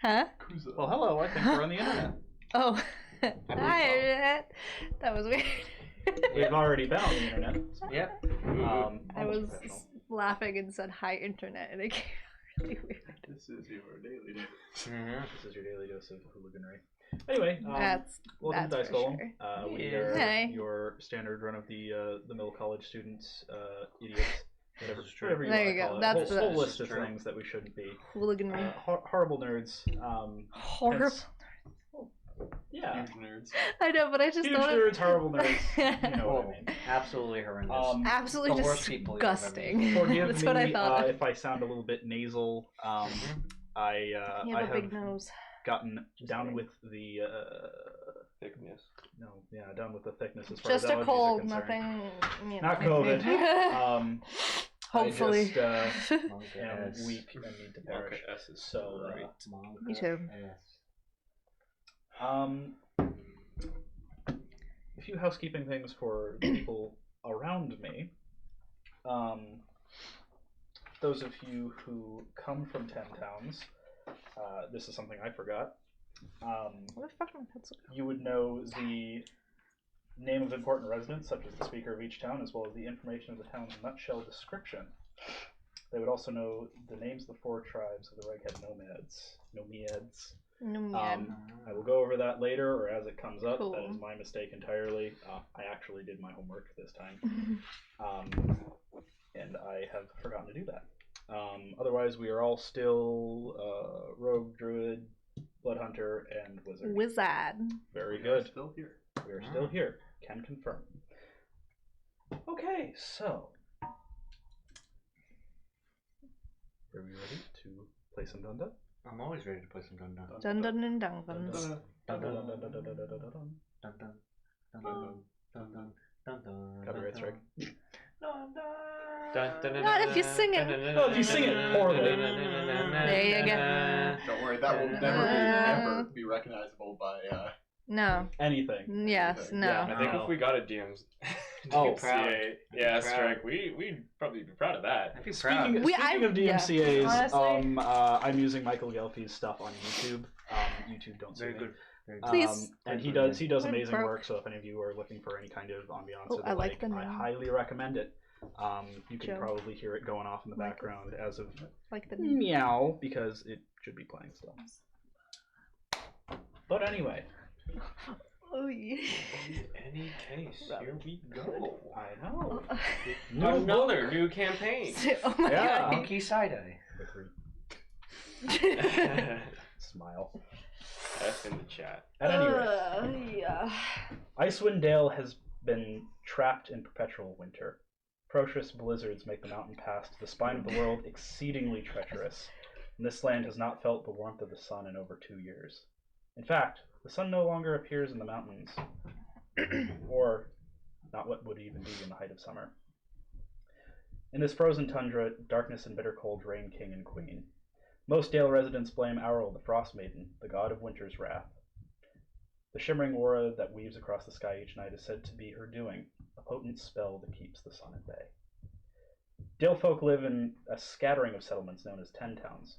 Huh? Well, hello, I think we're on the internet. Oh. Hi, Internet. That was weird. We've already been on the internet. Yep. I was laughing and said hi, Internet, and it came really weird. This is your daily dose. This is your daily dose of hooliganry. Anyway, welcome to Dice for Golem. sure. We are Hey. your standard run of the mill college students, idiots. Whatever you There want you to go. call it. That's Whole the- list of things that we shouldn't be. Hooliganry. Horrible nerds. Horrible. Hence, yeah. Huge nerds. I know, but I just Huge thought nerds, horrible nerds. You know what I mean. Absolutely horrendous. absolutely The worst people you've ever disgusting. Forgive That's me what I thought. if I sound a little bit nasal. I You have a big nose. gotten down with the Thickness. down with the thickness as far Just as a allergies are cold, concerned. nothing. You know, Not COVID. Hopefully. I just am weak and need to perish. Okay, S is So, right. Me too. A few housekeeping things for the people around me. Those of you who come from 10 towns, this is something I forgot. What the fuck am I pencil? You would know the name of important residents, such as the speaker of each town, as well as the information of the town's nutshell description. They would also know the names of the 4 tribes of the Reghead Nomads. I will go over that later, or as it comes up. Cool. That is my mistake entirely. I actually did my homework this time, and I have forgotten to do that. Otherwise, we are all still rogue, druid, blood hunter, and wizard. Wizard. Very We are good. still here. We are still here. Can confirm. Okay, so are we ready to play some Dunda? I'm always ready to play some Dun Dun. Dun dun dun dun dun. Dun dun Dun, dun dun, dun, dun, dun, dun, dun, dun. dun dun dun dun dun dun dun. Copyright strike. Not if you sing it. Well, if you sing it poorly. There you go. Don't worry, that will never be recognizable by No. Anything. Yes. No. Yeah. I think if we got a DM's Oh, proud. DMCA, Proud. strike, we'd probably be proud of that. I'd be proud. Speaking of DMCA's, honestly. I'm using Michael Gelfie's stuff on YouTube. YouTube don't see Very me. good. Very good. Please. And he Very does good. I'm I'm amazing broke. work. So if any of you are looking for any kind of ambiance, Oh, or the I like the I name. highly recommend it. You can Joe. probably hear it going off in the Michael. background as of Like the meow because it should be playing still. But anyway, Oh yeah. In any case, here we go. I know. Another new campaign. Oh my Yeah. Monkey side eye. god. Smile. F in the chat. At any rate, Yeah. Icewind Dale has been trapped in perpetual winter. Atrocious blizzards make the mountain pass to the spine of the world exceedingly treacherous, and this land has not felt the warmth of the sun in over 2 years. In fact, the sun no longer appears in the mountains, or not what would even be in the height of summer. In this frozen tundra, darkness and bitter cold reign king and queen. Most Dale residents blame Auril, the Frost Maiden, the god of winter's wrath. The shimmering aura that weaves across the sky each night is said to be her doing, a potent spell that keeps the sun at bay. Dale folk live in a scattering of settlements known as 10 towns.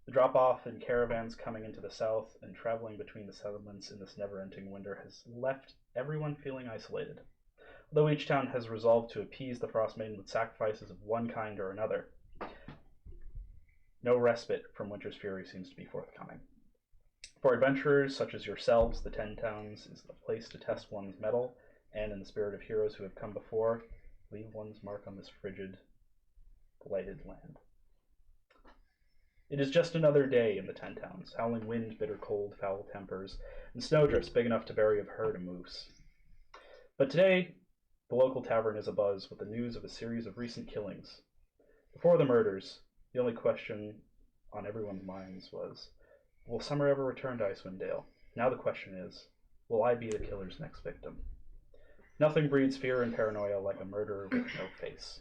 The drop-off in caravans coming into the south and traveling between the settlements in this never-ending winter has left everyone feeling isolated. Although each town has resolved to appease the Frost Maiden with sacrifices of one kind or another, no respite from winter's fury seems to be forthcoming. For adventurers such as yourselves, the 10 Towns is the place to test one's mettle, and in the spirit of heroes who have come before, leave one's mark on this frigid, blighted land. It is just another day in the 10 Towns, howling wind, bitter cold, foul tempers, and snowdrifts big enough to bury a herd of moose. But today, the local tavern is abuzz with the news of a series of recent killings. Before the murders, the only question on everyone's minds was, will Summer ever return to Icewind Dale? Now the question is, will I be the killer's next victim? Nothing breeds fear and paranoia like a murderer with no face.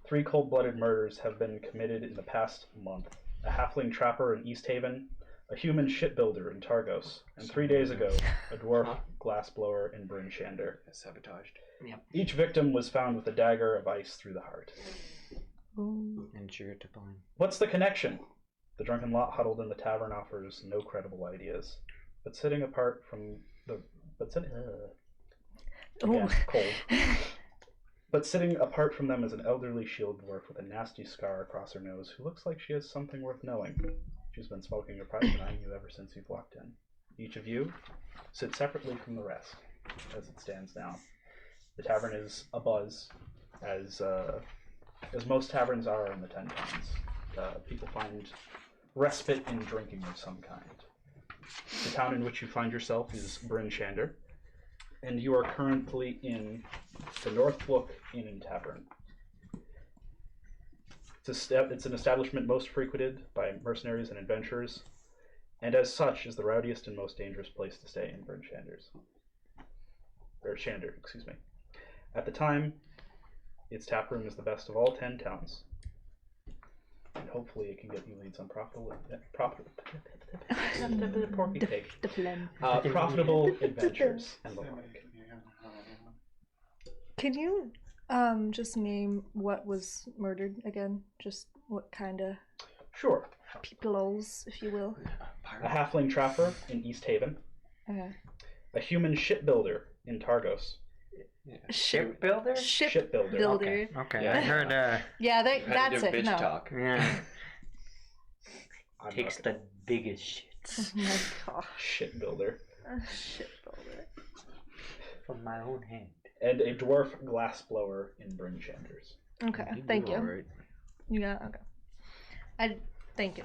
3 cold-blooded murders have been committed in the past month. A halfling trapper in East Haven, a human shipbuilder in Targos, and 3 days ago, a dwarf glassblower in Bryn Shander. Sabotaged. Each victim was found with a dagger of ice through the heart. And sugar to blind. What's the connection? The drunken lot huddled in the tavern offers no credible ideas, but sitting apart from again, cold. But sitting apart from them is an elderly shield dwarf with a nasty scar across her nose who looks like she has something worth knowing. She's been smoking her pipe and eyeing you ever since you've walked in. Each of you sit separately from the rest, as it stands now. The tavern is abuzz, as most taverns are in the Ten Towns. People find respite in drinking of some kind. The town in which you find yourself is Bryn Shander, and you are currently in the North Blook Inn and Tavern. It's an establishment most frequented by mercenaries and adventurers, and as such is the rowdiest and most dangerous place to stay in Bryn Shander, excuse me. At the time, its taproom is the best of all 10 towns, and hopefully it can get you leads on profitable adventures and the like. Can you just name what was murdered again? Just what kind of Sure. peoples, if you will? A halfling trapper in East Haven. A human shipbuilder in Targos. Yeah. Shipbuilder? Shipbuilder. Okay, I heard, Yeah, that's it. Bitch No. talk. yeah, I'm takes not the biggest shits Oh my gosh. shipbuilder. Shipbuilder. from my own hand. And a dwarf glassblower in Bryn Shanders. Okay, thank you. Alright. You got okay. I thank you.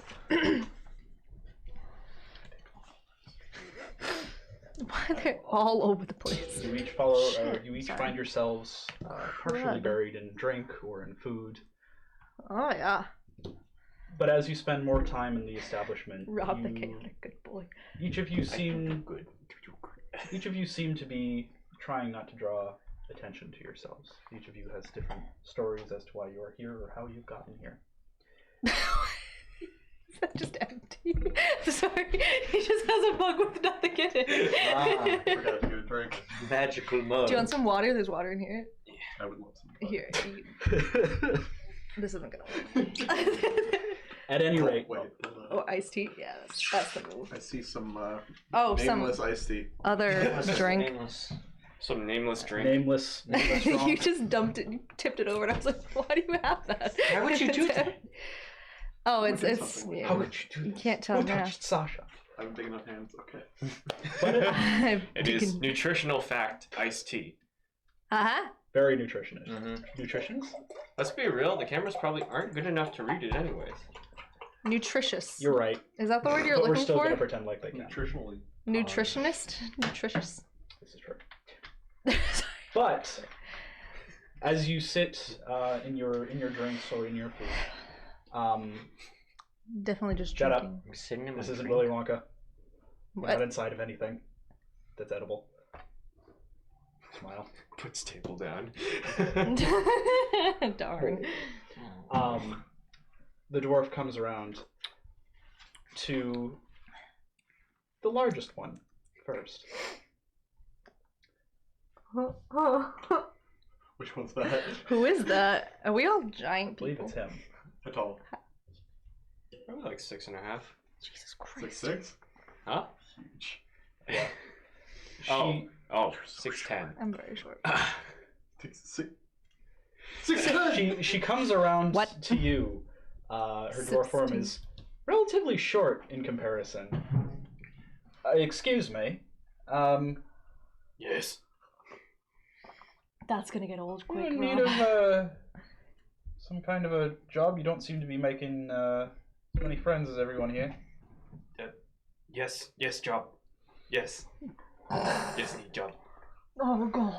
Why they're all over the place? You each follow, Shit, you each sorry. find yourselves partially Crud. buried in drink or in food. Oh yeah. But as you spend more time in the establishment, Rob the chaotic good boy. each of you seem to be trying not to draw attention to yourselves. Each of you has different stories as to why you are here or how you've gotten here. Is that just empty? Sorry, he just has a mug with nothing in it. Forgot to get a drink. Magical mug. Do you want some water? There's water in here. I would love some. Here, eat. This isn't gonna work. At any rate, Wait, hold on. Oh, iced tea? Yeah, that's the move. I see some some nameless iced tea. other drink. Nameless. Some nameless drink. nameless You drunk. just dumped it, you tipped it over, and I was like, why do you have that? Why would you do that? Oh, Who it's, did it's, something? yeah. How could you do You this? can't tell Who now. touched Sasha? I have big enough hands. Okay. It is nutritional fact iced tea. Uh-huh. Very nutritionist. Mm-hmm. Nutritionist? Let's be real, the cameras probably aren't good enough to read it anyways. Nutritious. You're right. Is that the word you're But we're looking still for? going to pretend like they can. Nutritionally. Nutritionist? Nutritious. This is true. But as you sit in your drinks or in your food, Definitely just Shut up. drinking. I'm sitting in my this isn't drink. Willy Wonka. You're not What? inside of anything that's edible. Smile. Puts table down. Darn. The dwarf comes around to the largest one first. Which one's that? Who is that? Are we all I giant believe people? it's him. How tall? Probably like 6.5. Jesus Six Christ. six. Huh? Huge. Yeah. Oh, 6'10". I'm very short. Six. 6'10". She comes around What? to you. Her dwarf form 16. is relatively short in comparison. Excuse me. Yes. That's gonna get old You quick, in need Rob. of some kind of a job? You don't seem to be making as many friends as everyone here. Yes, job. Yes. Yes, need job. Oh, God.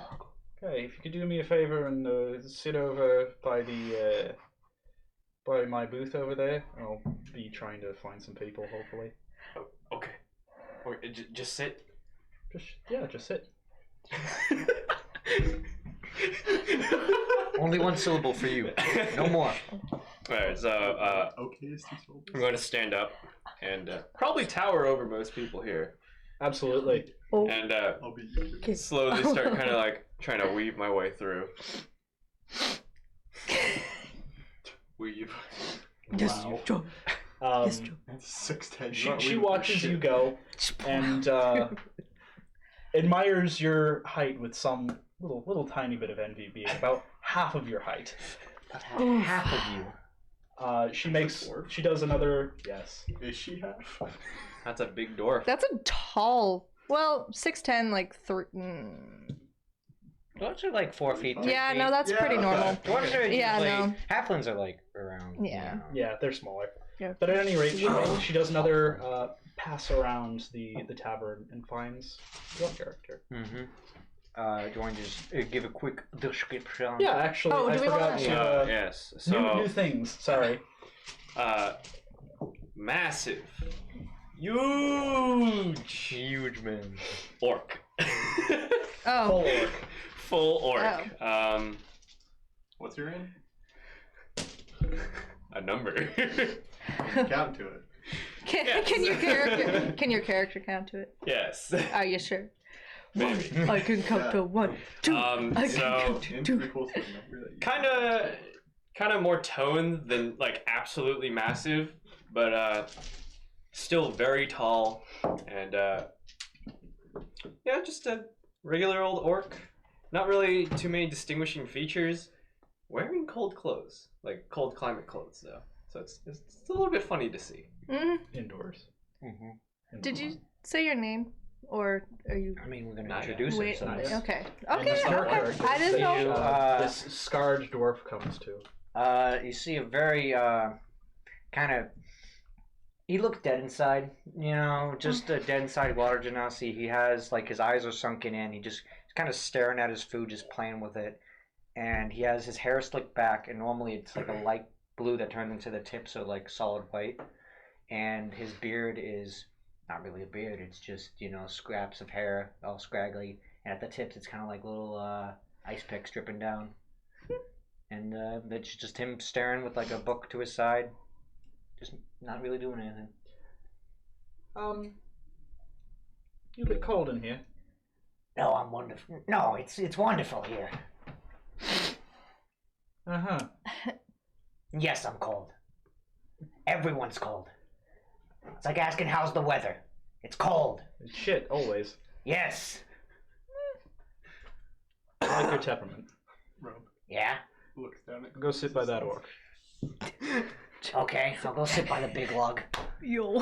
Okay, if you could do me a favor and sit over by the by my booth over there, I'll be trying to find some people. Hopefully, Okay. Okay, just sit. just sit. Only one syllable for you. No more. Alright, so Okay, it's 2 syllables. I'm going to stand up and probably tower over most people here. Absolutely. Oh, And I'll be eager. okay. slowly start kind of like trying to weave my way through. Weave. Just Wow. jump. 6'10". She watches you go and admires your height with some little tiny bit of envy, being about half of your height. Half of you. She does another, yes. Is she half? That's a big dwarf. That's a tall. Well, 6'10", like 3. Dwarves are like 4 feet. 3 Yeah, feet. no, that's pretty normal. Dwarves are Yeah, usually, no. halflings are like around. Yeah. You know. Yeah, they're smaller. Yeah. But at any rate, she does another pass around the tavern and finds your character. Mm-hmm. Do you want to just give a quick description? Yeah, actually, Oh, I do we forgot wanna- to... Yes. So new things, sorry. massive, Huge man. orc. Oh. Full orc. Full orc. What's your name? A number. Count to it. Can your character count to it? Yes. Are you sure? Maybe. I can count to 1, 2. I can So count to 2. Equals the number that you kind of more toned than like absolutely massive, but still very tall and yeah, just a regular old orc. Not really too many distinguishing features. Wearing cold clothes, like cold climate clothes, though. So it's a little bit funny to see. Indoors. Mm-hmm. Did you say your name, or are you? I mean, we're gonna Not yet. introduce Wait. ourselves. Okay. And Okay. the Okay. character I didn't that know. this scarred dwarf comes to. You see a very kind of. He looks dead inside, you know, just a dead inside Water Genasi. He has like his eyes are sunken in. He's kind of staring at his food, just playing with it. And he has his hair slicked back, and normally it's like a light blue that turns into the tip, so like solid white. And his beard is not really a beard; it's just, you know, scraps of hair, all scraggly. And at the tips, it's kind of like little ice picks dripping down. And it's just him staring with like a book to his side, just not really doing anything. You a bit cold in here. No, I'm wonderful. No, it's wonderful here. Uh-huh. Yes, I'm cold. Everyone's cold. It's like asking how's the weather. It's cold. It's shit, always. Yes. I like your temperament. Rob Yeah? looks down at Go sit by that orc. Okay, I'll go sit by the big log. Yo.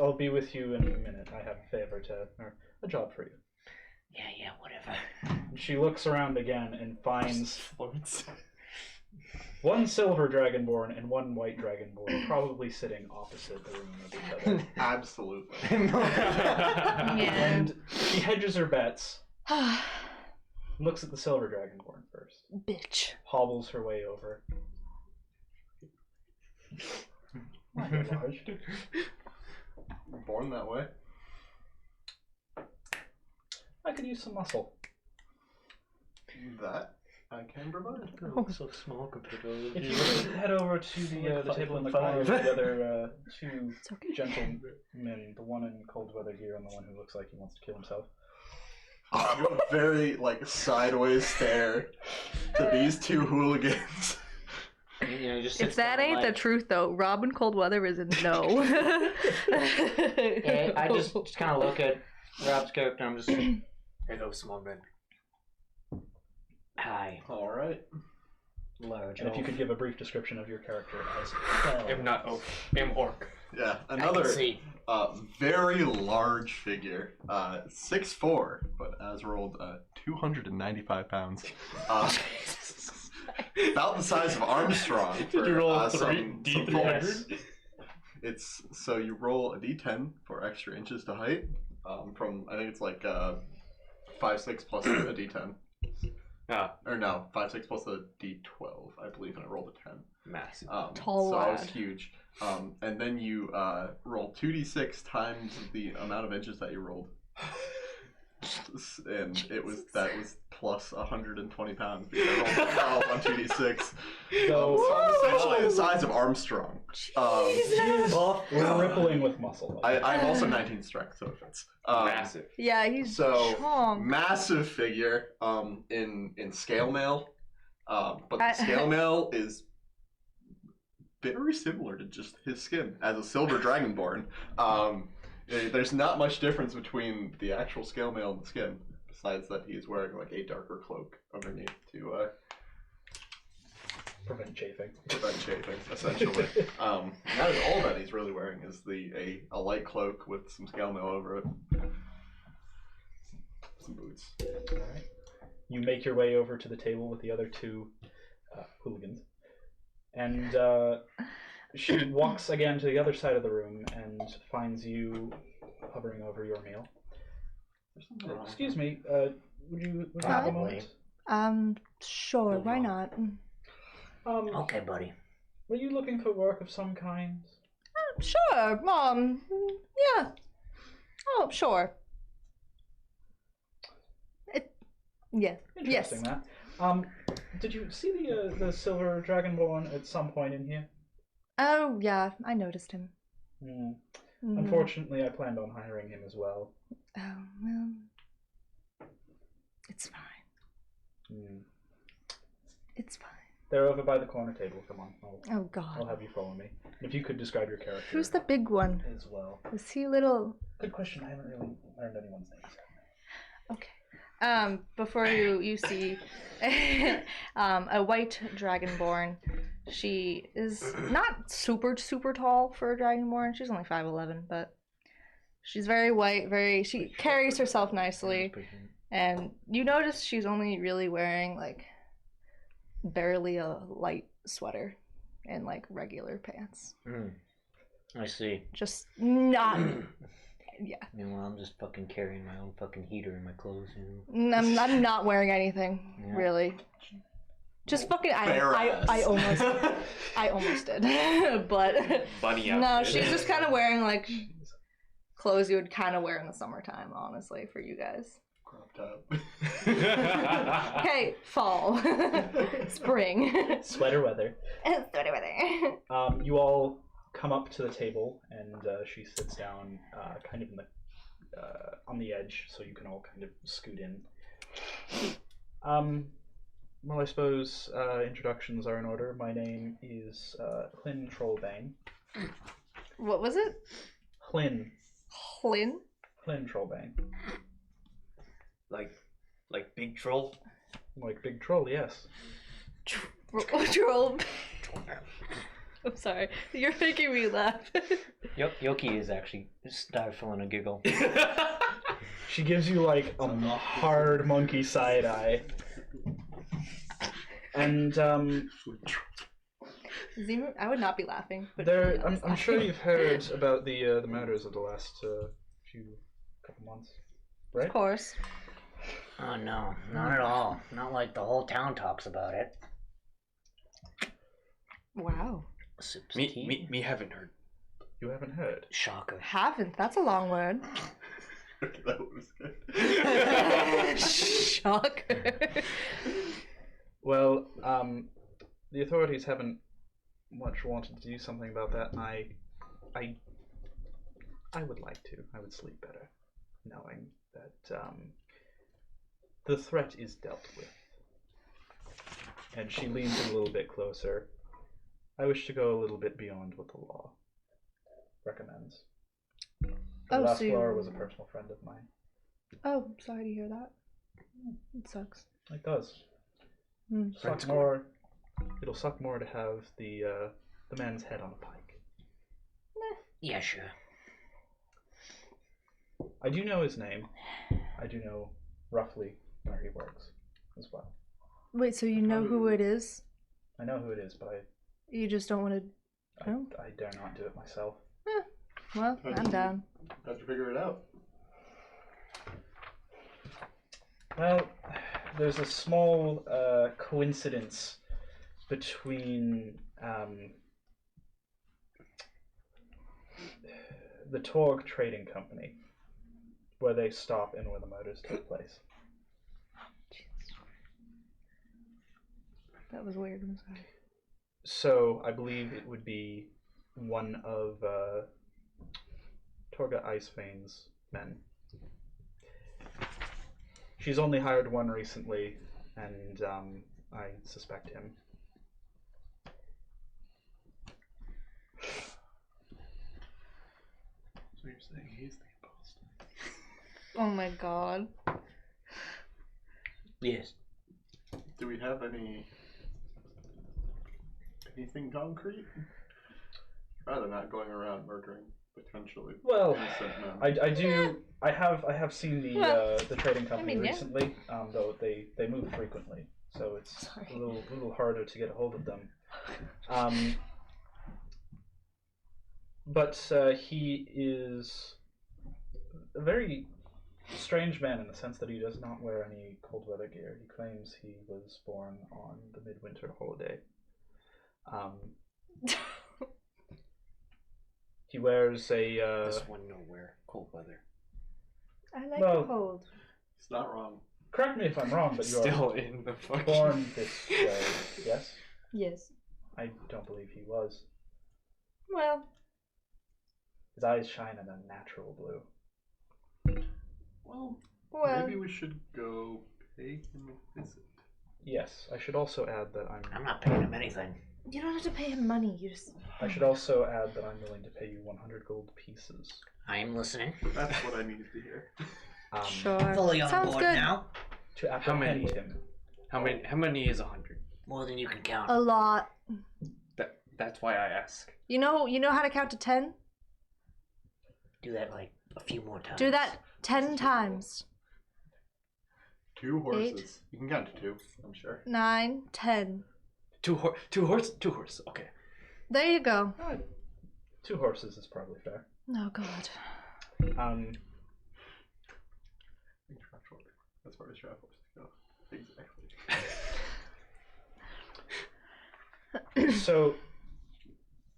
I'll be with you in a minute. I have a favor or a job for you. Yeah, whatever. And she looks around again and finds one silver dragonborn and one white dragonborn, probably sitting opposite the room of each other. Absolutely. Yeah. And she hedges her bets. Looks at the silver dragonborn first. Bitch. Hobbles her way over. Not that large. Born that way. I could use some muscle. That I can provide. So small compared to If you would head over to the table in the corner with the other two It's okay. gentlemen, the one in cold weather gear and the one who looks like he wants to kill himself. Very sideways stare to these two hooligans. You know, just If that ain't the truth, though, Robin Coldweather is a no. Yeah, I just kind of look at Rob's character. I'm just. Hello, small man. Hi, All right. large. And if you elf. could give a brief description of your character as I'm not oak. I'm orc. Yeah, I can another see. very large figure. 6'4", but as rolled 295 pounds. About the size of Armstrong. Did you roll some D300? bolts. It's so you roll a d10 for extra inches to height. From I think it's like 5-6 plus a d10. Ah, Or no, 5-6 plus a d12, I believe, and I rolled a 10. massive. Tall so I was lad. huge. And then you roll 2d6 times the amount of inches that you rolled. And that was plus 120 pounds. Because I rolled 12 on 2d6. so I'm essentially the size of Armstrong. we're rippling with muscle. I'm also 19 strength, so if it's Massive. Yeah, he's So, chonk. massive figure in scale mail. But the scale mail is very similar to just his skin as a silver dragonborn. There's not much difference between the actual scale mail and the skin, besides that he's wearing like a darker cloak underneath to Prevent chafing. essentially. That is all that he's really wearing is a light cloak with some scale mail over it. Some boots. Alright. You make your way over to the table with the other two hooligans. And she walks again to the other side of the room and finds you hovering over your meal. Excuse me, would you have a moment? Sure, why not? Okay, buddy. Were you looking for work of some kind? Sure, yeah. Oh, sure. Yes. Interesting that. Did you see the silver dragonborn at some point in here? Oh, yeah, I noticed him. Unfortunately, I planned on hiring him as well. Oh, well, it's fine. It's fine. They're over by the corner table. Come on. Oh, God. I'll have you follow me. If you could describe your character. Who's the big one? As well. Is he little? Good question. I haven't really learned anyone's names. Okay. Before you see a white dragonborn. She is not super tall for a dragonborn. She's only 5'11", but she's very white. She carries herself nicely, and you notice she's only really wearing like barely a light sweater and like regular pants. I see. Just not. Yeah. Meanwhile, I'm just fucking carrying my own fucking heater in my clothes. You know? I'm not wearing anything really. Just fucking I almost did. But Bunny no, outfit. she's just kind of wearing like clothes you would kind of wear in the summertime, honestly, for you guys. Crop top. Okay, fall. Spring. Sweater weather. Sweater weather. You all come up to the table, and she sits down kind of in the on the edge, so you can all kind of scoot in. Well, I suppose introductions are in order. My name is Hlyn Trollbane. What was it? Hlyn. Hlyn? Hlyn Trollbane. Like big troll. Like big troll, yes. Troll. I'm sorry. You're making me laugh. Yoki is actually stifling a giggle. She gives you like a hard monkey side eye. And I would not be laughing. But I'm sure you've heard about the murders of the last couple months, right? Of course. Oh no, not at all. Not like the whole town talks about it. Wow. Me haven't heard. You haven't heard? Shocker. Haven't. That's a long word. That was good. Shocker. Well, the authorities haven't much wanted to do something about that, and I would like to. I would sleep better, knowing that the threat is dealt with. And she leans in a little bit closer. I wish to go a little bit beyond what the law recommends. The last lawyer was a personal friend of mine. Oh, sorry to hear that. It sucks. It does. It'll suck more to have the man's head on a pike. Yeah, sure. I do know his name. I do know roughly where he works as well. Wait, so you know who it is? I know who it is, but You just don't want to... Oh. I dare not do it myself. Well, I'm down. How'd you figure it out? Well, there's a small coincidence between the Torg Trading Company, where they stop and where the murders took place. That was weird. I'm sorry. So I believe it would be one of Torga Icewain's men. She's only hired one recently, and I suspect him. You're saying he's the imposter. Oh my god. Yes. Do we have anything concrete? Rather not going around murdering potentially Well, innocent men. I do. I have seen the trading company yeah. recently. Though they move frequently, so it's Sorry. a little harder to get a hold of them. But he is a very strange man in the sense that he does not wear any cold weather gear. He claims he was born on the midwinter holiday. He wears a. This one nowhere. Cold weather. I like Well, the cold. It's not wrong. Correct me if I'm wrong, but you Still are in the fucking. born this way. Yes, Yes. I don't believe he was. Well, His eyes shine an unnatural blue. Well, well. maybe we should go pay him a visit. Yes, I should also add that I'm not paying him anything. You don't have to pay him money. You just. I should also add that I'm willing to pay you 100 gold pieces. I am listening. That's what I needed to hear. Sure. Fully on Sounds board good. now. To How many? apprehend him. How many is 100? More than you can count. A lot. That's why I ask. You know how to count to 10? Do that like a few more times. Do that 10 times. 2 horses. You can count to 2, I'm sure. 9, 10. Two horse. Okay. There you go. 2 horses is probably fair. Oh god. As far as trap horses go. Exactly. So,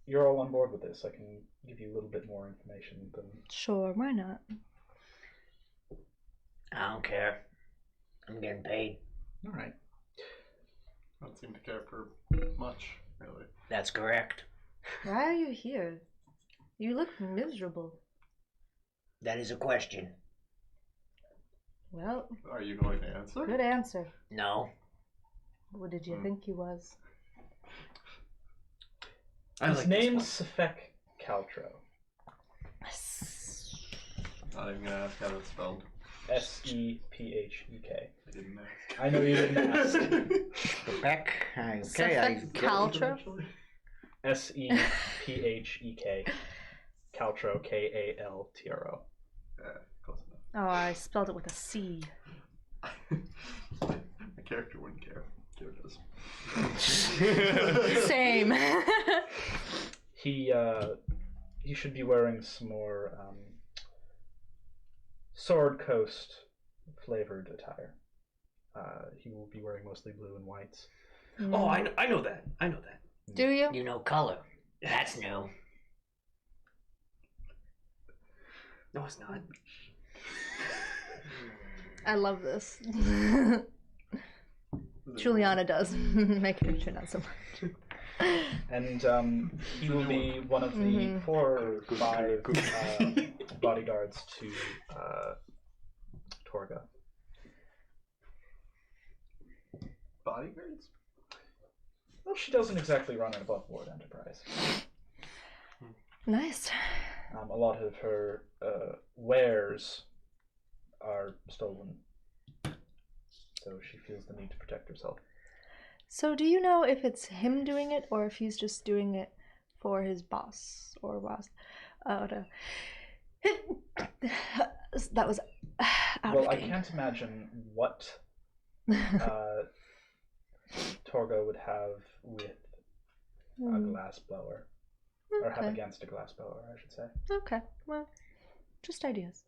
you're all on board with this. I can give you a little bit more information than. Sure, why not? I don't care. I'm getting paid. All right. Don't seem to care for much, really. That's correct. Why are you here? You look miserable. That is a question. Well, Are you going to answer? good answer. No. What did you think he was? His name's Sefek Caltro. Not even gonna ask how that's spelled. Sephek. I didn't ask. I know you didn't ask. Quebec. Okay. Sefek Caltro? Sephek. Caltro. Kaltro. Close Oh, I spelled it with a C. enough. My character wouldn't care. Joe does. Same. He should be wearing some more Sword Coast flavored attire. He will be wearing mostly blue and whites. Oh, I know that. Do you? You know color. That's new. No, it's not. I love this. Juliana does. Making sure not so much. And he will be one of the 4 or 5 bodyguards to Torga. Bodyguards? Well, she doesn't exactly run an above-board enterprise. Nice. A lot of her wares are stolen, so she feels the need to protect herself. So do you know if it's him doing it or if he's just doing it for his boss or boss? Oh no. That was out Well, of I game. can't imagine what Torga would have with a glass blower. Or have Okay. against a glass blower, I should say. Okay. Well, just ideas.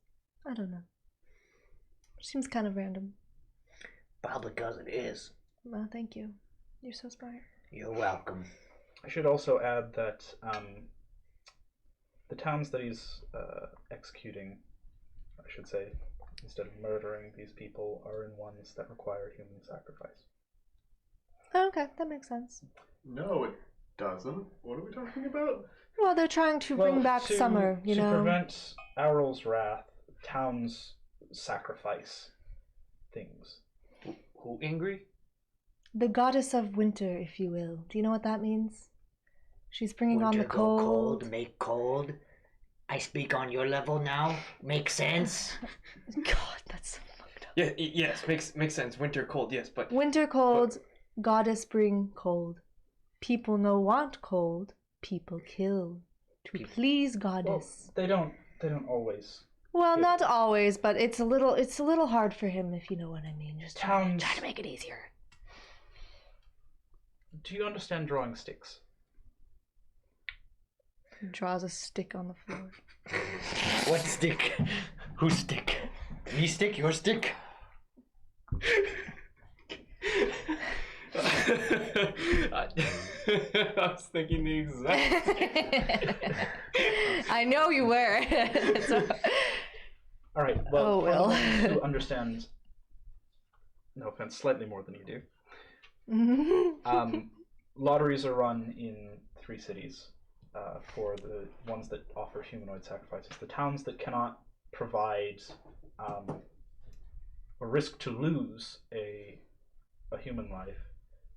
I don't know. Seems kind of random. Probably because it is. Well, thank you. You're so smart. You're welcome. I should also add that the towns that he's executing, I should say, instead of murdering these people, are in ones that require human sacrifice. Oh, okay, that makes sense. No, it doesn't. What are we talking about? Well, they're trying to bring back to, summer, you to know. prevent Aurel's wrath, towns sacrifice things. Who angry? The goddess of winter, if you will. Do you know what that means? She's bringing on Winter the go cold. cold, make cold. I speak on your level now. Makes sense. God, that's so fucked up. Yeah, yes, makes sense. Winter cold, yes, but Winter cold, goddess bring cold. People no want cold, people kill. To please Well, goddess. they don't always. Well, Yeah. not always, but it's a little hard for him, if you know what I mean. Just try Towns- to make it easier. Do you understand drawing sticks? He draws a stick on the floor. What stick? Whose stick? Me stick? Your stick? I was thinking the exact. I know you were. So- All right. Well, Oh, one of well. the ones who understand, no offense, slightly more than you do. Lotteries are run in 3 cities for the ones that offer humanoid sacrifices. The towns that cannot provide or risk to lose a human life,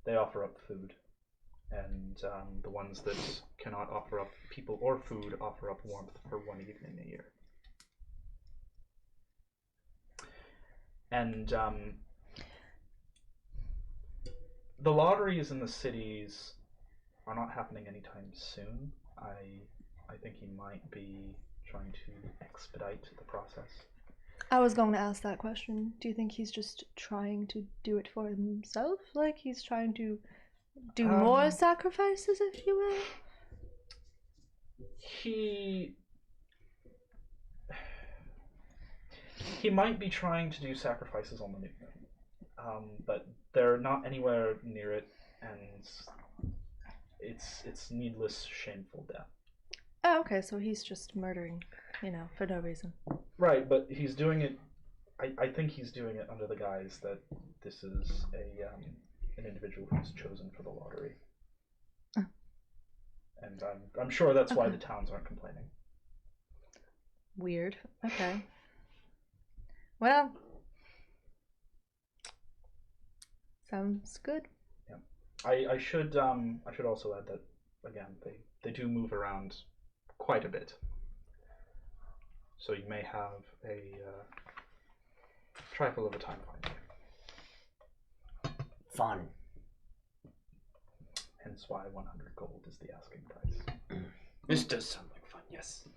they offer up food. And the ones that cannot offer up people or food offer up warmth for 1 evening a year. And the lotteries in the cities are not happening anytime soon. I think he might be trying to expedite the process. I was going to ask that question. Do you think he's just trying to do it for himself? Like he's trying to do more sacrifices, if you will? He might be trying to do sacrifices on the new moon, but they're not anywhere near it, and it's needless, shameful death. Oh, okay, so he's just murdering, for no reason. Right, but he's doing it. I think he's doing it under the guise that this is an individual who's chosen for the lottery, and I'm sure that's why the towns aren't complaining. Weird. Okay. Well, sounds good. Yeah, I should also add that again they do move around quite a bit, so you may have a trifle of a time finding. Fun. Hence why 100 gold is the asking price. This does sound like fun, yes.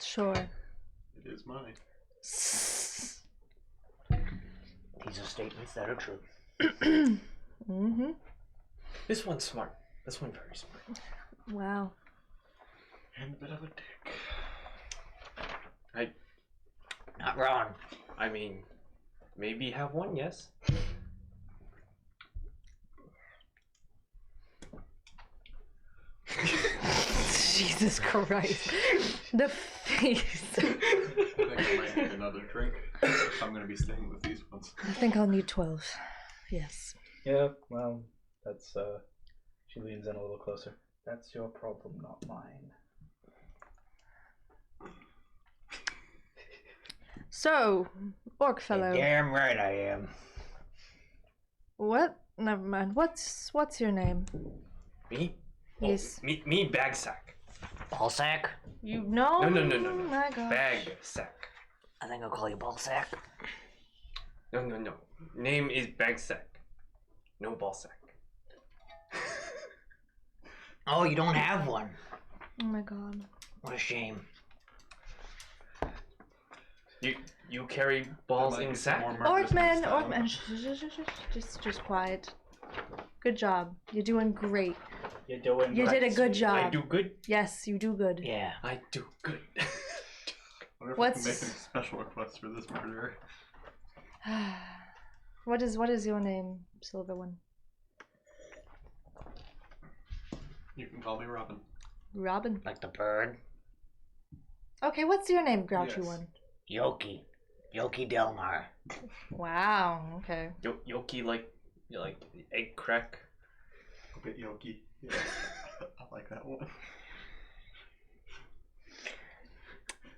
Sure. It is mine. These are statements that are true. Mm-hmm. This one's smart. This one's very smart. Wow. And a bit of a dick. Not wrong. I mean, maybe have one, yes. Jesus Christ. The face. I think I might need another drink. I'm going to be staying with these ones. I think I'll need 12. Yes. Yeah, well, that's she leans in a little closer. That's your problem, not mine. So, Orc fellow. Damn right I am. What? Never mind. What's your name? Me? Yes. Oh, me bag sack. Ball sack? You know? No. My gosh. Bag sack. I think I'll call you ball sack. No. Name is bag sack. No ball sack. Oh, you don't have one. Oh my god. What a shame. You carry balls There might in be some sack? more murders Orcman, next time. Orcman, just quiet. Good job. You're doing great. You're doing You did a good job. I do good. Yes, you do good. Yeah. I do good. I wonder if What's- I can make a special request for this murderer. What is your name, Silver One? You can call me Robin. Robin. Like the bird. Okay, what's your name, Grouchy Yes. One? Yoki. Yoki Delmar. Wow. Okay. Yoki like egg crack. A bit yoki. Yeah. I like that one.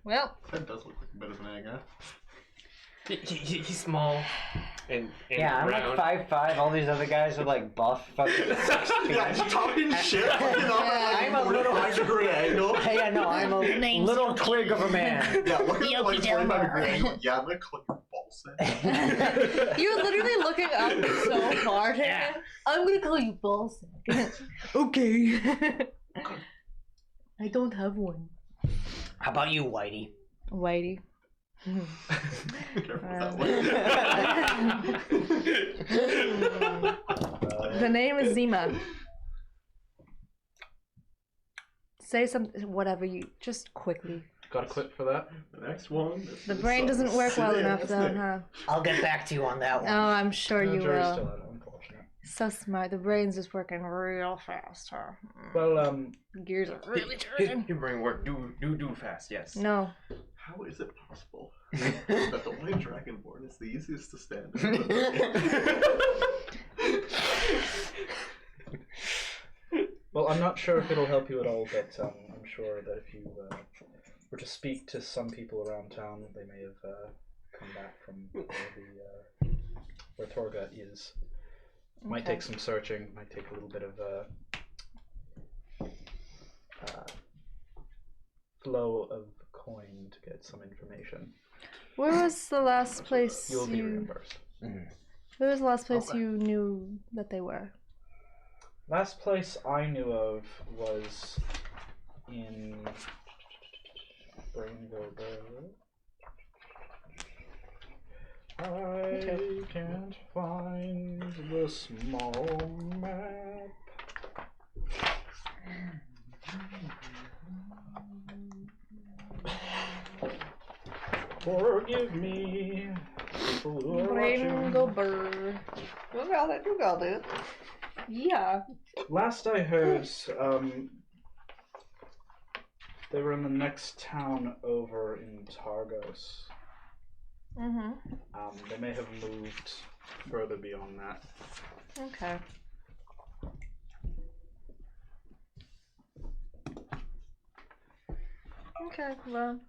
Well, That does look like a bit of an egg, huh? He's small. And Yeah, I'm round. like 5'5". All these other guys are like buff. Fucking 6 feet. Yeah, just talking shit. I'm a little 45-degree angle. Hey, I know. I'm a Name's little Yoki. twig of a man. Yeah, look at like Yoki 45-degree Delmar. angle. Yeah, I'm gonna click your ball set. You're literally looking up so hard. Yeah. I'm gonna call you ballsack. Okay. I don't have one. How about you, Whitey? Whitey. Careful with that The name is Zima. Say something, whatever you, just quickly. Got a clip for that? The next one. The brain doesn't work well enough though, huh? I'll get back to you on that Oh, one. I'm sure you Jury's will. still out, unfortunate. So smart. The brain's just working real fast, huh? Well, Gears are really turning. Your brain work do fast, yes. No. How is it possible that the white dragonborn is the easiest to stand? well, I'm not sure if it'll help you at all, but I'm sure that if you were to speak to some people around town, they may have come back from where Torga is. Might take some searching. Might take a little bit of flow of coin to get some information. Where was the last place You'll be you? reimbursed. Where was the last place Okay. you knew that they were? Last place I knew of was in Brainville. I can't find the small map. Forgive me, people who are watching. Go burr. You got it. You got it. Yeah. Last I heard, they were in the next town over in Targos. Mhm. They may have moved further beyond that. Okay. Okay. Well,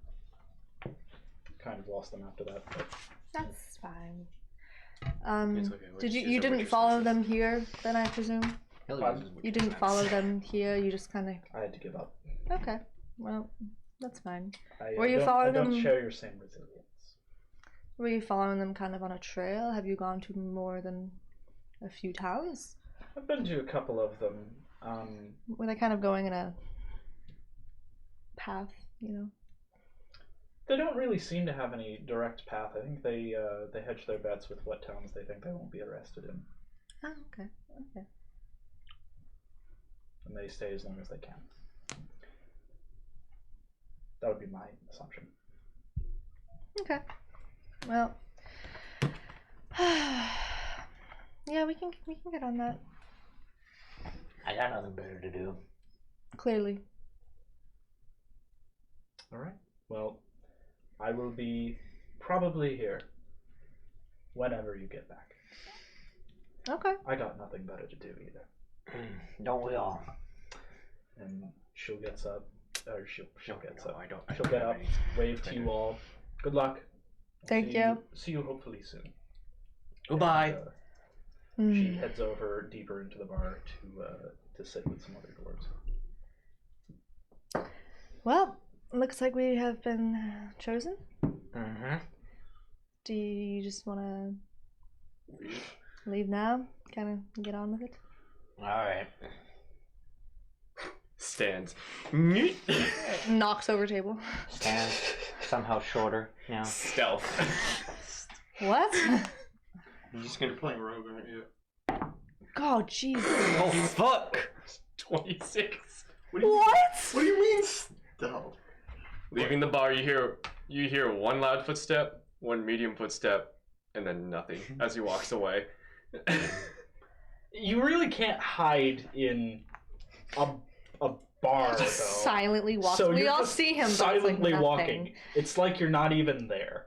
Kind of lost them after that. But that's fine. It's okay, we're Did just you using didn't what follow your them here then, I presume? Pardon? You didn't follow them here. You just kind of. I had to give up. Okay. Well, that's fine. I, Were you don't, following I don't them- share your same resilience. Were you following them kind of on a trail? Have you gone to more than a few towns? I've been to a couple of them. Were they kind of going in a path, you know? They don't really seem to have any direct path. I think they hedge their bets with what towns they think they won't be arrested in, Oh, okay. Okay. and they stay as long as they can. That would be my assumption. Okay. Well. Yeah, we can get on that. I got nothing better to do. Clearly. All right. Well, I will be probably here whenever you get back. Okay. I got nothing better to do either. Don't we all? And she'll gets up, or she'll gets No, up. I don't She'll get have up, any wave to better. you all. Good luck. Thank See you. See you hopefully soon. Goodbye. And, she Hmm. heads over deeper into the bar to sit with some other dwarves. Well, looks like we have been chosen. Mm-hmm. Do you just want to leave now? Kind of get on with it? Alright. Stands. Knocks over table. Stand somehow shorter now. Stealth. What? I'm just You're gonna playing rogue, aren't you? God, Jesus. Oh fuck! 26. What do you, What? what do you mean stealth? Leaving the bar, you hear one loud footstep, one medium footstep, and then nothing as he walks away. You really can't hide in a bar, though. Silently walks. So We you're all just see him, but it's silently like walking. nothing. It's like you're not even there,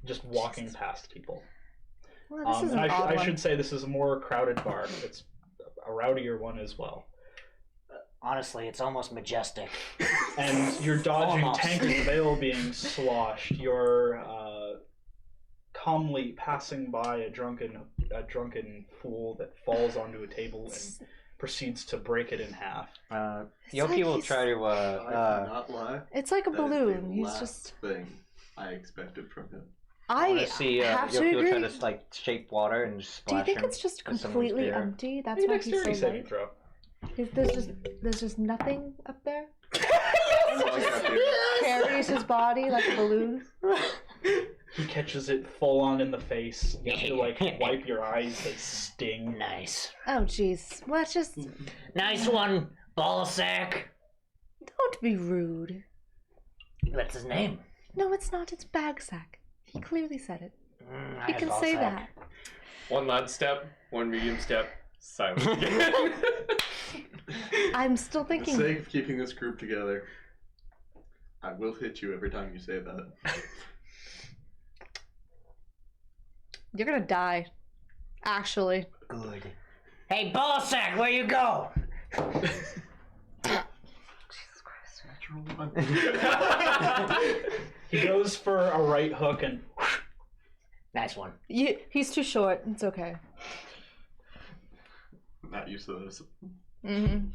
just walking past people. Well, this is And an odd I one. should say this is a more crowded bar. It's a rowdier one as well. Honestly, it's almost majestic. And you're dodging Almost. tankards of ale being sloshed. You're calmly passing by a drunken fool that falls onto a table and proceeds to break it in half. Yoki like will he's- try to. I cannot lie. It's like a That is the balloon. He's last just. thing I expected from him. I wanna see have to Yoki will agree. try to like shape water and just Do you splash think him it's just with someone's completely beer. empty? That's Make a why he's dexterity so saving light. throw. There's just nothing up there. That's all I got to do. Carries his body like a balloon. He catches it full on in the face. You have to like wipe your eyes. They sting. Nice. Oh jeez. Well, just Nice one, ballsack. don't be rude. That's his name. No, it's not. It's Bagsack. He clearly said it. Mm, He can say that. One loud step, one medium step, silent. I'm still For the thinking. sake of keeping this group together, I will hit you every time you say that. You're gonna die. Actually. Good. Hey, ballsack, where you go? Natural one. He goes for a right hook and Nice one. He's too short. It's okay. Not used to those. Mm-hmm.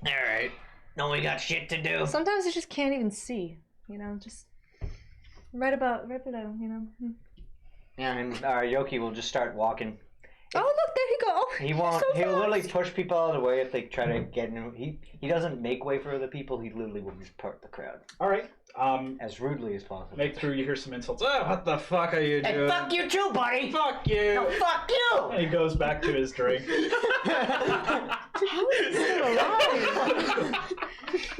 All right. No, we got shit to do. Sometimes you just can't even see. You know, just right below. You know. Yeah, and Yoki will just start walking. Oh look, there you go. He won't. So He'll literally fast. push people out of the way if they try to get him. He doesn't make way for other people. He literally will just part the crowd all right. as rudely as possible. Make through. You hear some insults. Oh, what the fuck are you Hey, doing? fuck you too, buddy. Fuck you. No, fuck you. And he goes back to his drink. How is he still alive?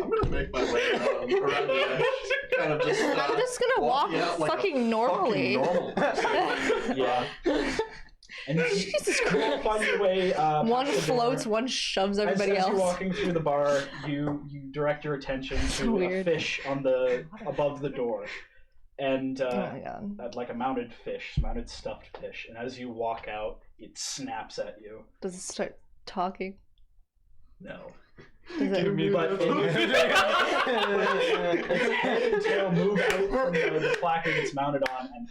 I'm gonna make my way around the edge. Kind of just. I'm just gonna walk walking out like a fucking normally. Fucking normal. Yeah. And Jesus you Christ. find your way. One past the floats, bar. one shoves As everybody you're else. walking through the bar, you direct your attention So to a weird. fish on the above the door, and Oh my god. like a mounted stuffed fish. And as you walk out, it snaps at you. Does it start talking? No. Does it Give me But that. its head and tail move out from the placard it's mounted on and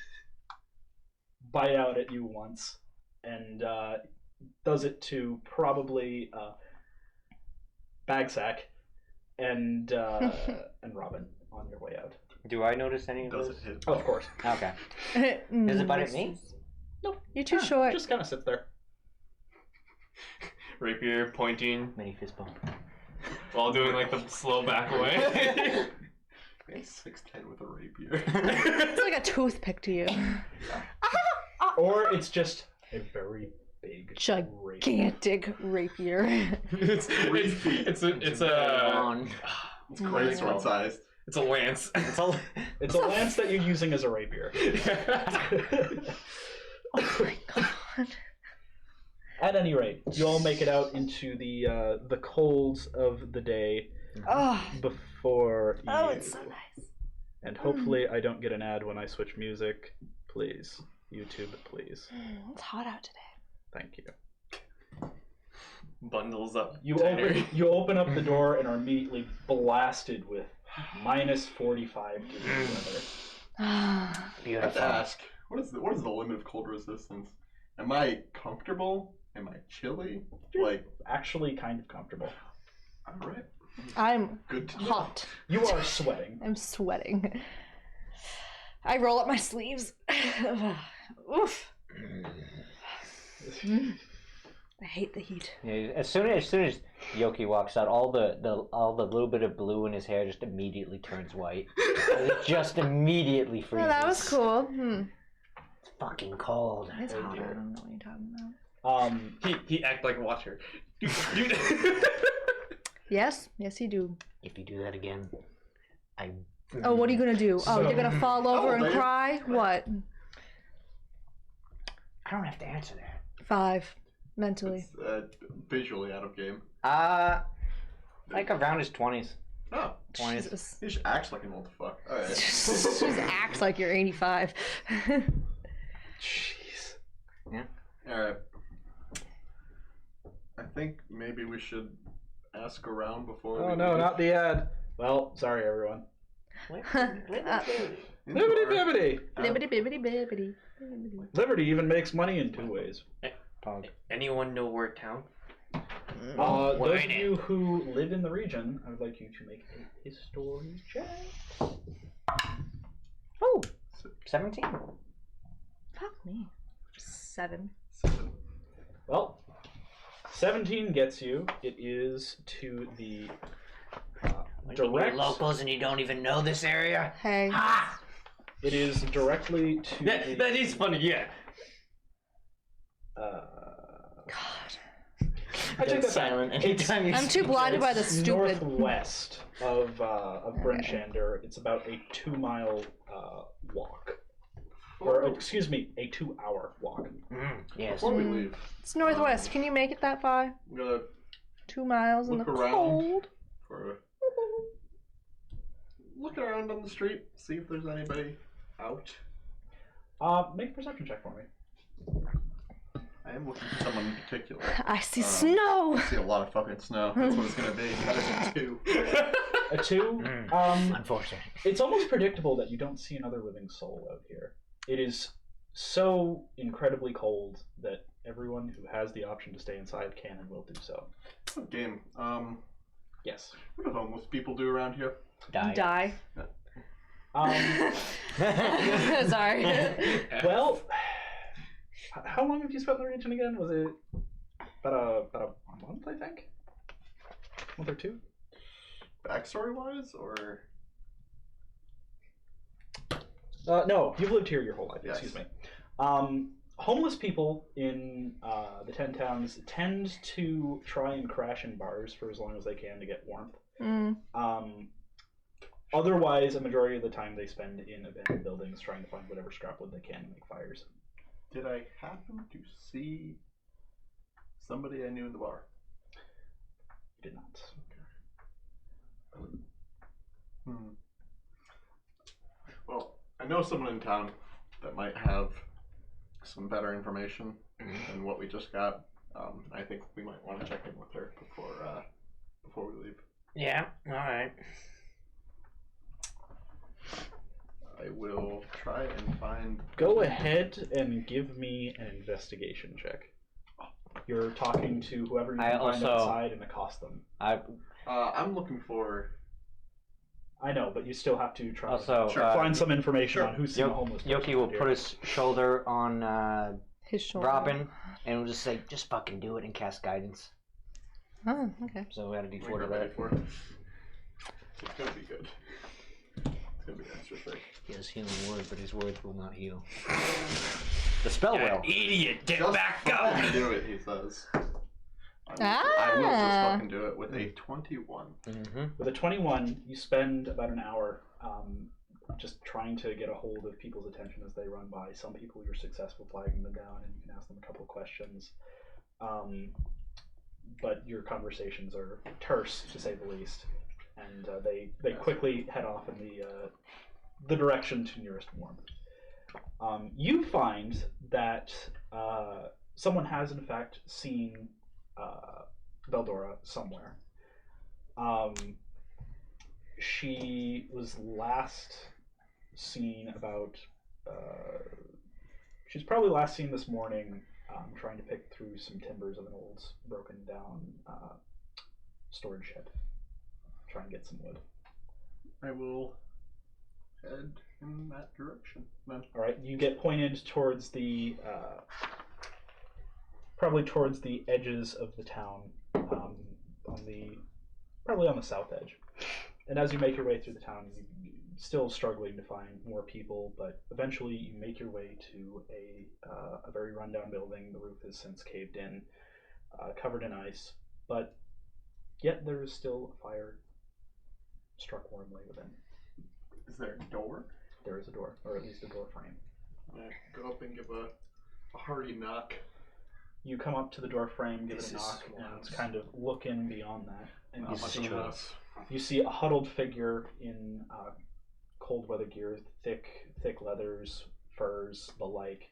bite out at you once, and does it to probably Bagsack and Robin on your way out. Do I notice any of Does those? it hit? Oh, of course. Okay. Does Does it bite at me? Nope. You're too short. Just kind of sits there. Rapier pointing Mini fist bump. while doing like the slow back away. It's 6'10" with a rapier. It's like a toothpick to you. Or it's just a very big rapier. Gigantic rapier. it's a On. It's quite sword sized. it's a lance. It's all. It's a lance that you're using as a rapier. Oh my god. At any rate, you all make it out into the colds of the day Oh, before you. oh, it's so nice. And hopefully I don't get an ad when I switch music. Please. YouTube, please. It's hot out today. Thank you. Bundles up. You tighter. open up the door and are immediately blasted with minus 45 degree weather. I have to Beautiful. ask, what is the limit of cold resistance? Am I comfortable? Am I chilly? Like, Actually kind of comfortable. alright. I'm Good to know. hot. You are sweating. I'm sweating. I roll up my sleeves. Oof. I hate the heat. Yeah, as soon as Yoki walks out, all the little bit of blue in his hair just immediately turns white. It just immediately freezes. Oh, that was cool. It's fucking cold. It's Oh, hot. I dear. don't know what you're talking about. He act like water. Yes, yes, you do. If you do that again, I. Oh, what are you gonna do? Oh, So- you're gonna fall over and there- cry? What? I don't have to answer that. 5 mentally. It's visually out of game. Like around his 20s. Oh, 20s. Jesus. he just acts like an old fuck. Alright. Just acts like you're 85. Jeez. Alright. I think maybe we should ask around before Oh we no, leave. not the ad. Well, sorry everyone. Into Bibbidi our- bibbidi. Bibbidi bibbidi bibbidi. Liberty even makes money in 2 ways. Anyone know where town? Those of you who live in the region, I would like you to make a history check. Oh, 17. fuck me. 7. Well, 17 gets you. It is to the direct. Locals and you don't even know this area? Hey. Ha! It is directly to. That is funny, yeah. God. I take that silent back. anytime you I'm too blinded by the It's stupid. northwest of Brenshander. It's about a 2-mile walk. Or, excuse me, a 2-hour walk. Yes. Before we leave, It's northwest. Can you make it that far? I'm gonna 2 miles in the look around cold. for look around on the street, see if there's anybody out. Make a perception check for me. I am looking for someone in particular. I see snow. I see a lot of fucking snow. That's what it's gonna be. That is a 2. A 2? Unfortunate. It's almost predictable that you don't see another living soul out here. It is so incredibly cold that everyone who has the option to stay inside can and will do so. Game. Yes. What do homeless people do around here? Die. Sorry. Well, how long have you spent in the region again? Was it about a month, I think? A month or 2? Backstory wise, or No, you've lived here your whole life. Yes. Excuse me. Homeless people in the 10 towns tend to try and crash in bars for as long as they can to get warmth. Otherwise, a majority of the time they spend in abandoned buildings trying to find whatever scrap wood they can to make fires. did I happen to see somebody I knew in the bar? You did not. Well, I know someone in town that might have some better information than what we just got. I think we might want to check in with her before we leave. Yeah, alright. I will try and find. Go ahead and give me an investigation check. You're talking to whoever you can find outside and accost them. I'm looking for. I know, but you still have to try Also, to find some information on who's seen a homeless person. Yoki will around here. put his shoulder on His shoulder. Robin and will just say, just fucking do it and cast guidance. Oh, okay. So we had to do We 4 to got ready that. for it. It's gonna be good. It's gonna be extra thick. He has healing word, but his words will not heal. The spell will. Idiot, get Just back fucking up! do it, he says. I will just fucking do it with a 21. With a 21, you spend about an hour just trying to get a hold of people's attention as they run by. Some people you're successful flagging them down and you can ask them a couple of questions. But your conversations are terse, to say the least. And they quickly head off in the direction to nearest warmth. You find that someone has in fact seen Veldora somewhere. She was last seen about. She's probably last seen this morning trying to pick through some timbers of an old, broken down storage shed. Try and get some wood. I will head in that direction then. All right, you get pointed towards the probably towards the edges of the town, probably on the south edge. And as you make your way through the town, you're still struggling to find more people, but eventually you make your way to a very rundown building. The roof has since caved in, covered in ice, but yet there is still a fire struck warmly within. Is there a door? There is a door, or at least a door frame. I go up and give a hearty knock. You come up to the door frame, give This it a is knock, wild. and kind of look in beyond that. And Not much of us. you see a huddled figure in cold weather gear, thick leathers, furs, the like,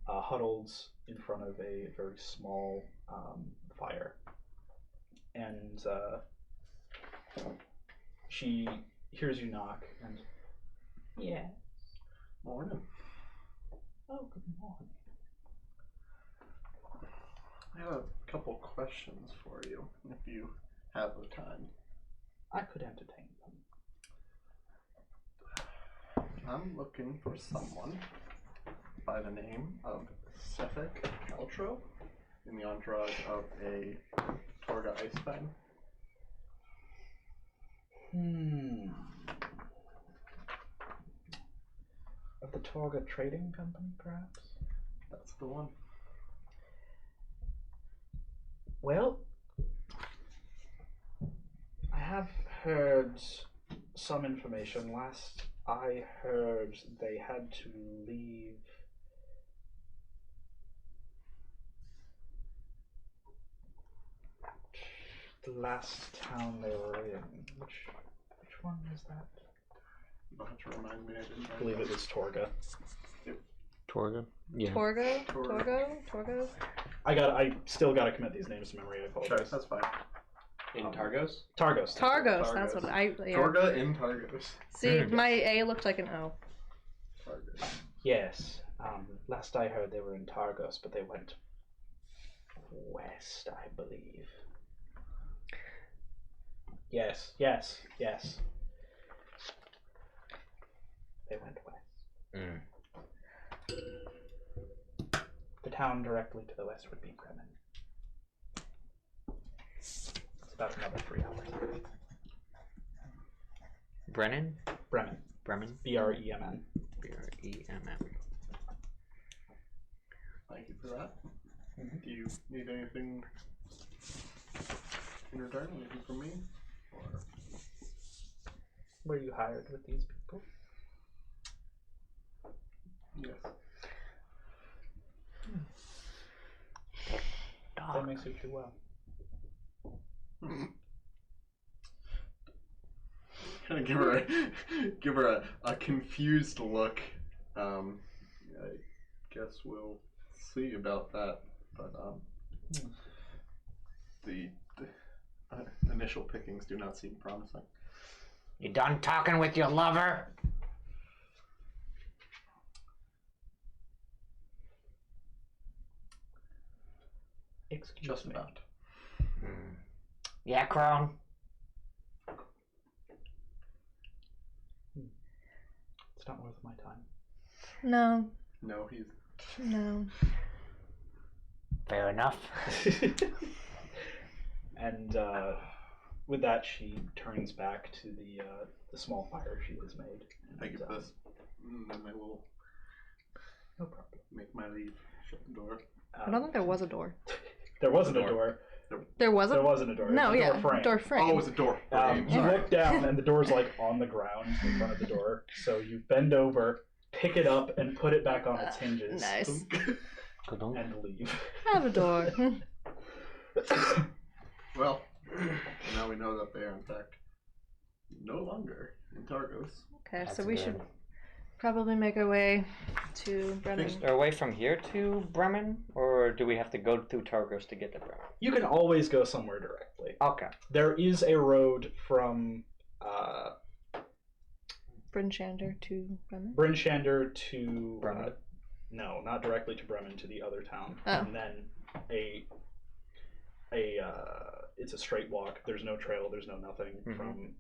huddled in front of a very small fire. And she hears you knock and, yeah. Morning. Oh, good morning. I have a couple questions for you, if you have the time. I could entertain them. I'm looking for someone by the name of Sefik Caltro in the entourage of a Torga Icewind. Of the Torga Trading Company, perhaps? That's the one. Well, I have heard some information. Last I heard, they had to leave the last town they were in. Which one was that? You'll have to remind me. I didn't I believe it was Torga. Torga? Yeah. Torgo? I still gotta commit these names to memory. I Sure, apologize. that's fine. In Targos? Targos. Targos, that's what I. Yeah. Torga in Targos. See, my A looked like an O. Targos. Yes. Last I heard, they were in Targos, but they went west, I believe. Yes. They went west. The town directly to the west would be Bremen. It's about another 3 hours. Bremen? Bremen. Bremen? B-R-E-M-N. B-R-E-M-M. Thank you for that. Do you need anything in return? Anything from me? Or Were you hired with these people? yes. That may suit you well. Kind of give her a confused look. I guess we'll see about that. But the initial pickings do not seem promising. You done talking with your lover? Excuse Just me. about. Yeah, Crone? It's not worth my time. No. No, he's No. Fair enough. And with that, she turns back to the small fire she has made. thank you for this. And then I will No problem. make my leave. Shut the door. I don't think there was a door. There wasn't a Door. door. There was a There wasn't a door. No, It was a yeah. door frame. Door frame. Oh, it was a door. You Sorry. look down and the door's like on the ground in front of the door. So you bend over, pick it up, and put it back on its hinges. Nice. And leave. I have a door. Well, now we know that they are in fact no longer in Targos. Okay, That's so we good. should probably make our way to Bremen. Are way from here to Bremen, or do we have to go through Targos to get to Bremen? You can always go somewhere directly. Okay. There is a road from Brinshander to Bremen. Brinshander to Bremen. no, not directly to Bremen, to the other town, Oh. and then it's a straight walk. There's no trail. There's no nothing from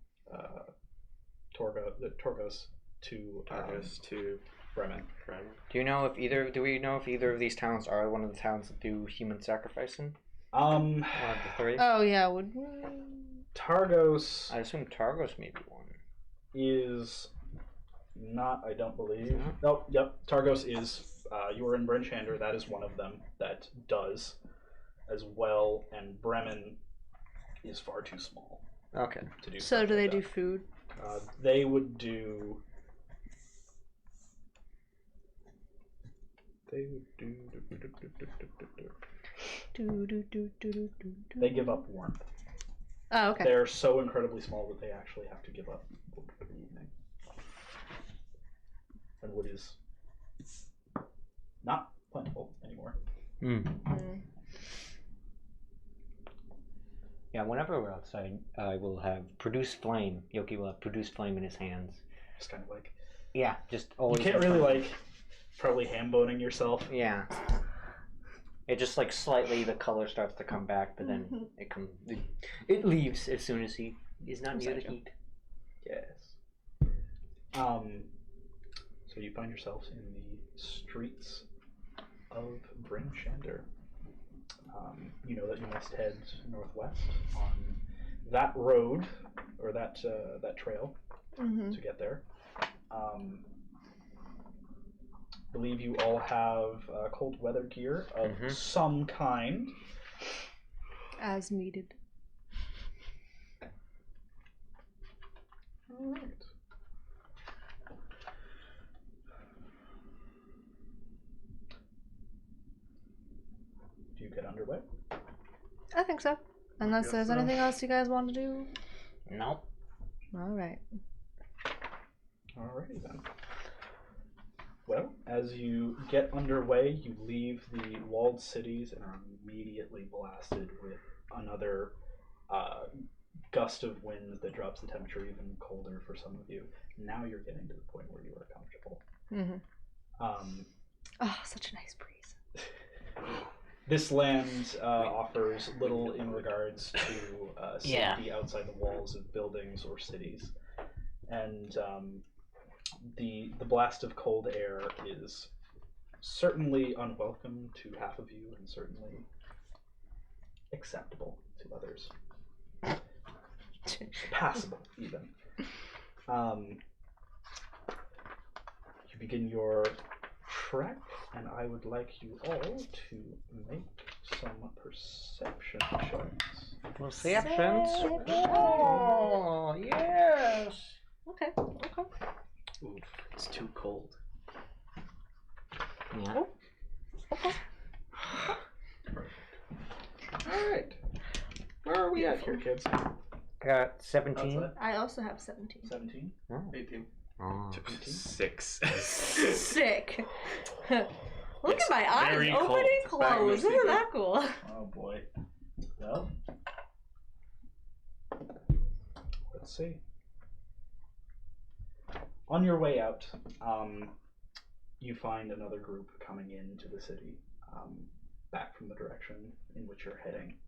Torgos to Targos to Bremen. Bremen. Do we know if either of these towns are one of the towns that do human sacrificing? One of the three? Oh yeah, Targos I assume Targos may be one. is not. I don't believe. not? Oh, yep. Targos is. You were in Brinshander. That is one of them that does, as well. And Bremen is far too small Okay. to do. So stuff do they like do that. food? They would do. They would do. They give up warmth. Oh, okay. They're so incredibly small that they actually have to give up wood for the evening. And wood is not plentiful anymore. Mm. Yeah, whenever we're outside, I will have produce flame. Yoki will have produce flame in his hands. Just kind of like Yeah, just you always. can't really like probably ham-boning yourself. Yeah. It just like slightly the color starts to come back, but then it leaves as soon as he is not near the heat. Yes. So you find yourselves in the streets of Bryn Shander. You know that you must head northwest on that road or that trail to get there. Believe you all have cold weather gear of some kind. As needed. All right. Do you get underway? I think so. Unless Guess there's so. anything else you guys want to do. Nope. Alright. Alrighty then. Well, as you get underway, you leave the walled cities and are immediately blasted with another gust of wind that drops the temperature even colder for some of you. Now you're getting to the point where you are comfortable. Oh, such a nice breeze. This land offers little in regards to safety outside the walls of buildings or cities. And the blast of cold air is certainly unwelcome to half of you and certainly acceptable to others. Passable, even. You begin your trek, and I would like you all to make some perception checks. Perceptions? Oh, yes! Okay. Oof, it's too cold. Yeah. Alright. Where are we at here, kids? Got 17. Outside? I also have 17. 17? 18. Oh. 6. Sick. Look It's at my eyes very open cold. and close. Isn't that cool? Oh boy. Well, let's see. On your way out, you find another group coming into the city, back from the direction in which you're heading.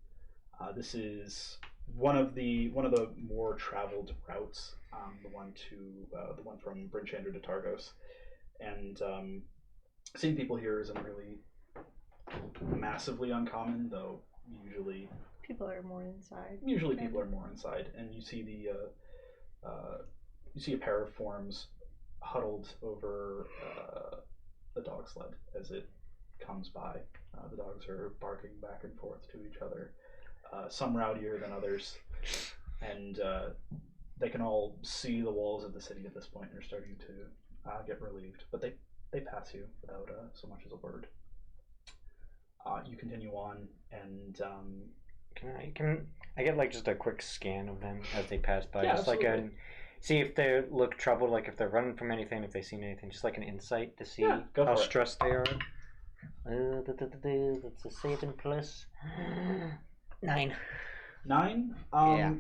This is one of the more traveled routes, the one from Bryn Shander to Targos, and seeing people here isn't really massively uncommon, though usually People are more inside. people are more inside, and you see a pair of forms huddled over the dog sled as it comes by. The dogs are barking back and forth to each other, some rowdier than others, and they can all see the walls of the city at this point and are starting to get relieved, but they pass you without so much as a word. You continue on, and Can I get like just a quick scan of them as they pass by? Yeah, just like absolutely. see if they look troubled, like if they're running from anything, if they've seen anything, just like an insight to see Yeah, go how for it. stressed they are. That's a 7 plus 9. 9. Yeah.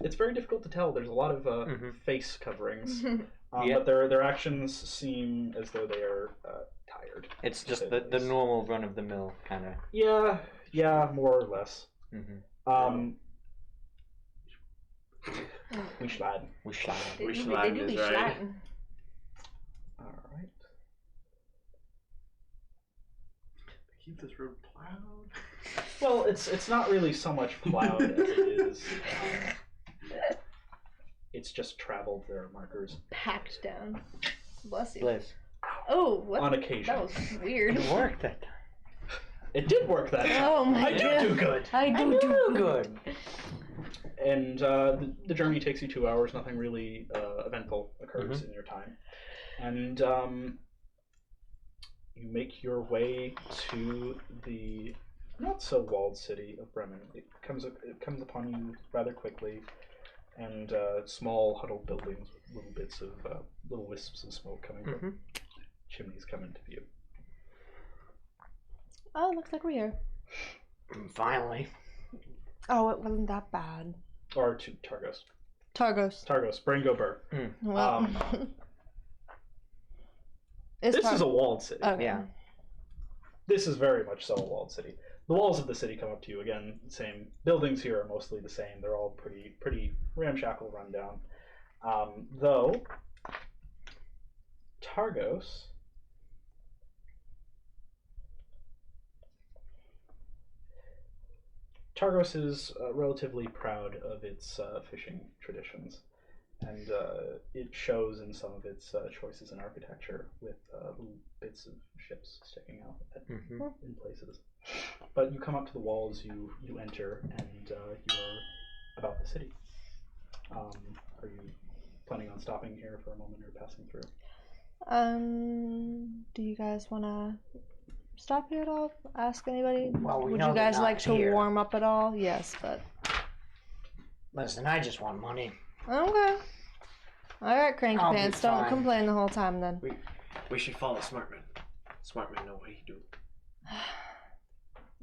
It's very difficult to tell. There's a lot of face coverings, but their actions seem as though they are tired. It's just say the the least. normal run of the mill kind of. Yeah, more or less. We schladen. We shot. They We do should be, land they do is be right. schlatten. All right. Keep this road plowed. Well, it's not really so much plowed as it is. It's just traveled. There are markers Packed down. Bless you. Bliss. Oh, what? on occasion. That was weird. It worked that time. It did work that time. Oh my I god. do good. I do Good. And the journey takes you 2 hours. Nothing really eventful occurs in your time. And you make your way to the not so walled city of Bremen. It comes upon you rather quickly, and small huddled buildings with little bits of little wisps of smoke coming from chimneys come into view. Oh, looks like we're here. Finally. Oh, it wasn't that bad. Or to Targos. Targos. Targos, Brango Burr. Well, It's This not- is a walled city. Okay. Yeah. This is very much so a walled city. The walls of the city come up to you again. Same buildings here are mostly the same. They're all pretty ramshackle, rundown. Though Targos is relatively proud of its fishing traditions, and it shows in some of its choices in architecture with little bits of ships sticking out in places. But you come up to the walls, you enter, and you're about the city. Are you planning on stopping here for a moment or passing through? Do you guys want to stop here at all? Ask anybody? Well, we Would know you they're guys not like to here. warm up at all? Yes, but Listen, I just want money. okay. All right, Cranky I'll be Pants. Don't fine. complain the whole time then. We should follow Smartman. Smartman know what he do.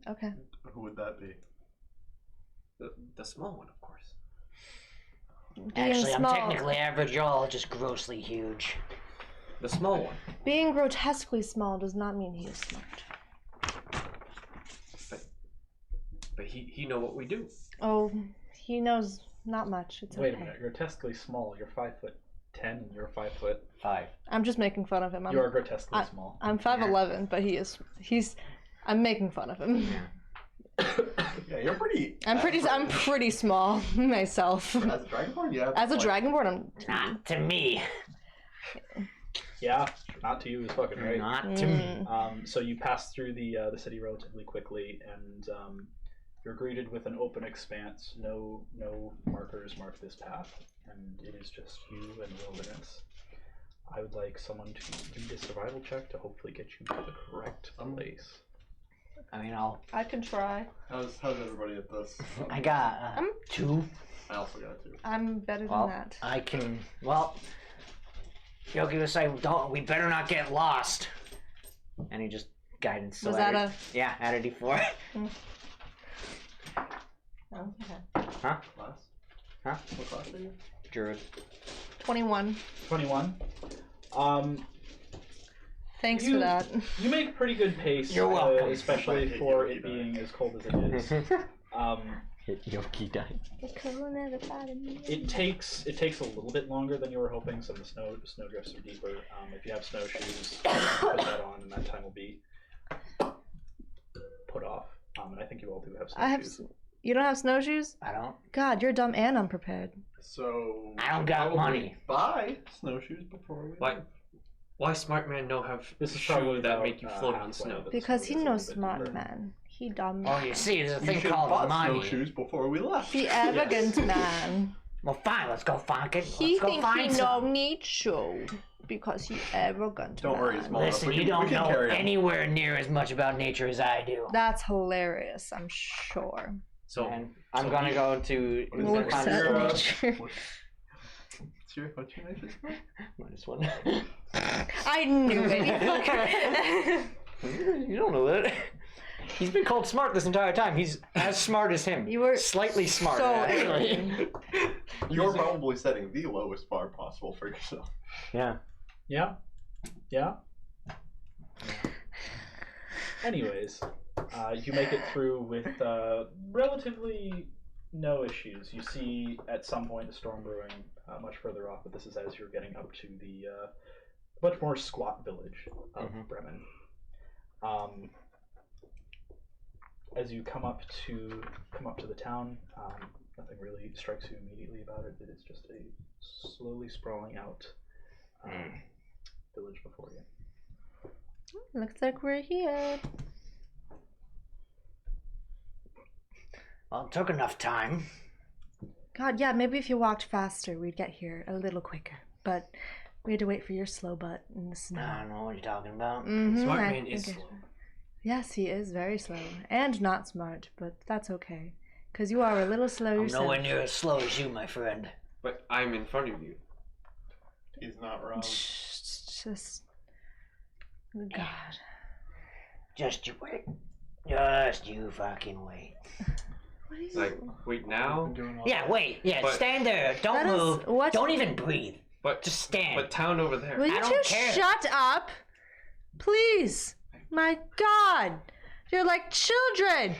Okay. Who would that be? The small one, of course. Actually, small, I'm technically average, y'all just grossly huge. The small one. being grotesquely small does not mean he is smart. But he know what we do. Oh, he knows not much. It's Wait okay. a minute, you're grotesquely small. You're 5'10", and you're 5'. 5. I'm just making fun of him. You are grotesquely small. I'm 5'11", but he's. I'm making fun of him. Yeah, you're pretty. I'm pretty small myself. As a dragonborn, yeah. As a dragonborn, I'm. Not to me. Yeah, not to you is fucking right. Not to me. So you pass through the city relatively quickly, and you're greeted with an open expanse. No markers mark this path, and it is just you and wilderness. I would like someone to lead a survival check to hopefully get you to the correct place. I mean, I can try. How's everybody at this? I got 2. I also got 2. I'm better than Well, that. I can. Well, Yogi was like, we better not get lost. And he just guidance. Was that a? Yeah, add a D4. Okay. Huh? Class? Huh? What class are you? Druid. 21. 21. Thanks You- for that. You make pretty good pace. You're welcome. Especially for it being as cold as it is. Yogi died. It takes a little bit longer than you were hoping. Some of the snow drifts are deeper. If you have snowshoes, put that on, and that time will be put off. And I think you all do have snowshoes. You don't have snowshoes? I don't. God, you're dumb and unprepared. So I don't got probably money. Buy snowshoes before we. Why? Why smart man no have This is shoe probably that about, make you float on halfway, snow? but Because the he snow is a knows little bit smart deeper. man. He dumb. Oh, you see, there's a You thing should called bought money. snowshoes before we left. The arrogant man. Well, fine. Let's go find it. He Let's go thinks find he no some. need show because he arrogant Don't worry, man. it's small enough. Listen, We you can- we don't can know carry on. anywhere near as much about nature as I do. That's hilarious, I'm sure. So And I'm gonna go to What is the that? Looks kind at of nature. What's your nature score? -1. I knew it. You fucking- You don't know that. He's been called smart this entire time. He's as smart as him. You were slightly smarter, so actually. arrogant. You're probably setting the lowest bar possible for yourself. Yeah. Yeah. Yeah. Anyways, you make it through with relatively no issues. You see at some point a storm brewing much further off, but this is as you're getting up to the much more squat village of Bremen. As you come up to the town, nothing really strikes you immediately about it. It is just a slowly sprawling out village before you. Looks like we're here. Well, it took enough time. God, yeah, maybe if you walked faster, we'd get here a little quicker. But we had to wait for your slow butt in the snow. I don't know what you're talking about. smart I man is think slow. Yes, he is very slow. And not smart, but that's okay. Because you are a little slow I'm yourself. nowhere near as slow as you, my friend. But I'm in front of you. He's not wrong. Just... God. Just you wait. Just you fucking wait. What is Like, wait now? Yeah, wait. Yeah, But- stand there. Don't That is- move. what- Don't even breathe. But Just stand. But town over there. Will you I don't two care. shut up? Please. My God. You're like children.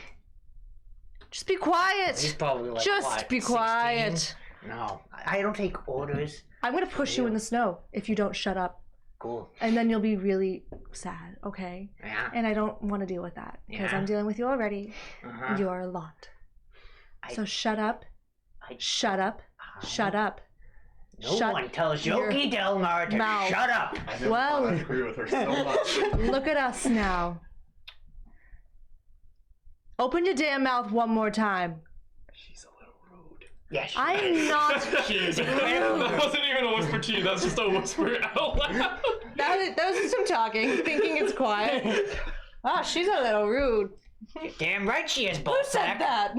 Just be He's quiet. probably like, Just what, be 16? quiet. No, I don't take orders. I'm gonna push you in the snow if you don't shut up. Cool. And then you'll be really sad, okay? Yeah. And I don't want to deal with that because Yeah. I'm dealing with you already. Uh-huh. You are a lot. I- So shut up. Shut up. Shut up. No Shut one tells your Yogi Delmar to mouth. shut up. I never Well- thought I'd agree with her so much. Look at us now. Open your damn mouth one more time. She's a little rude. Yes. I am not. She is incredibly That wasn't even a whisper to you. That's just a whisper out loud. That was just him talking, thinking it's quiet. Ah, she's a little rude. damn right she is, Who ballsack. said that?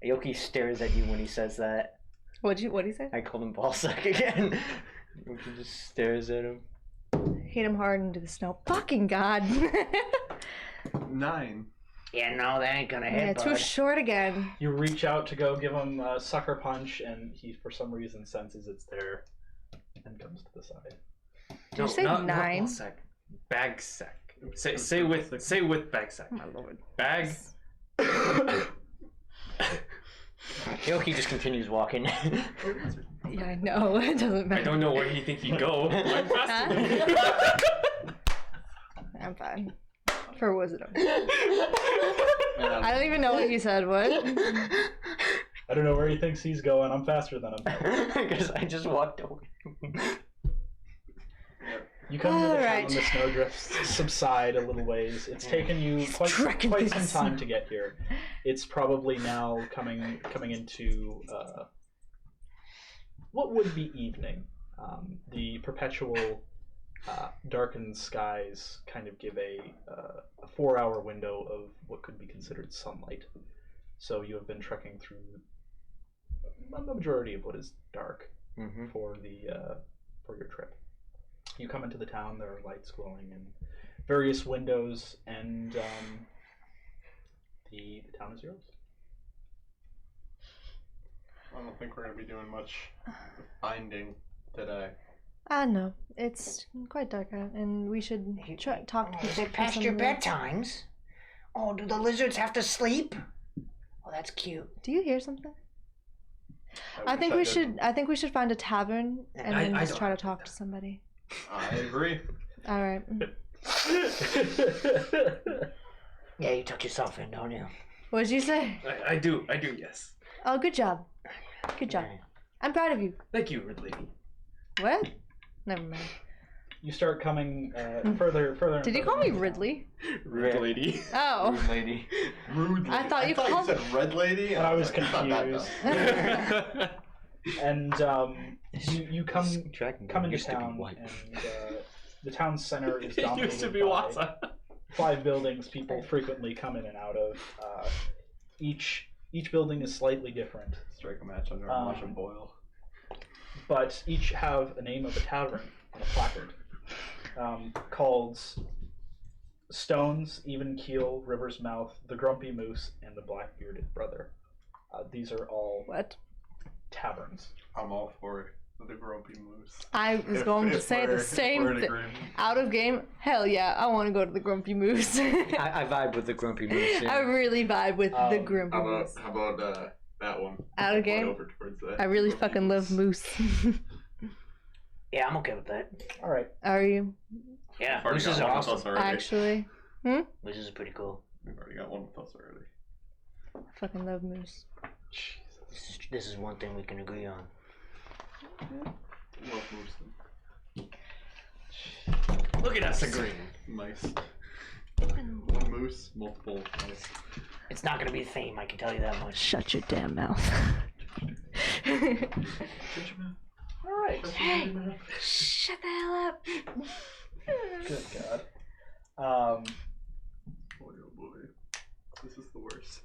Yoki stares at you when he says that. What'd he say? I called him ballsack again. Yoki just stares at him. Hit him hard into the snow. Fucking God. 9. Yeah, no, that ain't gonna Yeah, hit, too bud. short again. You reach out to go give him a sucker punch, and he, for some reason, senses it's there and comes to the side. Did you say 9? Not sack. Bag sack. Say with bag sack. Oh my lord. Bag. Yoki just continues walking. Yeah, I know. It doesn't matter. I don't know where you think he'd go. I'm faster than you. I'm fine. For wisdom. And I don't even know what he said. What? I don't know where he thinks he's going. I'm faster than him. Because I just walked away. You come to the town, Alright. the snowdrifts subside a little ways. It's taken you quite trekking some through the time snow. to get here. It's probably now coming into what would be evening. The perpetual darkened skies kind of give a 4-hour window of what could be considered sunlight. So you have been trekking through a majority of what is dark Mm-hmm. for your trip. You come into the town. There are lights glowing in various windows, and the town is yours. I don't think we're going to be doing much finding today. No. It's quite dark out, and we should talk to people. Is it for past some your reason. bedtimes? Oh, do the lizards have to sleep? Oh, that's cute. Do you hear something? I wish think I we did. should. I think we should find a tavern and I then just don't try to have talk to somebody. I agree. All right. Yeah, you tuck yourself in, don't you? What did you say? I do, yes. Oh, good job. Good job. Yeah. I'm proud of you. Thank you, Red Lady. What? Never mind. You start coming further. Did you call me Ridley? Red Lady. Oh. Rude lady. Rude lady. I thought you called- said red lady. And I was like, "Not that confused." dumb." And you come Dragon into used to be town, white. and the town center is It dominated used to be by Wasa. 5 buildings people frequently come in and out of. Each building is slightly different, Strike a match under and watch him boil. but each have a name of a tavern on a placard called Stones, Even Keel, River's Mouth, The Grumpy Moose, and The Black-Bearded Brother. These are all What? taverns. I'm all for it. The grumpy moose. I was going to say the we're same in thing. agreement. Out of game? Hell yeah, I want to go to the Grumpy Moose. I vibe with the grumpy moose. I really vibe with the Um, Grumpy Moose. How about that one? Out of Point game? Over towards that. I really grumpy fucking love moose. Yeah, I'm okay with that. All right. Are you? Yeah, We've already moose is got one with awesome. us already. Actually, Moose is pretty cool. We've already got one with us already. I fucking love moose. This is one thing we can agree on. Love moose. Look at us agreeing. Mice. One moose, multiple mice. It's not gonna be the same, I can tell you that much. Shut your damn mouth. All right. Hey, shut the hell up. Good God. Boy, oh boy. This is the worst.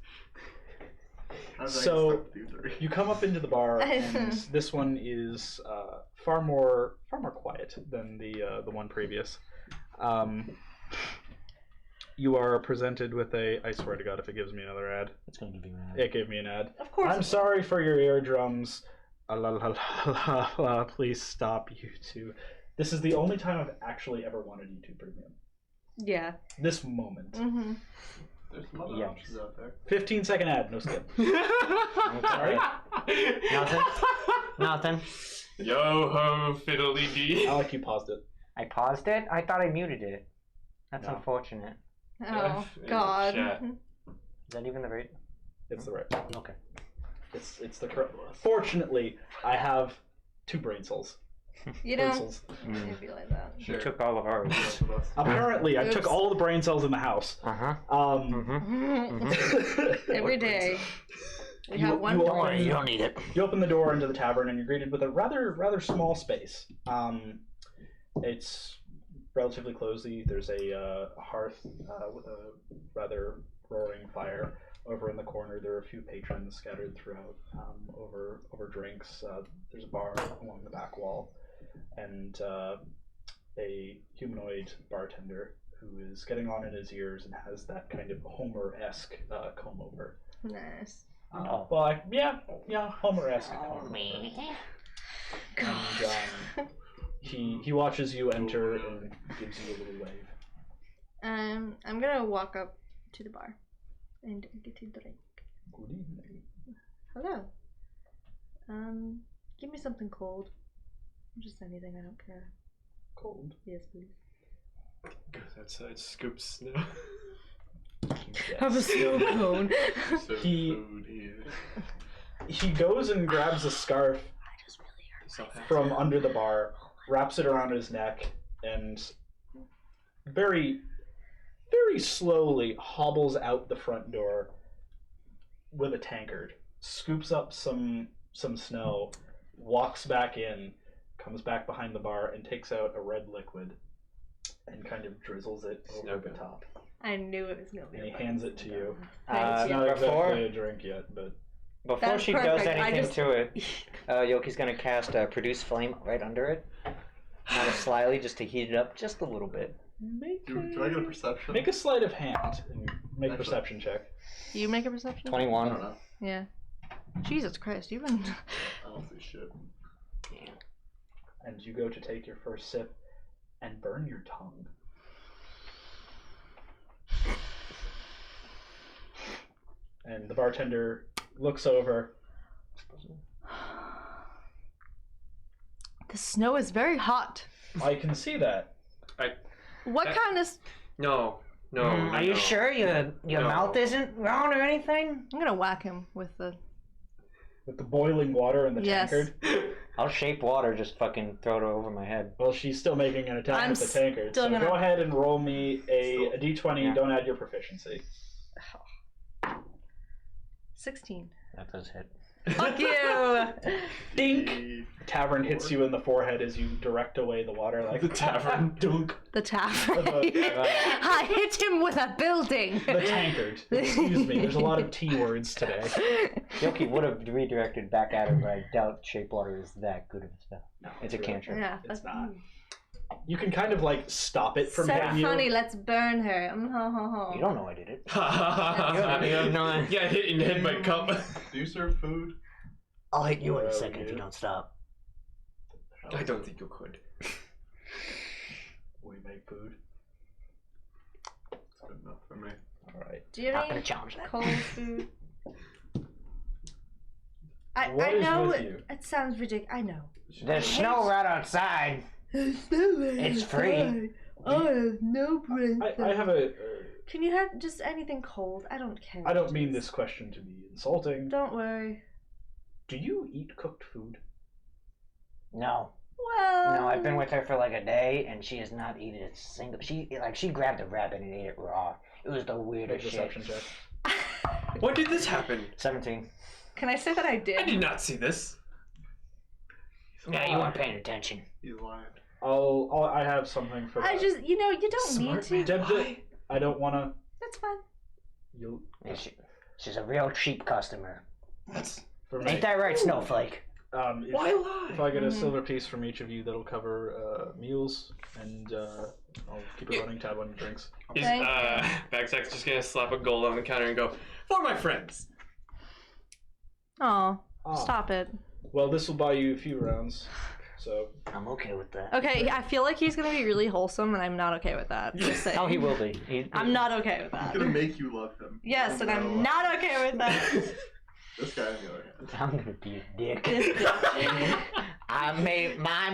How did So, I expect to do 3? You come up into the bar, and this one is far more quiet than the one previous. You are presented with I swear to God, if it gives me another ad. It's gonna give you an It gave me an ad. Of course. I'm sorry for your eardrums. La, la, la, la, la, please stop, you two. This is the only time I've actually ever wanted YouTube Premium. Yeah. This moment. Mm-hmm. There's some other Yikes. options out there. 15-second ad, no skip. Sorry. Nothing. Yo ho, fiddly dee. I like you paused it. I paused it? I thought I muted it. That's No. unfortunate. Oh, in God. chat. Is that even the rate? It's the right. Okay. It's the correct. Fortunately, I have 2 brain cells. You Brain know, cells. Mm. it'd be like that. You took all of ours. Both of us. Apparently, I took Oops. all the brain cells in the house. Uh-huh. Every day. We You- have one you door. are- You don't need it. You open the door into the tavern, and you're greeted with a rather small space. It's relatively cozy. There's a hearth with a rather roaring fire. Over in the corner, there are a few patrons scattered throughout over drinks. There's a bar along the back wall, and a humanoid bartender who is getting on in his ears and has that kind of Homer-esque comb over. Nice. Well, yeah, Homer-esque comb over. God. And he watches you enter and gives you a little wave. I'm gonna walk up to the bar and get a drink. Good evening. Hello. Give me something cold. Just anything, I don't care. Cold. Yes, please. Goes outside, scoops snow. Have a snow cone. So He- food here. He goes and grabs a scarf I just really hurt. So happy. from under the bar, wraps it around his neck, and very, very slowly hobbles out the front door with a tankard, scoops up some snow, walks back in, comes back behind the bar, and takes out a red liquid and kind of drizzles it over Snow the gun. top. I knew it was gonna be. And he a hands it to you. Thank It's you. not Before- exactly a drink yet, but Before That's she does perfect. I anything just- to it, Yoki's gonna cast Produce Flame right under it. Kind of slyly, just to heat it up just a little bit. Do I get a perception? make a sleight of hand and make a Actually- perception check. You make a perception? I 21. don't know. Yeah. Jesus Christ, you've been. I don't see shit. And you go to take your first sip and burn your tongue. And the bartender looks over. The snow is very hot. I can see that. What kind of? No. Are you sure your No. mouth isn't round or anything? I'm gonna whack him with the. With the boiling water in the Yes. tankard. I'll shape water, just fucking throw it over my head. Well, she's still making an attack I'm with the tankard. still So gonna- go ahead and roll me a d20. Yeah. Don't add your proficiency. 16. That does hit. Fuck you! Dink! The tavern hits you in the forehead as you direct away the water like The tavern. Dunk. The tavern. The- I hit him with a building. The tankard. Excuse me. There's a lot of T words today. Yoki would have redirected back at her, but I doubt shape water is that good of a spell. No, It's a really- cantrip. Yeah, It's fuck not. you. You can kind of like stop it from So hitting you. funny, let's burn her. Ho, ho, ho. You don't know I did it. You no. Yeah, hit in the head by cup. Do you serve food? I'll hit you in a Well, second if yeah. you don't stop. I don't think you could. We make food. It's good enough for me. All right. Do you Not have gonna any challenge that. cold food? I What is know with it, you? it sounds ridiculous. I know. There's snow right outside. It's free. I have no brain. I have a. Can you have just anything cold? I don't care. I don't mean this question to be insulting. Don't worry. Do you eat cooked food? No. Well. No, I've been with her for like a day, and she has not eaten a single. She grabbed a rabbit and ate it raw. It was the Make weirdest a shit. perception check. When did this happen? 17. Can I say that I I did? did not see this. Yeah, you weren't paying attention. He's lying. I have something for that. I just, you know, you don't Smart need to. man. Deb, Why? I don't want to. That's fine. You'll Yeah, she's a real cheap customer. That's for me. Ain't that right, Snowflake? If, why lie? if I get a Mhm. silver piece from each of you, that'll cover meals, and I'll keep a Yeah. running tab on your drinks. Is Thank Bagsack's just gonna slap a gold on the counter and go, for my friends. Oh, Ah. stop it. Well, this will buy you a few rounds. So I'm okay with that. Okay, I feel like he's gonna be really wholesome, and I'm not okay with that. Just saying. Oh, he will be. I'm not okay with He's that. gonna make you love him. Yes, and No I'm matter not okay with that. what. This guy, on the other hand. I'm gonna be a dick. This bitch. I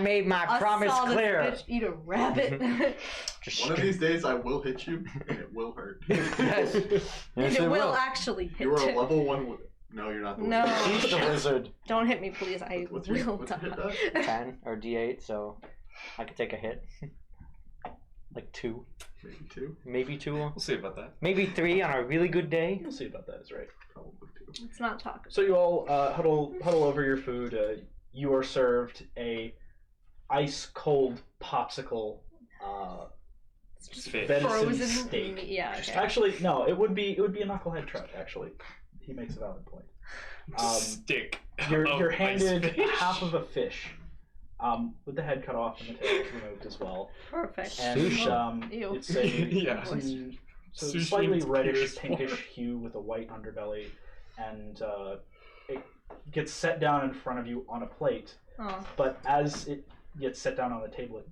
made my I promise saw clear. this bitch eat a rabbit. Just One of these days, I will hit you, and it will hurt. Yes. And Yes, it will actually hit. You are a level 1. No, you're not the No. She's the wizard. Don't hit me, please. I What's will your hit die. 10 or D8, so I could take a hit. Like 2. Maybe 2. Maybe 2. We'll see about that. Maybe 3 on a really good day. we'll see about that. Is right. Probably 2. Let's not talk. So you all huddle over your food. You are served a ice cold popsicle. It's just Fish. Venison frozen steak. meat. Yeah. Okay. Actually, no. It would be a knucklehead trout. Actually, he makes a valid point. Stick. You're of ice handed fish. half of a fish, with the head cut off and the tail removed as well. Perfect. And Ew. it's a Yeah. it's a- so Sushi slightly with reddish, pure pinkish sport. hue with a white underbelly, and it gets set down in front of you on a plate. Oh, But as it gets set down on the table, it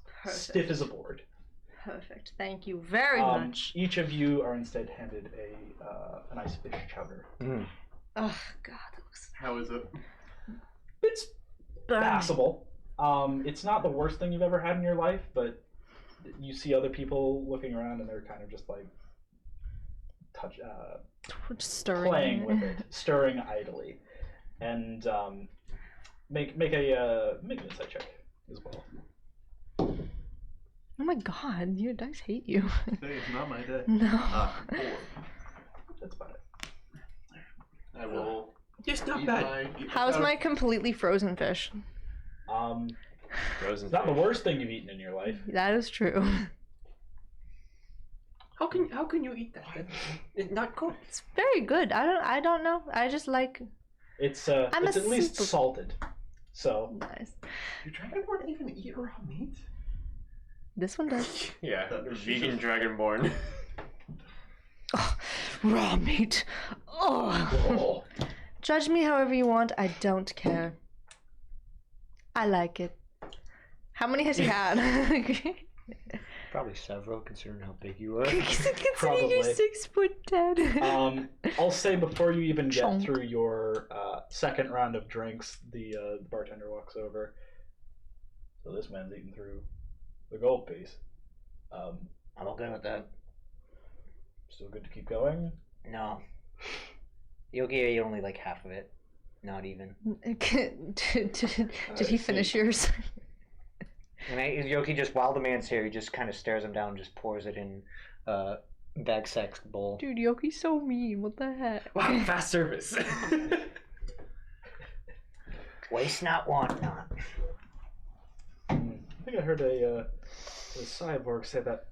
perfect. stiff as a board. Perfect. Thank you very much. Each of you are instead handed a nice fish chowder. Mm. Oh God, that looks How is it? It's passable. It's not the worst thing you've ever had in your life, but you see other people looking around and they're kind of just like stirring. playing with it, stirring idly, and make an insight check as well. Oh my God, your dice hate you. Today is not my day. No. 4. That's about it. I will. It's not eat bad. eat How's powder. my completely frozen fish? Frozen It's not the fish. worst thing you've eaten in your life. That is true. How can you eat that? It's not cooked. It's very good. I don't know. I just like It's I'm it's a at least super- salted. So nice. Your dragonborn even eat raw meat? This one does. Yeah, That- vegan dragonborn. Oh, raw meat. Oh. Judge me however you want. I don't care. I like it. How many has he had? Probably several, considering how big you are. Considering you're Probably. 6'10". I'll say before you even get Chonk. through your second round of drinks, the bartender walks over. So this man's eating through the gold piece. I'm okay with that. Still good to keep going. No. You'll get only like half of it. Not even. Did he finish yours? And Yoki just, while the man's here, he just kind of stares him down and just pours it in Bagsack's bowl. Dude, Yoki's so mean. What the heck? Wow, fast service. Waste not, want not. I think I heard a cyborg say that.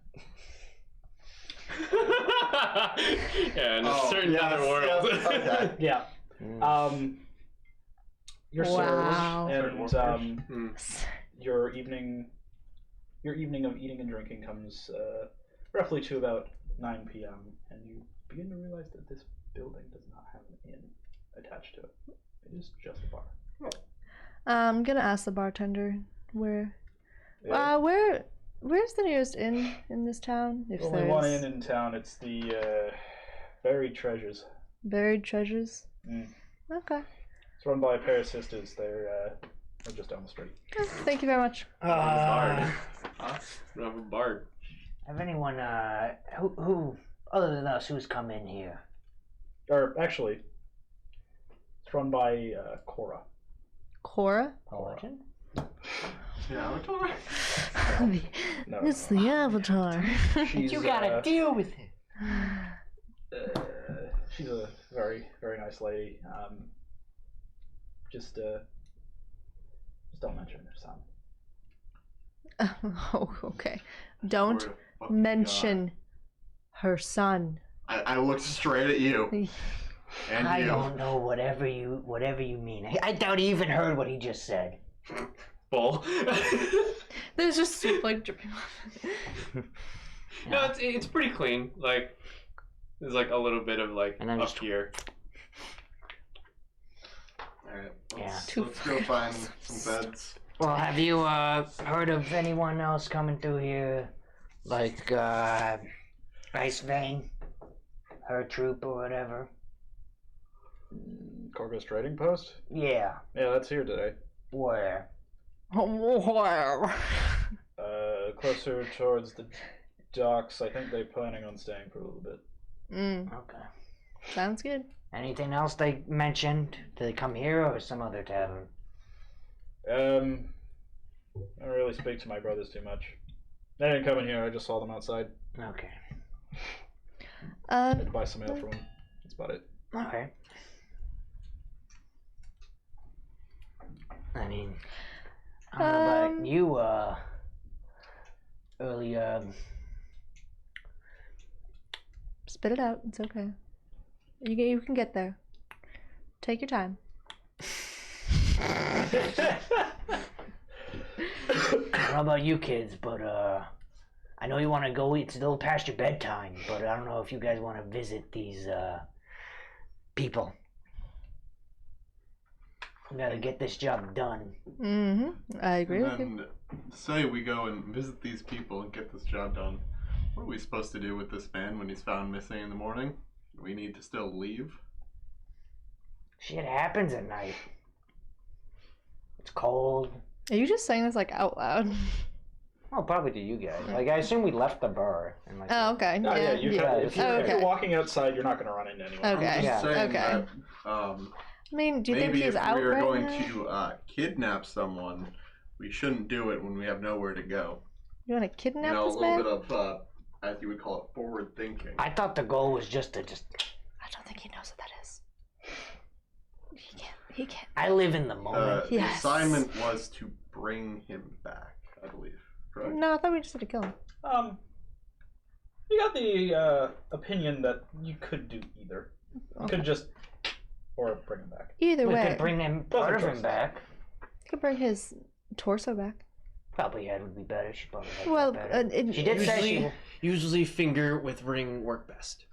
Yeah, in a certain other world. yes, okay. Yeah. You're Wow. served, and Hmm. your evening of eating and drinking comes roughly to about 9 p.m. and you begin to realize that this building does not have an inn attached to it. It is just a bar. I'm gonna ask the bartender where's the nearest inn in this town? If There's only there's one inn in town. It's the Buried Treasures. buried treasures. Mm. Okay. It's run by a pair of sisters. They're just down the street. Thank you very much. Bard. We have a bard. Have anyone, who, other than us, who's come in here? Or actually, it's run by Cora. Cora? Legend? Yeah, Avatar? No, It's no. the Avatar. She's, You gotta deal with it. she's a very, very nice lady. Just don't mention her son. Oh, okay. Don't Swear to fucking mention her son. God. I looked straight at you. And I you. don't know whatever you mean. I doubt he even heard what he just said. Bull. There's just soup like dripping off. No, it's pretty clean. Like there's like a little bit of like And then up just- here. Alright. Yeah, Let's go find some beds. Well, have you heard of anyone else coming through here, like Ice Vein, her troop or whatever? Corvus Trading Post? Yeah. Yeah, that's here today. Where? Closer towards the docks. I think they're planning on staying for a little bit. Okay. Sounds good. Anything else they mentioned? Did they come here or some other tavern? I don't really speak to my brothers too much. They didn't come in here. I just saw them outside. Okay. I had to buy some ale from them. That's about it. Okay. I mean, I don't know about you, early, Spit it out. It's okay. You can get there. Take your time. I don't know about you kids, but, I know you want to go, it's a little past your bedtime, but I don't know if you guys want to visit these, people. We gotta get this job done. I agree with you. And say we go and visit these people and get this job done. What are we supposed to do with this man when he's found missing in the morning? Do we need to still leave? Shit happens at night. It's cold. Are you just saying this like out loud? Oh, probably to you guys. Like, I assume we left the bar. And like, Oh, okay. No, yeah, you Yeah, should. If you're, if okay. you're walking outside, you're not going to run into anyone. Okay. I'm just saying Okay. that, I mean, do you think maybe he's if out we are right going now? to kidnap someone, we shouldn't do it when we have nowhere to go. You want to kidnap You know, a this little man? bit of, as you would call it, forward thinking. I thought the goal was just to I don't think he knows what that is. He can't. I live in the moment. The Yes. assignment was to bring him back, I believe. Correct? No, I thought we just had to kill him. You got the opinion that you could do either. You could just, or bring him back. Either We way, could bring him, part of him choices. back. you could bring his torso back. Probably head would be better. She probably like Well, that better. She did say Usually finger with ring work best.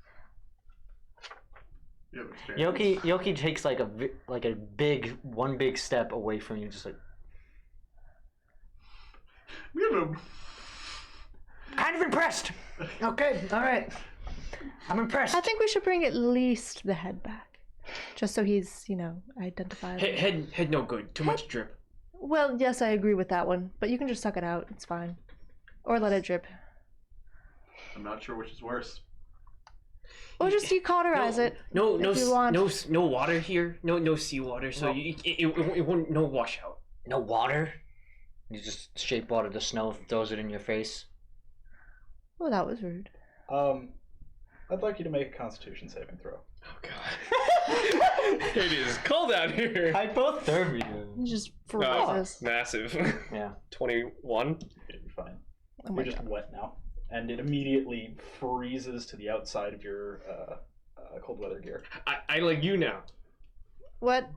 You have experience. Yoki takes like a big step away from you, just like You know, kind of impressed. Okay, all right. I'm impressed. I think we should bring at least the head back, just so he's, identifiable. Head no good. Too much drip. Well, yes, I agree with that one, but you can just suck it out. It's fine, or let it drip, I'm not sure which is worse. or just decauterize it. No, if you want. no water here. No seawater. So it won't no washout. No water. You just shape water the snow, throws it in your face. Oh, that was rude. I'd like you to make a Constitution saving throw. Oh god. It is cold out here. Hypothermia. He just Oh, freezes. massive. Yeah. 21. You're fine. Oh my You're just god. wet now, and it immediately freezes to the outside of your cold weather gear. I like you now. What?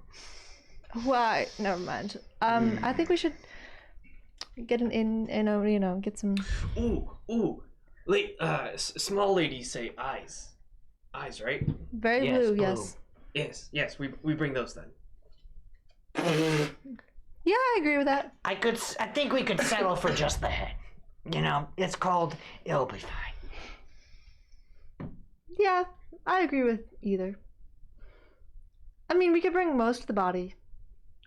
Why? Never mind. I think we should get an in, get some. Ooh. Small ladies say eyes. Eyes, right? Very Yes, blue, blue. yes. Yes. We bring those then. Yeah, I agree with that. I think we could settle for just the head. It's called. It'll be fine. Yeah, I agree with either. I mean, we could bring most of the body.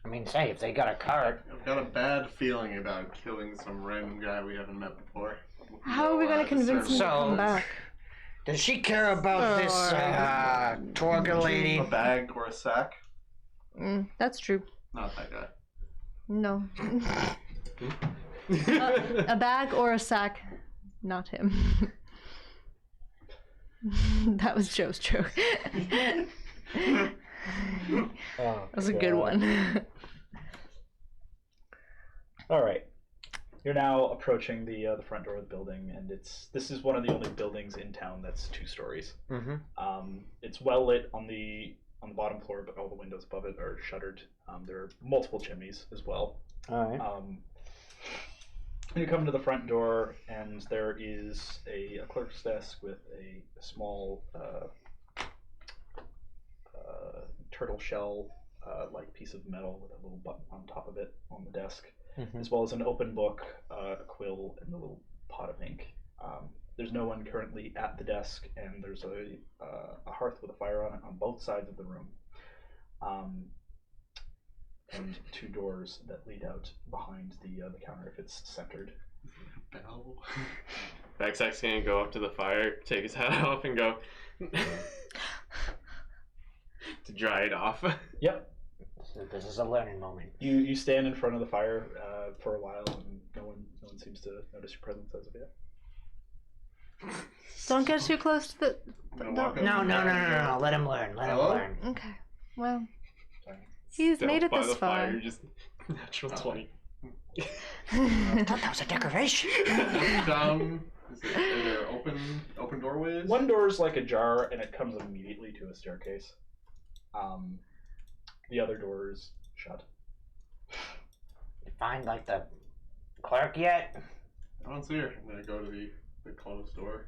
I mean, say if they got a cart. I've got a bad feeling about killing some random guy we haven't met before. How are we going to convince him to come back? Does she care about this Torga lady? A bag or a sack? That's true. Not that guy. No. A bag or a sack, not him. That was Joe's joke. Oh, That was a good one. All right. You're now approaching the front door of the building, and this is one of the only buildings in town that's 2 stories. Mm-hmm. It's well lit on the bottom floor, but all the windows above it are shuttered. There are multiple chimneys as well. All right. You come to the front door, and there is a clerk's desk with a small turtle shell like piece of metal with a little button on top of it on the desk, Mhm. as well as an open book, a quill, and a little pot of ink. There's no one currently at the desk, and there's a hearth with a fire on it on both sides of the room, and two doors that lead out behind the counter if it's centered. Bell. Backsack's gonna go up to the fire, take his hat off, and go to dry it off. Yep. So this is a learning moment. You stand in front of the fire for a while, and no one seems to notice your presence as of yet. Don't get too close to the. Gonna Don't- walk up No. and go, Let him learn. Let him Hello? learn. Okay. Well, Sorry. he's Stealth made it by this the far. fire, just natural 20. I thought that was a decoration. Down. Are there open doorways? One door is like ajar, and it comes immediately to a staircase. The other door is shut. You find like the clerk yet? I don't see her. I'm gonna go to the closed door.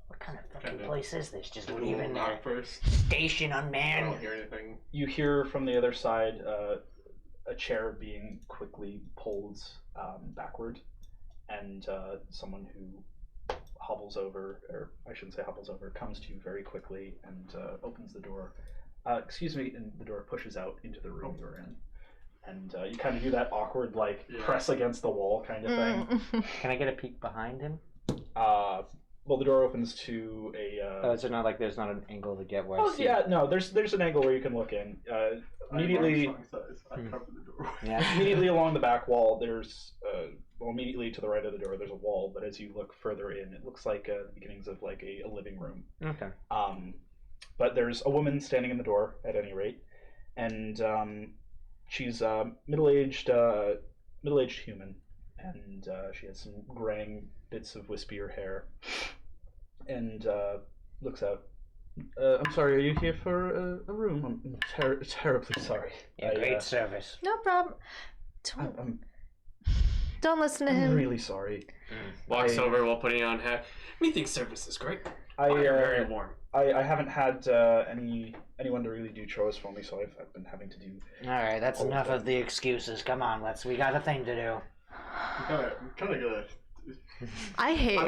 What kind of fucking Kinda- place is this? Just Give it a leaving little their knock first. station I don't unmanned? hear anything. You hear from the other side a chair being quickly pulled backward, and someone who hobbles over, or I shouldn't say hobbles over, comes to you very quickly and opens the door. Excuse me, and the door pushes out into the room you're in. And you kind of do that awkward, like, Yeah. press against the wall kind of thing. Mm. Can I get a peek behind him? Well, the door opens to a... Oh, is it not like there's not an angle to get where I Oh, see? yeah, no, there's an angle where you can look in. Immediately... I'm size. I covered the doorway. Yeah. Immediately along the back wall, there's immediately to the right of the door, there's a wall. But as you look further in, it looks like the beginnings of like a living room. Okay. But there's a woman standing in the door at any rate, and she's middle-aged human, and she has some graying bits of wispier hair, and looks out. I'm sorry, are you here for a room? I'm terribly sorry. Yeah, great service. No problem. Don't listen to I'm him. really sorry. Walks I- over while putting on hat. Methinks service is great. I Fire very warm. I haven't had anyone to really do chores for me, so I've been having to do. All right, that's enough of the excuses. Come on, we got a thing to do. I'm kind of gonna. I hate I'm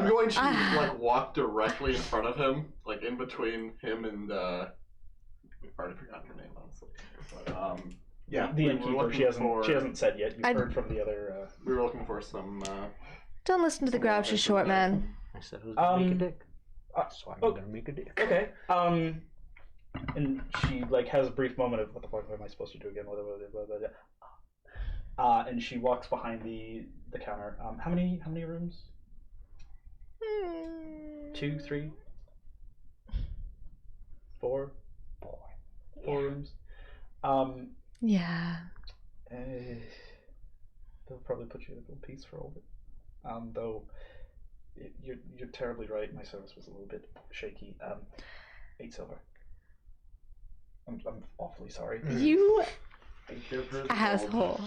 him. going to like walk directly in front of him, like in between him and. I've already forgotten her name, honestly. But, yeah, The we were innkeeper. looking She hasn't said yet. You've I'd- heard from the other. We were looking for some. Don't listen to the grouchy short man. I said, who's gonna make a dick? uh, So I'm oh. gonna make a dick. Okay. And she like has a brief moment of what the fuck am I supposed to do again? Blah, blah, blah, blah, blah. And she walks behind the counter. How many rooms? 2, 3, 4? 4 rooms. Yeah. They'll probably put you in a little piece for all of it. Though you're terribly right. My service was a little bit shaky. 8 silver. I'm awfully sorry. You Give her the gold. asshole.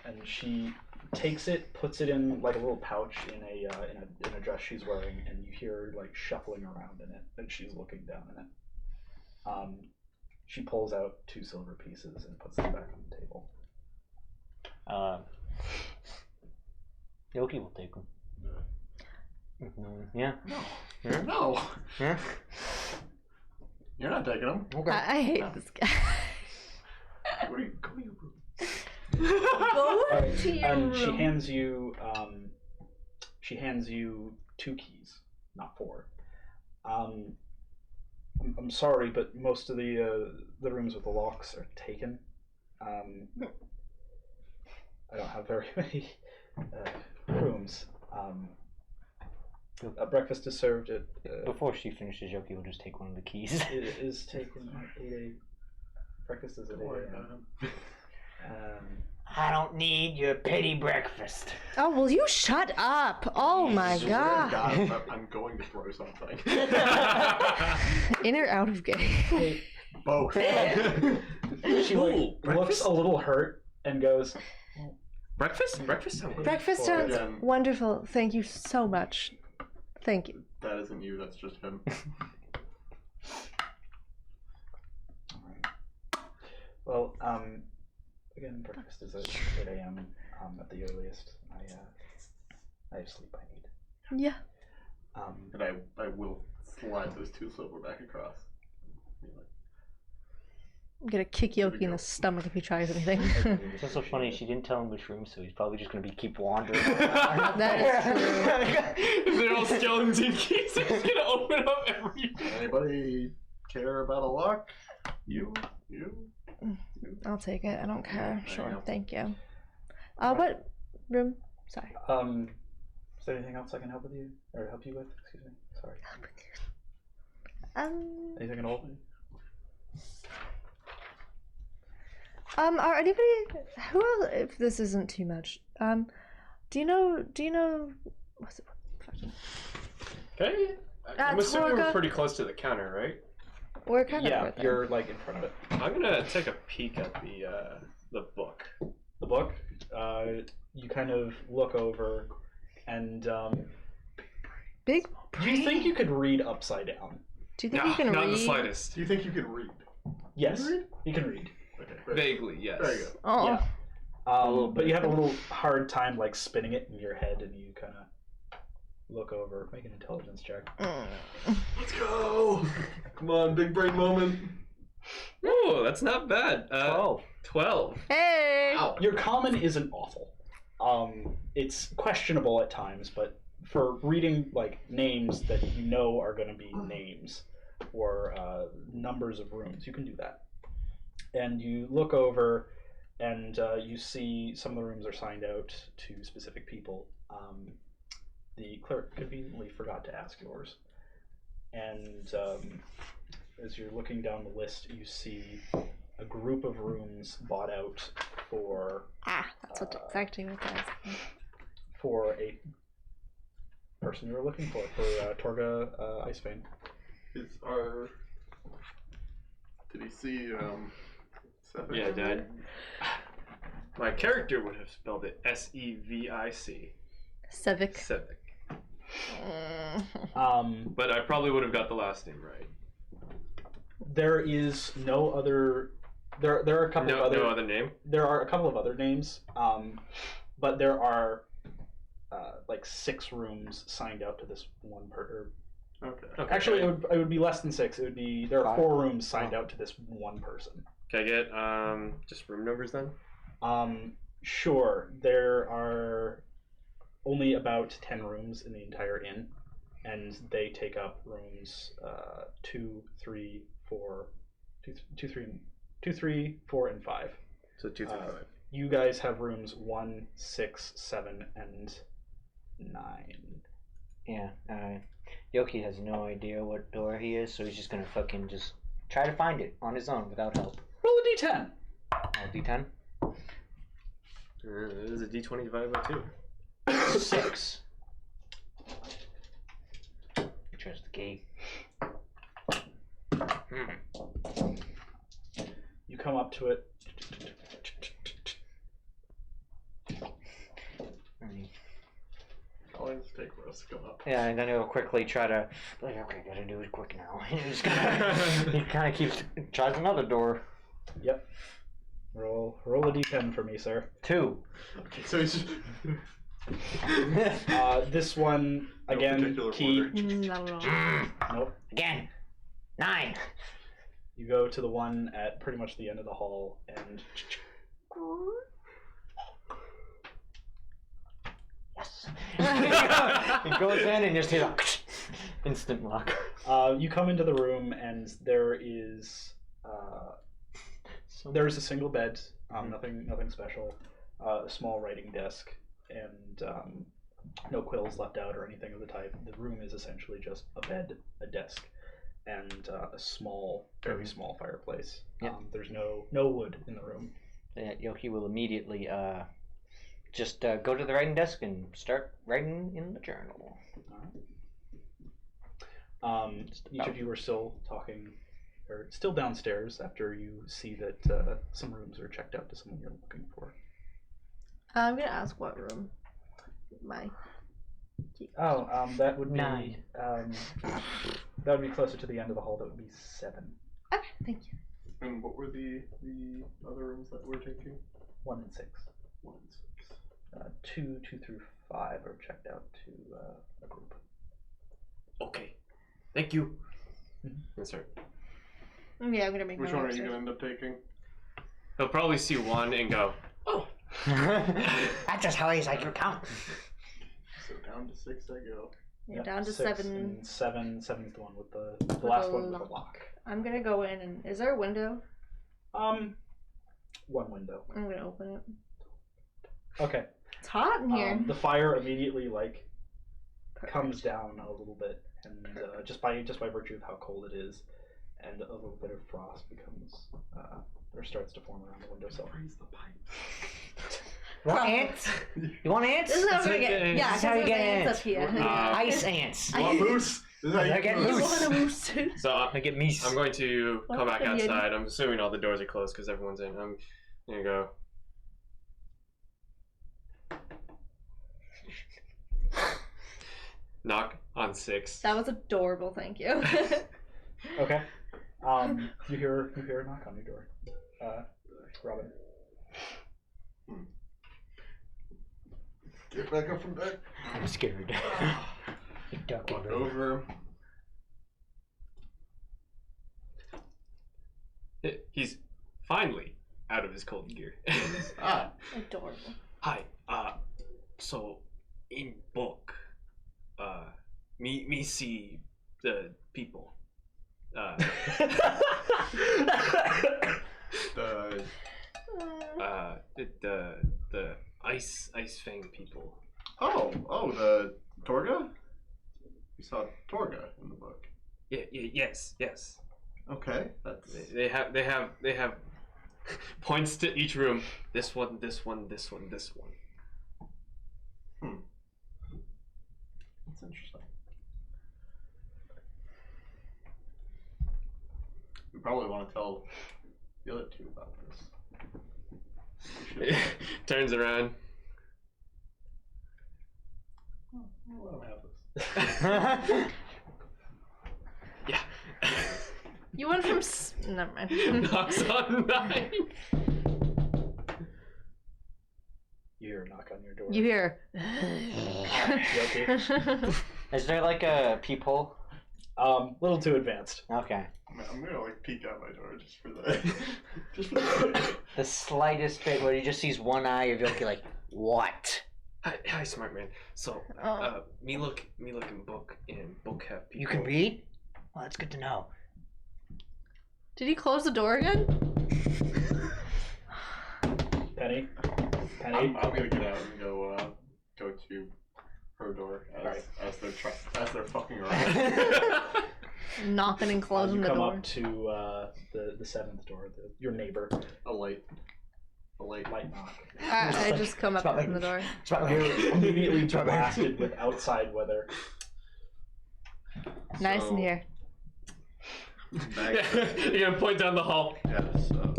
And she takes it, puts it in like a little pouch in a dress she's wearing, and you hear her like shuffling around in it, and she's looking down in it. She pulls out 2 silver pieces and puts them back on the table. Yoki will take them. Yeah. No. No. Yeah. You're not taking them. Okay. I hate No. this guy. Where do you go? To your room. Go to your And she room. hands you 2 keys, not 4. I'm sorry, but most of the rooms with the locks are taken. I don't have very many rooms. Breakfast is served at. Before she finishes, Yoki will just take one of the keys. It is taken at 8 a.m. Breakfast is at 8 Don't worry about a.m. him. I don't need your pity breakfast. Oh, will you shut up? Oh my Swear to god. I'm going to throw something. In or out of game? Hey, Both. she Ooh, like looks breakfast? a little hurt and goes. Breakfast? Breakfast sounds good. Breakfast For- sounds Again. wonderful. Thank you so much. Thank you. That isn't you. That's just him. Well, again, breakfast is at 8 a.m. At the earliest. I have sleep I need. Yeah. And I will slide those 2 silverback across. I'm gonna kick Yoki in the stomach if he tries anything. It's also funny, she didn't tell him which room, so he's probably just gonna keep wandering. That is true. They're all skeletons in keys. I'm just gonna open up every. Anybody care about a lock? You. I'll take it. I don't care. There you Sure. go. Thank you. What room? Sorry. Is there anything else I can help with you or help you with? Excuse me. Sorry. Anything at all? Are anybody who else? If this isn't too much, do you know? What's it? Fucking. Okay. I'm assuming we're Torga. pretty close to the counter, right? We're kind of Yeah, right there. you're like in front of it. I'm gonna take a peek at the book. The book. You kind of look over, and Big. do you think you could read upside down? Do you think No, you can not read? the slightest. Do you think you can read? Yes, Can you read? you can read. Okay. Very Vaguely, yes. There you go. Oh. Yeah. little But bit. you have a little hard time like spinning it in your head, and you kind of look over. Make an intelligence check. Let's go! Come on, big brain moment. Oh, that's not bad. 12. 12. Hey. Wow. Your common isn't awful. It's questionable at times, but for reading like names that you know are going to be names or numbers of rooms, you can do that. And you look over, and you see some of the rooms are signed out to specific people. The clerk conveniently forgot to ask yours. And as you're looking down the list, you see a group of rooms bought out for That's what exactly what that is. for a person you were looking for Torga Icewind. Did he see Sevic? Yeah, Dad. My character would have spelled it Sevic. Civic. Civic. But But I probably would have got the last name right. there is no other. There are a couple of other. No other name? There are a couple of other names, but there are like 6 rooms signed out to this one person. Okay. Actually, it would be less than 6. It would be there are 5. 4 rooms signed out to this one person. Can I get just room numbers then? Sure. There are only about 10 rooms in the entire inn, and they take up rooms 2, 3, 4, 2, 3, 4, and 5. So 2 through 5. You guys have rooms 1, 6, 7, and 9. Yeah, Yoki has no idea what door he is, so he's just gonna fucking just try to find it on his own without help. Roll a d10. Oh, D10? It is a D20 divided by 2. 6. Trust the key. You come up to it. How long does it take for us to come up? Yeah, and then he'll quickly try to, like, okay, gotta do it quick now. He kind of keeps, tries another door. Yep. Roll a d10 for me, sir. 2. Okay, so he's just. This one No again. particular Key. order. Not at all. Nope. Again. 9. You go to the one at pretty much the end of the hall, and Yes. He goes in and just hears a instant lock. you come into the room, and there is there's a single bed, nothing special, a small writing desk, and no quills left out or anything of the type. The room is essentially just a bed, a desk, and a small, very small fireplace. Yep. There's no wood in the room. Yoki will immediately just go to the writing desk and start writing in the journal. Each of you are still talking, or still downstairs after you see that some rooms are checked out to someone you're looking for. I'm gonna ask what room. My. That would be 9. That would be closer to the end of the hall. That would be 7. Okay, thank you. And what were were the other rooms that we're taking? 1 and 6. 1 and 6. 2 through 5 are checked out to a group. Okay. Thank you. Mhm. Yes, sir. Yeah, I'm gonna make Which my one way are you upstairs. gonna end up taking? He'll probably see one and go, oh. That's as high as I can count. So down to 6 I go. Yeah, down to 6 7. and 7's the one with the last one with the lock. I'm gonna go in and is there a window? One window. I'm gonna open it. Okay. It's hot in here. The fire immediately Perfect. comes down a little bit, and just by virtue of how cold it is, and a little bit of frost becomes or starts to form around the windowsill. Raise the pipe. Want ants? You want ants? This is how It's we're gonna like get. a- Yeah, This is how you get ants ants. up here. Ice ants. You want moose? This is how you I get You moose. want a moose? So I get meese. I'm going to come back What? outside. I'm assuming all the doors are closed because everyone's in. I'm gonna go. Knock on 6. That was adorable. Thank you. Okay. You hear a knock on your door. Robin. Get back up from bed. I'm scared. Duck Walk over. over. He's finally out of his cold gear. Ah. Adorable. Hi. So in book, me see the people. The The ice fang people. the Torga? We saw Torga in the book. Yes. Okay, that's They have points to each room. This one, this one, this one, this one. that's interesting. We probably want to tell the other two about this. We should. Turns around. Let him have this. Yeah. You went from. Never mind. Knocks on 9. You hear a knock on your door. You hear. You okay? Is there like a peephole? Little too advanced. Okay. I'm gonna like peek out my door just for the just for the The slightest bit where he just sees one eye of Yoki like, what? Hi, smart man. So, Oh. me look in book, and book have people. You can read? Well, that's good to know. Did he close the door again? Penny. I'm gonna get out and go to her door as they're fucking around. Knocking and closing you the come door. up to the 7th door, your neighbor. A light Light knock. I just come up It's not from the door. It's about You're immediately blasted with outside weather. Nice So, in here. You're gonna point down the hall. Yeah, so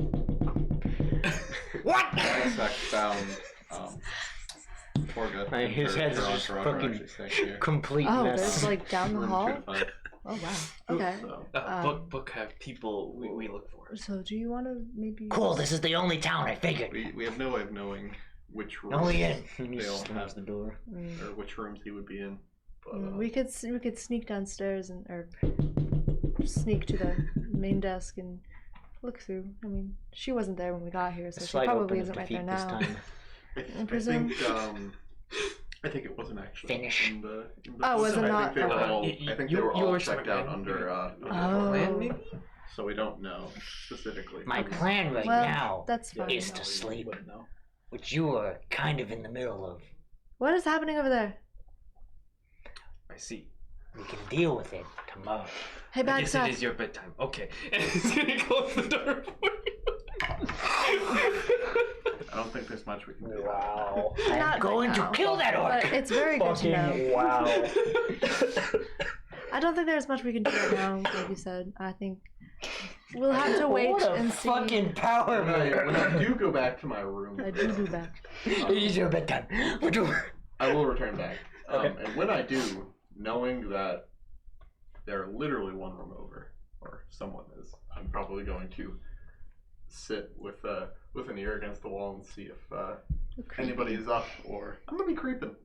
What? Backsack found Torga. Man, his head's Her just entourage are fucking actually staying here. complete Oh, mess. there's like down the Room hall. 2 to 5. Oh wow. Okay. So, Book have people we look for. So do you want to maybe? Cool, this is the only town I figured. we have no way of knowing which rooms Only in. they all have, the door. or which rooms he would be in. But, We could sneak downstairs or sneak to the main desk and look through. I mean, she wasn't there when we got here, so she Slide probably open isn't right there defeat this now. time. I presume. I think it wasn't actually Finish. in the Oh, was it not? I think they were Okay. all, You- I think you- they were you all were checked smart, out man. under Oh. Plan, maybe? so we don't know specifically. My plan right Well, now, that's fine. Is to you sleep. wouldn't know. which you are kind of in the middle of, What is happening over there? I see. we can deal with it tomorrow. Hey, I guess it Backstaff. is your bedtime. Okay. And he's gonna close the door for I don't think there's much we can do. Wow. I'm Not going right to now, kill that orc! But it's very good to know. Fucking wow. I don't think there's much we can do right now, like you said. I think we'll have to wait What a and see. fucking power When I move! do go back to my room, I do back. It's your bedtime. What do- I will return back. Okay. And when I do, knowing that they're literally one room over, or someone is, I'm probably going to sit with an ear against the wall and see if Creepy. anybody is up. Or I'm gonna be creeping.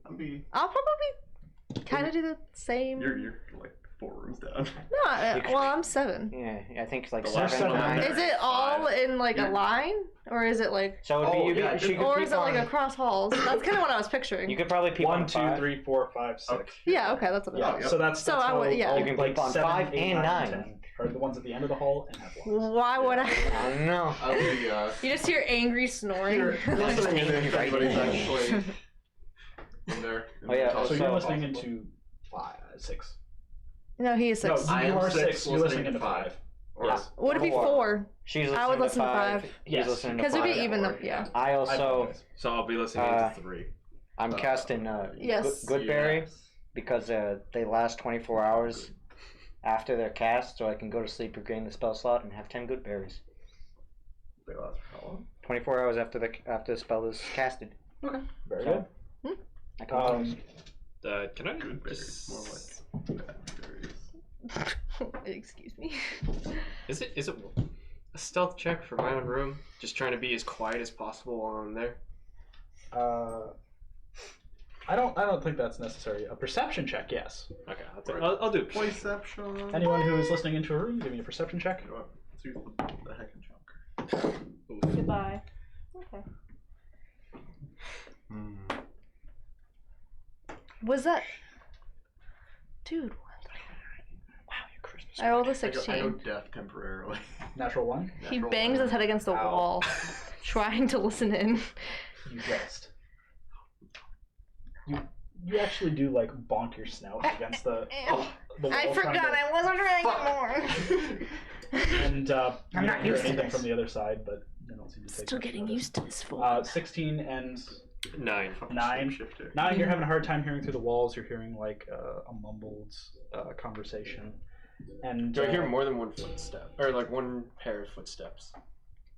I'll probably kind of do the same. You're like 4 rooms down. No, well, I'm 7. Yeah, I think it's like The 7, last 9. one. Is it all 5. in like a You're- line, or is it like, So it'd be, Oh, you yeah, could, she could or peep is it like on, across halls? That's kind of what I was picturing. You could probably peep 1, on 2, 5. 3, 4, 5, 6. Okay. Yeah, okay, that's what it Yeah, is. yeah. So that's So I all, would- yeah. all You can like peep on 7, 5 8, and 9, 9. 10 are the ones at the end of the hall and have ones. Why would I I? don't know. I'll be You just hear angry snoring. You're listening in if Right. anybody's actually in there. Oh, yeah, So So- you're listening into 6. No, he is 6. No, I you am are 6, 6. You're listening into 5. Or Yes. Would it be 4? She's listening I would to listen to 5. 5. He's Yes. listening to Because 5. it'd be even, or- yeah. I I also, apologize. So I'll be listening Uh, to 3. I'm casting Yes. Goodberry Yes. because they last 24 hours after they're cast, so I can go to sleep, regain the spell slot, and have 10 good berries. They last for how long? 24 hours after the spell is casted. Very So- good. I can Can I Good berries. just... More like bad berries. Excuse me. Is it a stealth check for my own room? Just trying to be as quiet as possible while I'm there. I don't think that's necessary. A perception check, yes. Okay, I'll do it. Perception. Anyone who is listening into a room, give me a perception check. You know what? Let's use the heck and chunk. Goodbye. Okay. Was that... Dude, what? Wow, your Christmas. I rolled a I go 16. deaf temporarily. Natural 1. He Natural bangs one. his head against the Ow. wall, trying to listen in. You guessed. You actually do like bonk your snout against the wall. I forgot I wasn't drinking more. And I'm you not don't hear used to anything this. from the other side, but they don't seem to take Still much getting notice. used to this form. 16 and 9. 9. Shifter. 9, you're having a hard time hearing through the walls. You're hearing like a mumbled conversation. And Do I hear more than one footstep? Or like one pair of footsteps?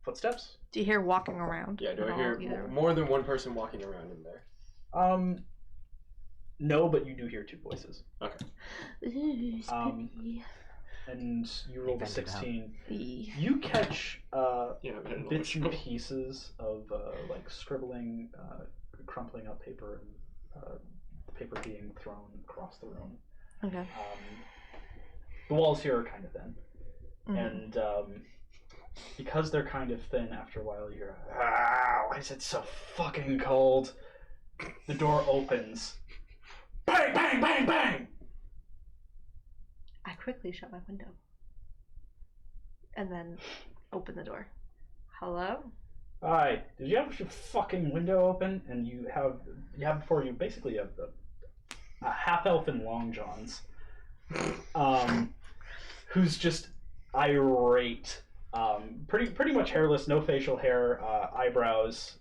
footsteps? Do you hear walking around? Yeah, do at I all hear either? more than one person walking around in there? No, but you do hear 2 voices. Okay. Ooh, Um, spooky. And you rolled a Invented 16. Ee. You catch Yeah, I don't know bits and which- pieces of like scribbling, crumpling up paper, and the paper being thrown across the room. Okay. The walls here are kind of thin, Mhm. and because they're kind of thin, after a while you hear, "Ah, why is it so fucking cold?" The door opens. Bang! Bang! Bang! Bang! I quickly shut my window. And then open the door. Hello? Hi. Did you have your fucking window open? And you have before you basically a half elf in long johns, who's just irate. Pretty much hairless, no facial hair, eyebrows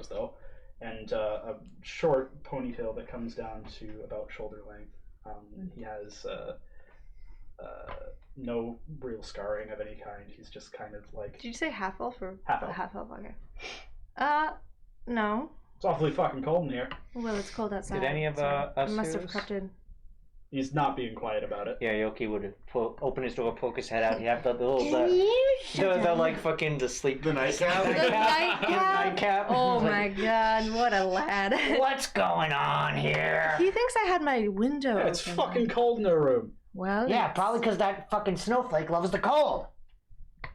though, and a short ponytail that comes down to about shoulder length. He has no real scarring of any kind. He's just kind of like Did you say half elf or Half elf. Half elf, okay. No. it's awfully fucking cold in here. Well, it's cold outside. Did any of Sorry. us I must have hear this? crept in. He's not being quiet about it. Yeah, Yoki would open his door, poke his head out. He'd have the little, Can you shut the up? like fucking the sleep. The nightcap? The nightcap? Nightcap. Oh Like, my god, what a lad. What's going on here? He thinks I had my window Yeah, it's open. fucking cold in the room. Well, Yeah, it's- probably because that fucking snowflake loves the cold.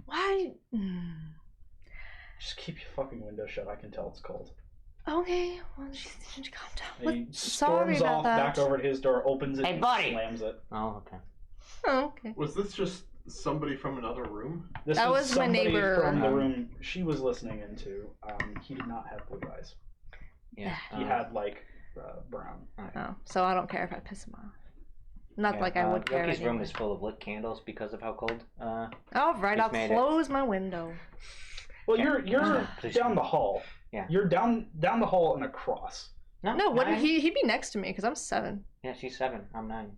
Why? Just keep your fucking window shut. I can tell it's cold. Okay, well, just calm down. And What? he Sorry storms about off that. back over to his door, opens it, Hey, and buddy. slams it. Oh, okay. Oh, okay. Was this just somebody from another room? This That was my somebody neighbor. from the room she was listening into. He did not have blue eyes. Yeah. He had like brown. Oh, so I don't care if I piss him off. Not yeah, like I would care. Yoki's room anyway. is full of lit candles because of how cold. All right, He's I'll made it. close my window. Well, Yeah. you're Please down don't. the hall. Yeah. You're down the hall and across. No, wouldn't 9? he'd be next to me because I'm 7. Yeah, she's 7. I'm 9.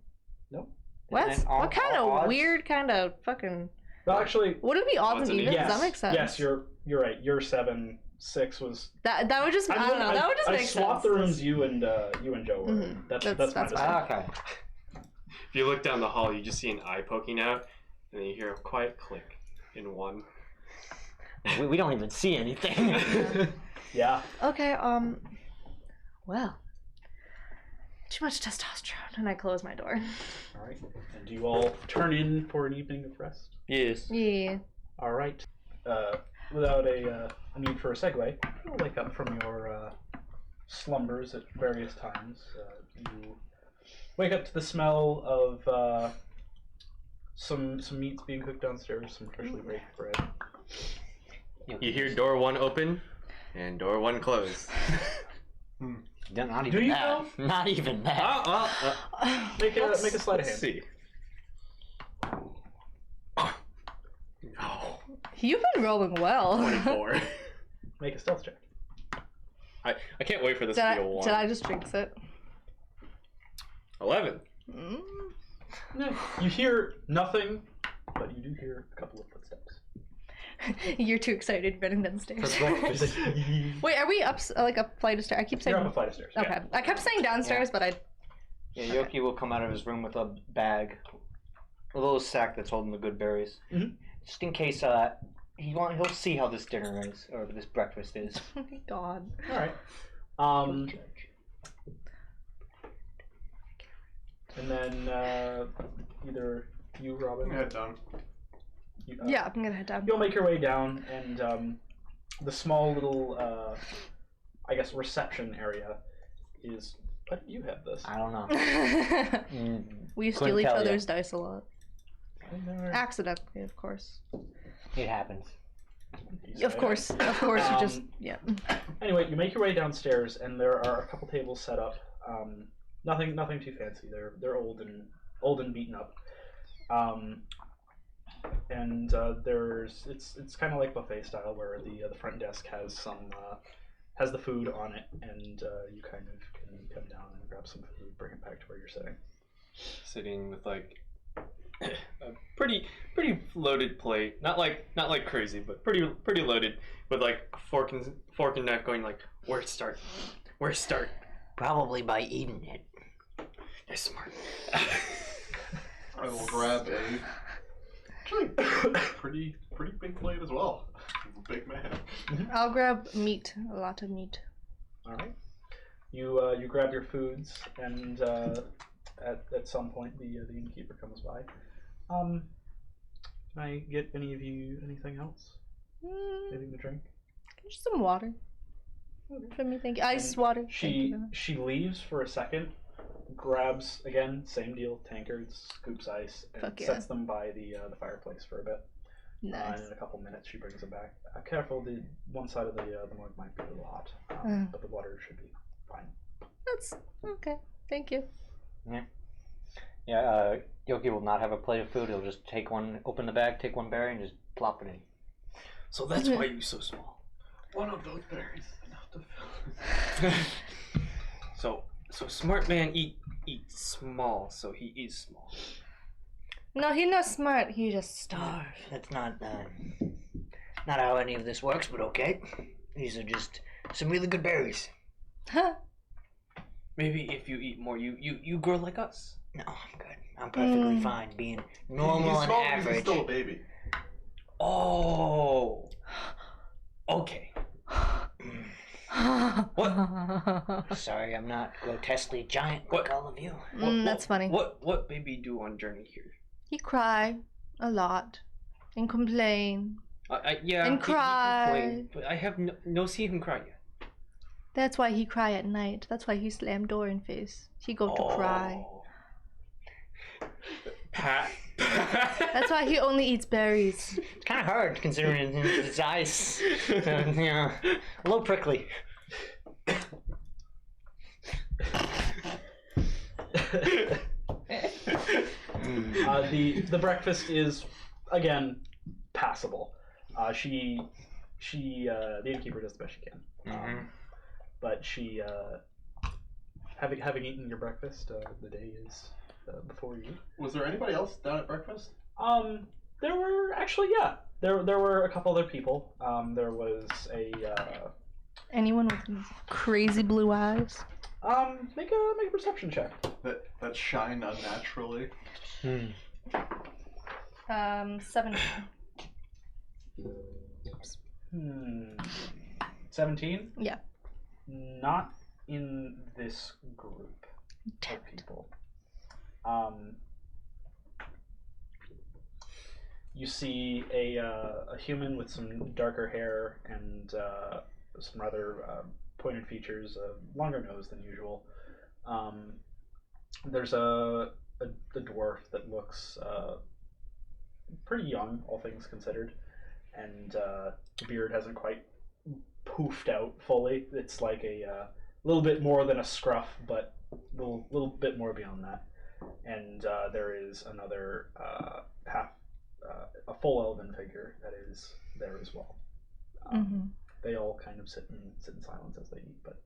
Nope. What? Isn't it all- What kind all of odds? weird kind of fucking? Well, actually, Would it be odds Odds and and evens? yes. That makes sense. Yes, you're right. You're 7. 6 was. That would just I don't know. That would just I make swapped sense. the rooms you and Joe were in. Mhm. That's That's my fine. decision. Okay. If you look down the hall, you just see an eye poking out, and then you hear a quiet click in one. We don't even see anything. Yeah. Okay, well, too much testosterone, and I close my door. All right. And do you all turn in for an evening of rest? Yes. Yeah. All right. Without a need for a segue, you'll wake up from your slumbers at various times. You wake up to the smell of some meats being cooked downstairs, some freshly baked bread. You hear door 1 open and door 1 close. Not even Do you that. Not even that. Make a sleight of Let's hand. see. No. You've been rolling well. 24. Make a stealth check. I can't wait for this Did to be a 1. did I just jinx it? 11. Mm. No. You hear nothing, but you do hear a couple of footsteps. You're too excited running downstairs. Just- Wait, are we up like a flight of stairs? I keep saying. You're up a flight of stairs. Okay, I kept saying downstairs, but I. Yeah, Yoki will come out of his room with a bag, a little sack that's holding the good berries, just in case he'll see how this dinner is or this breakfast is. Oh my god. All right. And then either you, Robin, Head down. you, Yeah, I'm gonna head down. you'll make your way down, and the small little, I guess, reception area is. Why did you have this? I don't know. We steal Couldn't each tell ya. other's dice a lot. There. Accidentally, of course. It happens. Of course, you just yeah. Anyway, you make your way downstairs, and there are a couple tables set up. Nothing too fancy. They're old and beaten up. And it's kind of like buffet style, where the front desk has has the food on it, and you kind of can come down and grab some food, bring it back to where you're sitting. Sitting with like a pretty loaded plate. Not like crazy, but pretty loaded with like fork and knife going like, where to start? Probably by eating it. You're smart. I will grab a actually pretty big plate as well. I'm a big man. I'll grab meat, a lot of meat. All right. You grab your foods, and at some point the innkeeper comes by. Can I get any of you anything else? Anything to drink? Just some water. For me, thank you. Ice water. Thank you very much. She leaves for a second, grabs again, same deal, tankards, scoops ice, and Fuck yeah. sets them by the fireplace for a bit. Nice. And in a couple minutes, she brings them back. Careful, the one side of the mug might be a little hot, but the water should be fine. That's okay. Thank you. Yeah, Yoki will not have a plate of food. He'll just take one, open the bag, take one berry, and just plop it in. So that's why you're so small. One of those berries enough to fill. So smart man eats small, so he is small. No, he's not smart. He just starved. That's not how any of this works, but okay. These are just some really good berries. Huh? Maybe if you eat more, you grow like us. No, I'm good. I'm perfectly fine being normal He's and small, but average. He's still a baby. Oh. Okay. What? Sorry, I'm not grotesquely giant What? like all of you. That's funny. What baby do on journey here? He cry a lot and complain. Yeah. And he cry. complained, but I have no seen him cry yet. That's why he cry at night. That's why he slam door in face. He go to cry. Pat. That's why he only eats berries. It's kind of hard considering his eyes. Yeah, a little prickly. The breakfast is again passable. The innkeeper does the best she can. But she, having eaten your breakfast, the day is before you. Was there anybody else down at breakfast? There were actually, yeah. There were a couple other people. There was a. Anyone with crazy blue eyes? Make a perception check. That shine unnaturally. 17. 17? Yeah. Not in this group Damn of it. people. You see a human with some darker hair and some rather pointed features, a longer nose than usual. There's a dwarf that looks pretty young, all things considered, and the beard hasn't quite poofed out fully. It's like a little bit more than a scruff, but a little bit more beyond that. And there is another a full elven figure that is there as well. They all kind of sit in silence as they eat, but.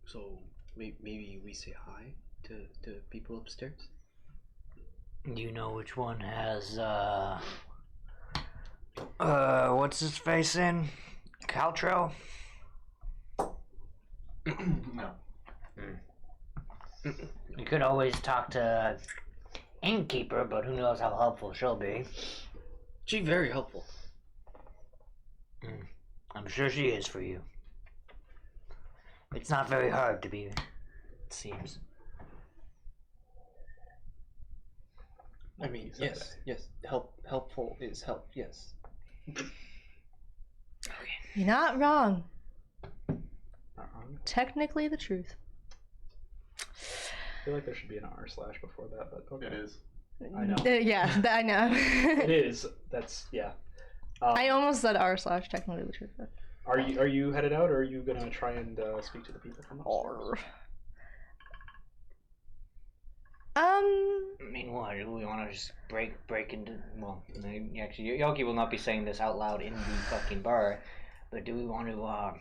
So maybe we say hi to people upstairs. Do you know which one has what's his face in? Caltro? No. You could always talk to Innkeeper, but who knows how helpful she'll be. She's very helpful. I'm sure she is for you. It's not very hard to be, it seems. I mean, yes. Helpful is help. Yes. You're not wrong. Not wrong. Technically the truth. I feel like there should be an r/ before that, but okay. It is. I know. Yeah, I know. It is. That's yeah. I almost said r/ technically the truth. But... Are you headed out, or are you gonna try and speak to the people from upstairs? I mean, what? Do we want to just break into... Well, actually, Yoki will not be saying this out loud in the fucking bar, but do we want to,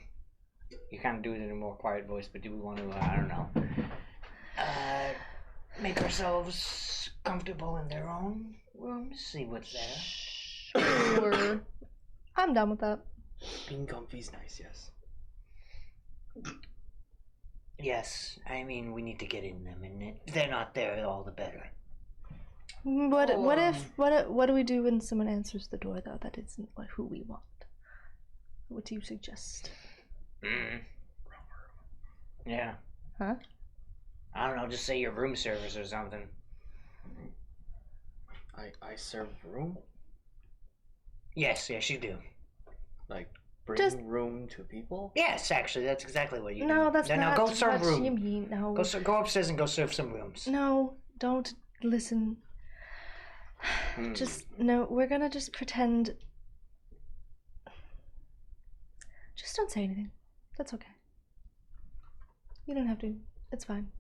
you kind of do it in a more quiet voice, but do we want to, I don't know, make ourselves comfortable in their own rooms, see what's there? Sure. I'm done with that. Being comfy is nice. Yes. Yes, I mean, we need to get in them, and if they're not there, all the better. What do we do when someone answers the door, though? That isn't who we want. What do you suggest? Yeah. Huh? I don't know, just say your room service or something. I serve room. Yes, you do. Like bring Just- room to people. Yes, actually, that's exactly what you do. No, that's not No, go serve what room. you mean. No. Go upstairs and go serve some rooms. No, don't listen. No, we're gonna just pretend. Just don't say anything. That's okay. You don't have to. It's fine.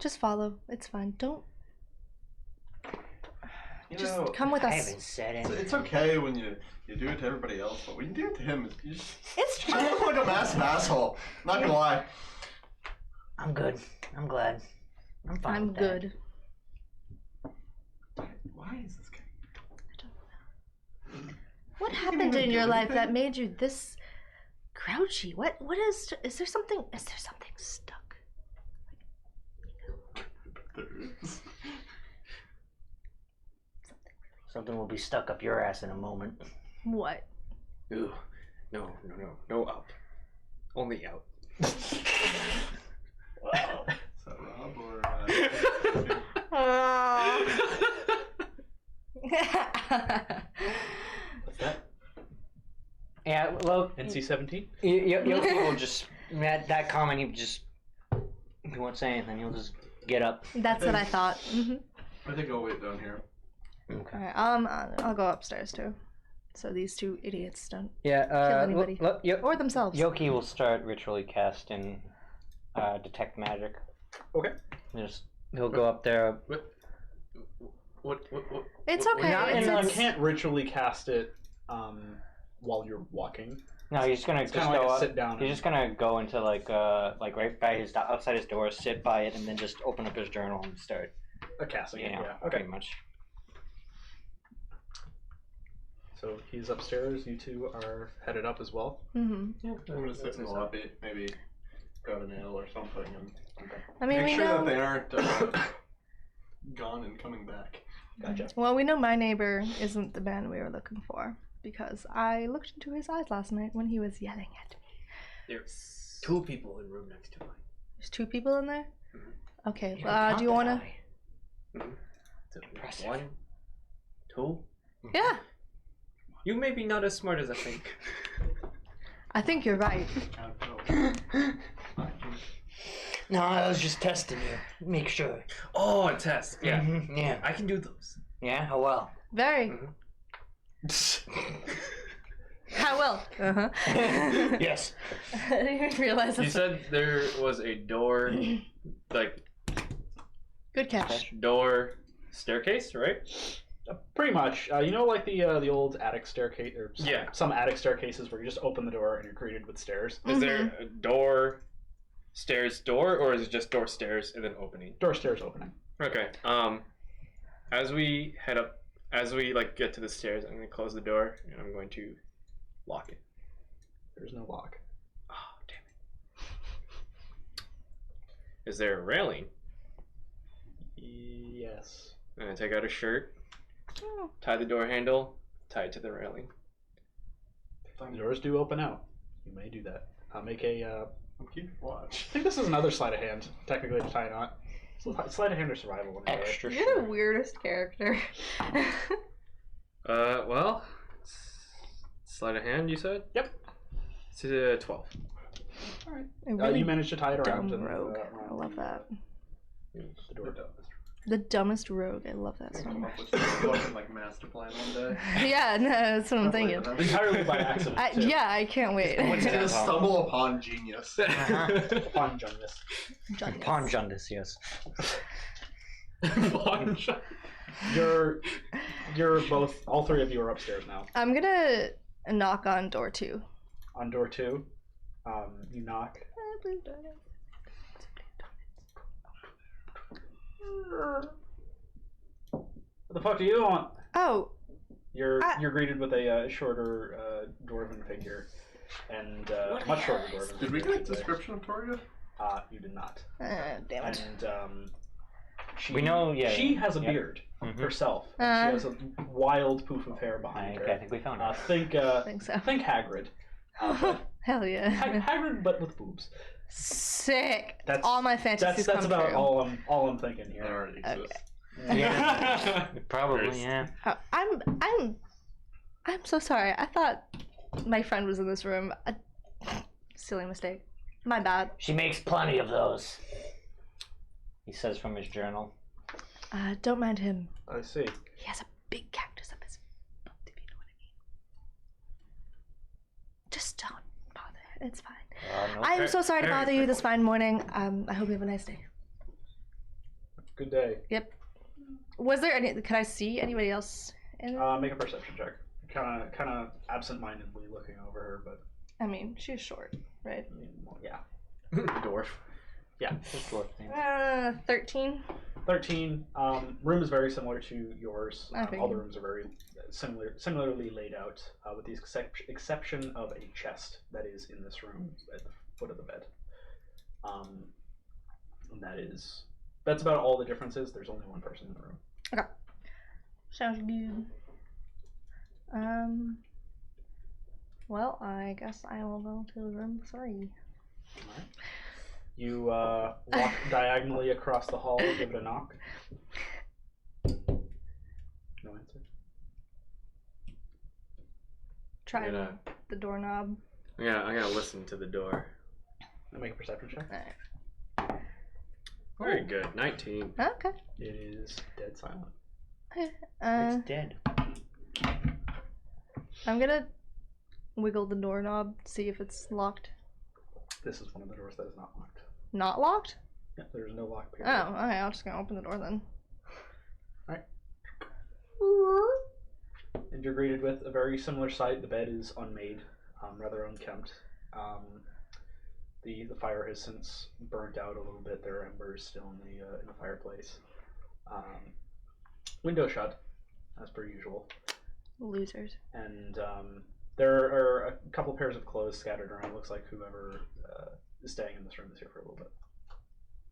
Just follow. It's fine. Don't. Just come with I us. haven't said anything. It's okay when you do it to everybody else, but when you do it to him, you just It's you look like a massive asshole. Not gonna lie. I'm good. I'm glad. I'm fine. I'm with that. good. Why is this guy? What happened in your life that made you this grouchy? What is there something stuck? There is. Something will be stuck up your ass in a moment. What? Ooh, no out. Only out. Wow. Is that Rob or? What's that? Yeah, well, NC-17? Yoki will just that comment. He won't say anything. He'll just get up. That's what I thought. I think I'll wait down here. Okay. Alright, I'll go upstairs too. So these two idiots don't Yeah. kill anybody. Or or themselves. Yoki will start ritually casting detect magic. Okay. He'll go up there. What? It's what- okay. Not in It's- You can't ritually cast it while you're walking. No, he's gonna It's just kind of go like a up. sit down. He's just gonna go into like right by his outside his door, sit by it, and then just open up his journal and start. A casting. Yeah, Yeah. Okay. pretty much. So he's upstairs. You two are headed up as well. Mhm. I'm gonna sit in the lobby, maybe grab an ale or something, and I mean, make we sure know. that they aren't gone and coming back. Gotcha. Well, we know my neighbor isn't the man we were looking for because I looked into his eyes last night when he was yelling at me. There's 2 people in room next to mine. There's 2 people in there? Mhm. Okay, You can do you want to? count So, Impressive. 1, 2. Yeah, You may be not as smart as I think. I think you're right. No, I was just testing you. Make sure. Oh, a test. Yeah. Mhm, yeah. I can do those. Yeah? How well? Very. How well? Uh-huh. Yes. I didn't even realize You that's said there was a door, like, good catch. door staircase, right? Pretty much. You know, like the old attic staircase, or some attic staircases where you just open the door and you're greeted with stairs. Is there a door, stairs, door, or is it just door, stairs, and then opening? Door, stairs, opening. Okay. As we head up, as we like get to the stairs, I'm gonna close the door and I'm going to lock it. There's no lock. Oh, damn it. Is there a railing? Yes. I'm gonna take out a shirt, Oh. tie the door handle, tie it to the railing. The doors do open out. You may do that. Make a. I'm keeping watch. I think this is another sleight of hand, technically, to tie a knot. Sleight of hand or survival. One Extra You're the sure. weirdest character. Well, sleight of hand, you said? Yep. It's 12. All right. A really You managed to tie it around. dumb and, rogue. around I love that. The door. The dumbest rogue. I love that so Come much. up with some fucking, like master plan one day. Yeah, no, that's what I'm thinking. Entirely by accident. too. Yeah, I can't wait. What's You're that? gonna stumble upon genius. Upon Jonas. Pawn Jundus, yes. You're both. All 3 of you are upstairs now. I'm gonna knock on door 2. On door 2, you knock. What the fuck do you want? Oh, You're greeted with a shorter dwarven figure, and much shorter dwarven. Did we figure, get a description of Toria? You did not. damn it. And she, We know, yeah, she yeah. has a Yep. beard Mhm. herself. And she has a wild poof of hair behind Okay, her. I think we found Uh, it. think I think so. think Hagrid. Hell yeah. Hagrid, but with boobs. Sick. That's- all my fantasies That's come about true. all I'm thinking That here. already exists. Yeah. Probably, yeah. I'm so sorry. I thought my friend was in this room. Silly mistake. My bad. She makes plenty of those. He says from his journal. Don't mind him. I see. He has a big cactus up his butt, if you know what I mean. Just don't bother. It's fine. No I'm so sorry to very bother you this fine morning. I hope you have a nice day. Good day. Yep. Was there any? Could I see anybody else in there? Make a perception check. Kind of absent-mindedly looking over her, but I mean, she's short, right? I mean, well, yeah. Dwarf. Yeah. Just dwarf thing. 13. 13. Room is very similar to yours. I All the figured. rooms are very similarly laid out, with the exception of a chest that is in this room at the foot of the bed. And that's about all the differences. There's only one person in the room. Sounds good. Well, I guess I will go to room 3. Alright. You walk diagonally across the hall, give it a knock. No answer. Try I'm gonna, the doorknob. I'm gonna listen to the door. Make a perception check. Alright. Very good. 19. Okay. It is dead silent. It's dead. I'm gonna wiggle the doorknob, see if it's locked. This is one of the doors that is not locked. Not locked? Yeah, there's no lock Oh, period. okay. I'm just gonna open the door then. And you're greeted with a very similar sight. The bed is unmade, rather unkempt. The fire has since burnt out a little bit. There are embers still in the fireplace. Window shut, as per usual. Losers. And there are a couple pairs of clothes scattered around. Looks like whoever is staying in this room is here for a little bit,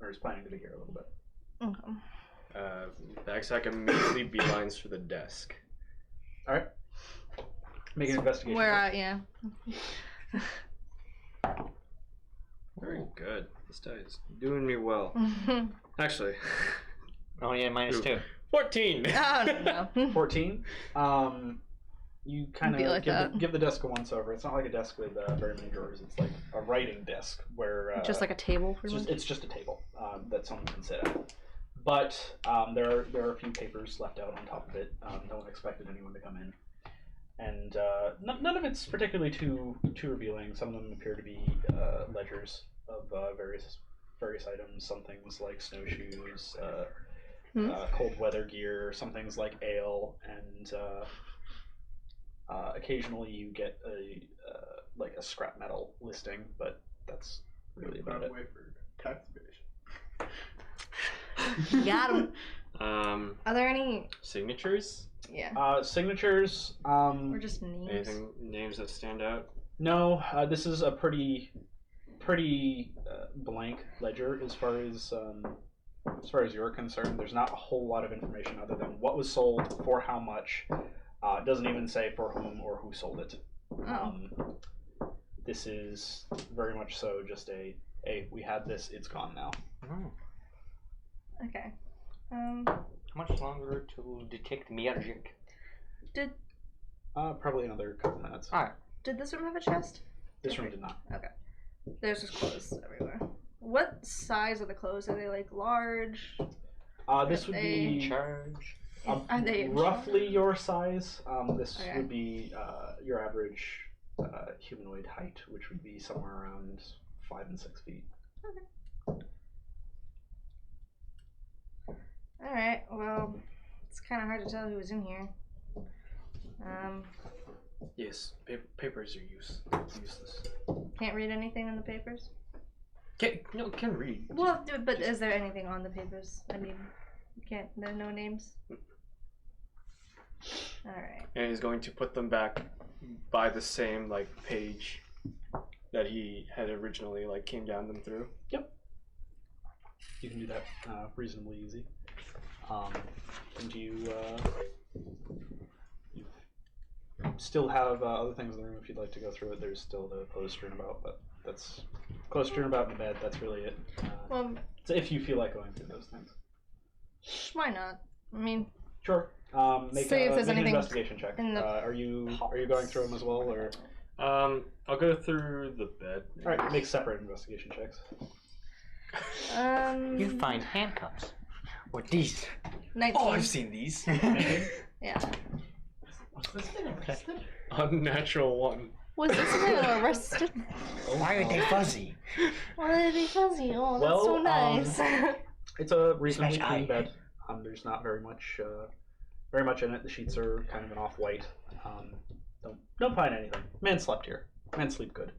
or is planning to be here a little bit. Okay. Backsack immediately beelines for the desk. All right. Make an investigation. Where check. yeah. Very good. This die is doing me well. Actually, Oh yeah, -2. 14. Oh no. 14. You kind Be of like that. give the desk a once over. It's not like a desk with very many drawers. It's like a writing desk where Just like a table, pretty much. it's just a table that someone can sit at. But there are a few papers left out on top of it. No one expected anyone to come in, and none of it's particularly too revealing. Some of them appear to be ledgers of various items. Some things like snowshoes, cold weather gear. Some things like ale, and occasionally you get a like a scrap metal listing, but that's really about it. Way for tax evasion. Got him. Are there any signatures? Yeah. Signatures. Or just names? Anything names that stand out? No. This is a pretty blank ledger as far as you're concerned. There's not a whole lot of information other than what was sold, for how much. It doesn't even say for whom or who sold it. This is very much so just a, hey, we had this, it's gone now. Oh. Okay. How much longer to detect magic? Did Probably another couple minutes. Alright. did this room have a chest? This room did not. Okay. There's just clothes everywhere. What size are the clothes? Are they like large? This would In be charge. Are they in roughly your size. This Okay. would be your average humanoid height, which would be somewhere around 5 and 6 feet. All right. Well, it's kind of hard to tell who was in here. Yes, papers are useless. Can't read anything in the papers. Can read. Well, but is there anything on the papers? I mean, can't. There are no names. All right. And he's going to put them back by the same like page that he had originally like came down them through. Yep. You can do that reasonably easy. And you still have other things in the room if you'd like to go through it. There's still the clothes strewn about, but that's clothes strewn about in the bed. That's really it. Well, So if you feel like going through those things, why not? I mean, sure. Make, See if there's make an anything investigation check. in the Are you going through them as well, or? I'll go through the bed. All right, make separate investigation checks. You find handcuffs. Or these. 19. Oh, I've seen these. Yeah. Unnatural 1. Was this man arrested? Why are they fuzzy? Why are they fuzzy? Oh, that's Well, so nice. It's a reasonably Smash clean eye. bed. There's not very much in it. The sheets are kind of an off-white. Don't find anything. Man slept here. Man sleep good.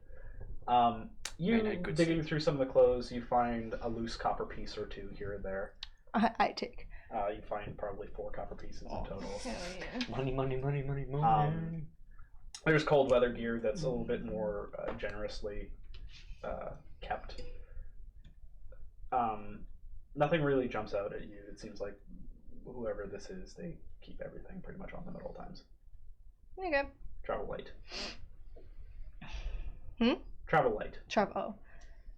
You Man had good digging sleep. through some of the clothes, you find a loose copper piece or two here and there. I take. You find probably 4 copper pieces in total. Hell yeah. Money, money, money, money, money. There's cold weather gear that's a little bit more generously kept. Nothing really jumps out at you. It seems like whoever this is, they keep everything pretty much on them at all times. Okay. Travel light. Hmm? Travel light. Oh.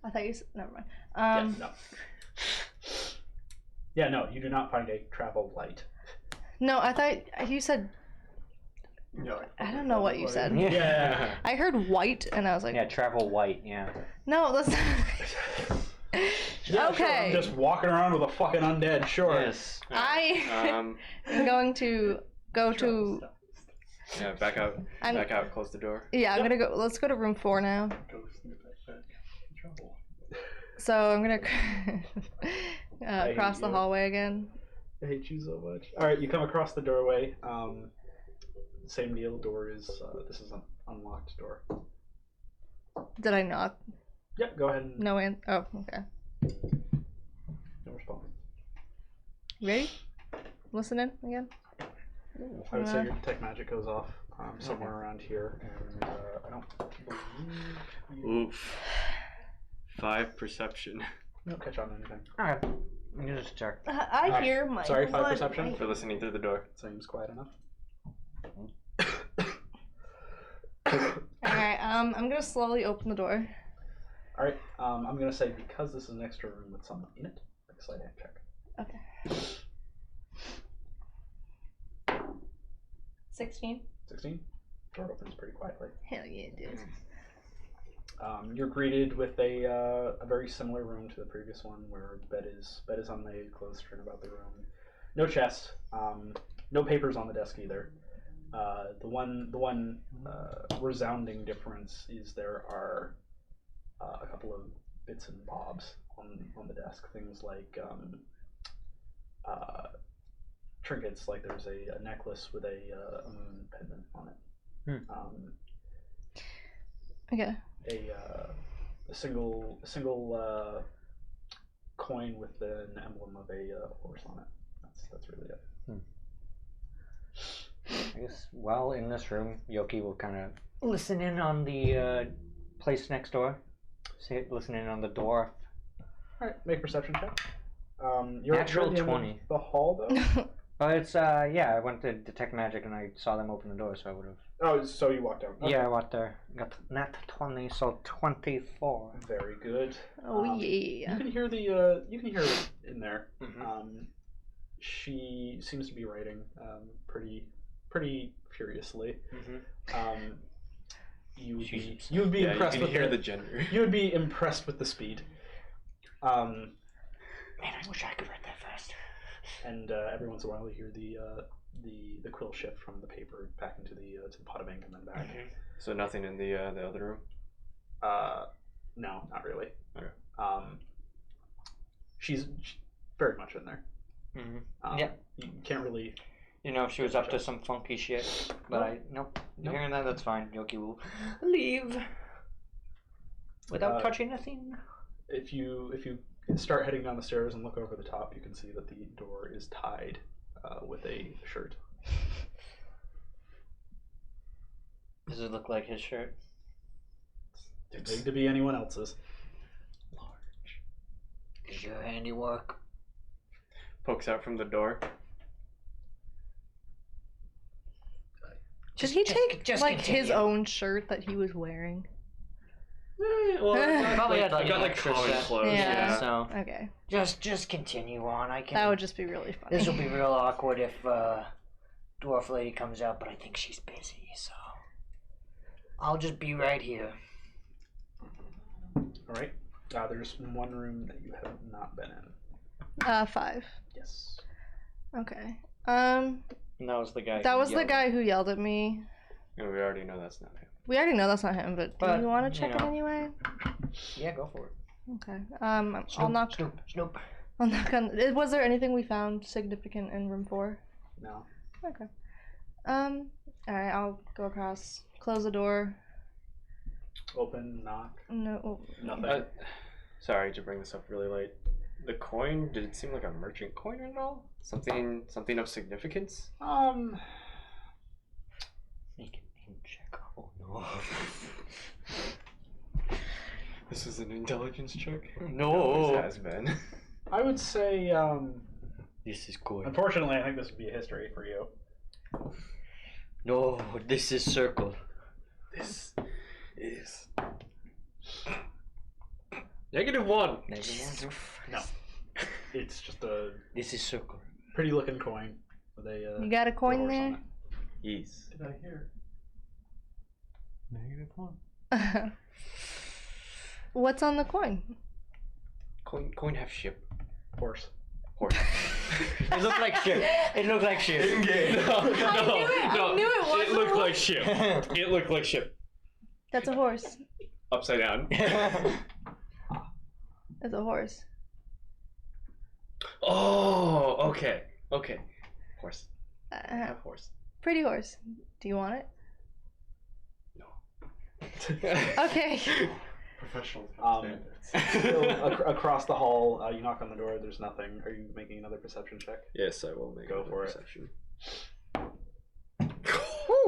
I thought you said. Never mind. Yeah, no. Yeah, no, you do not find a travel light. No, I thought you said. Yeah, I don't know what you said. Yeah. I heard white, and I was like, Yeah, travel white, yeah. no, that's. Yeah, Okay. Sure, I'm just walking around with a fucking undead, sure. Yes. I am going to go to. Yeah, back out. I'm- Back out. Close the door. Yeah, I'm gonna go. Let's go to room 4 now. Ghost in the backpack. Trouble. So I'm gonna cross hate the you. hallway again. I hate you so much. Alright, you come across the doorway. Same deal, door is, this is an unlocked door. Did I knock? Yep, go ahead and No one. Oh, okay. no response. Ready? Listening again. I would say your detect magic goes off somewhere around here, and I don't believe you Oof. 5 perception. don't catch on to anything. Okay. You just check. I hear my. Sorry, 5 blood. perception. For listening through the door. Seems quiet enough. Alright, I'm gonna slowly open the door. Alright, I'm gonna say because this is an extra room with someone in it, like a sleight of hand check. Okay. 16. 16. Door opens pretty quietly. Hell yeah, dude. You're greeted with a very similar room to the previous one, where the bed is unmade, clothes strewn about the room. No chest. No papers on the desk either. The one resounding difference is there are a couple of bits and bobs on the desk. Things like trinkets, like there's a necklace with a moon pendant on it. Okay. A single coin with an emblem of a horse on it. That's really it. I guess while in this room, Yoki will kind of listen in on the place next door. Listen in on the door. Alright, make a perception check. You're Natural at the end of 20. The hall, though? But it's I went to detect magic and I saw them open the door, so I would have. Oh, so you walked down. Okay. Yeah, I walked there. Got nat 20, so 24. Very good. Oh You yeah. can hear you can hear it in there. Mhm. She seems to be writing pretty furiously. Mm-hmm. You would Jesus. be impressed you can with hear the gender. You would be impressed with the speed. Man, I wish I could write that fast. And every once in a while you hear the quill shift from the paper back into to the pot of ink and then back. So nothing in the other room? No, not really. Okay. She's very much in there. Mm-hmm. Yeah. You can't really. You know, if she was up to some funky shit, but nope. Hearing that, that's fine. Yoki will leave without touching nothing. If you start heading down the stairs and look over the top, you can see that the door is tied with a shirt. Does it look like his shirt? Too big to be anyone else's. Is your handiwork? Pokes out from the door. Did he take just like his continue. own shirt that he was wearing? Well, Probably had I got an like extra common set. clothes. Yeah. Yeah. So Okay. just continue on. I can. That would just be really funny. This will be real awkward if dwarf lady comes out, but I think she's busy, so I'll just be right here. All right. There's one room that you have not been in. 5. Yes. Okay. And that was the guy. That who was the yelled. guy who yelled at me. And we already know that's not him. We already know that's not him, but do But, you want to you check it know. anyway? Yeah, go for it. Okay. Snoop, I'll knock. Snoop. I'll knock on. Was there anything we found significant in room 4? No. Okay. All right. I'll go across. Close the door. Open. Knock. No. Nothing. Sorry to bring this up really late. The coin, did it seem like a merchant coin at all? Something of significance? Make an name check. Oh no. This is an intelligence check? No. Always has been. I would say. This is good. Unfortunately, I think this would be a history for you. No, this is circle. This is -1. No. It's just a This is circle. pretty looking coin with a. You got a coin horse there? on it. Yes. Did I hear? -1. What's on the coin? Coin have ship. Horse. Horse. It looked like shit. It looked like shit. No, I knew it was It looked like ship. It looked like ship. That's a horse. Upside down. That's a horse. Oh, okay. Horse. Horse. Pretty horse. Do you want it? No. Okay. Professional standards. So, across the hall, you knock on the door. There's nothing. Are you making another perception check? Yes, I will make Go another for it. perception.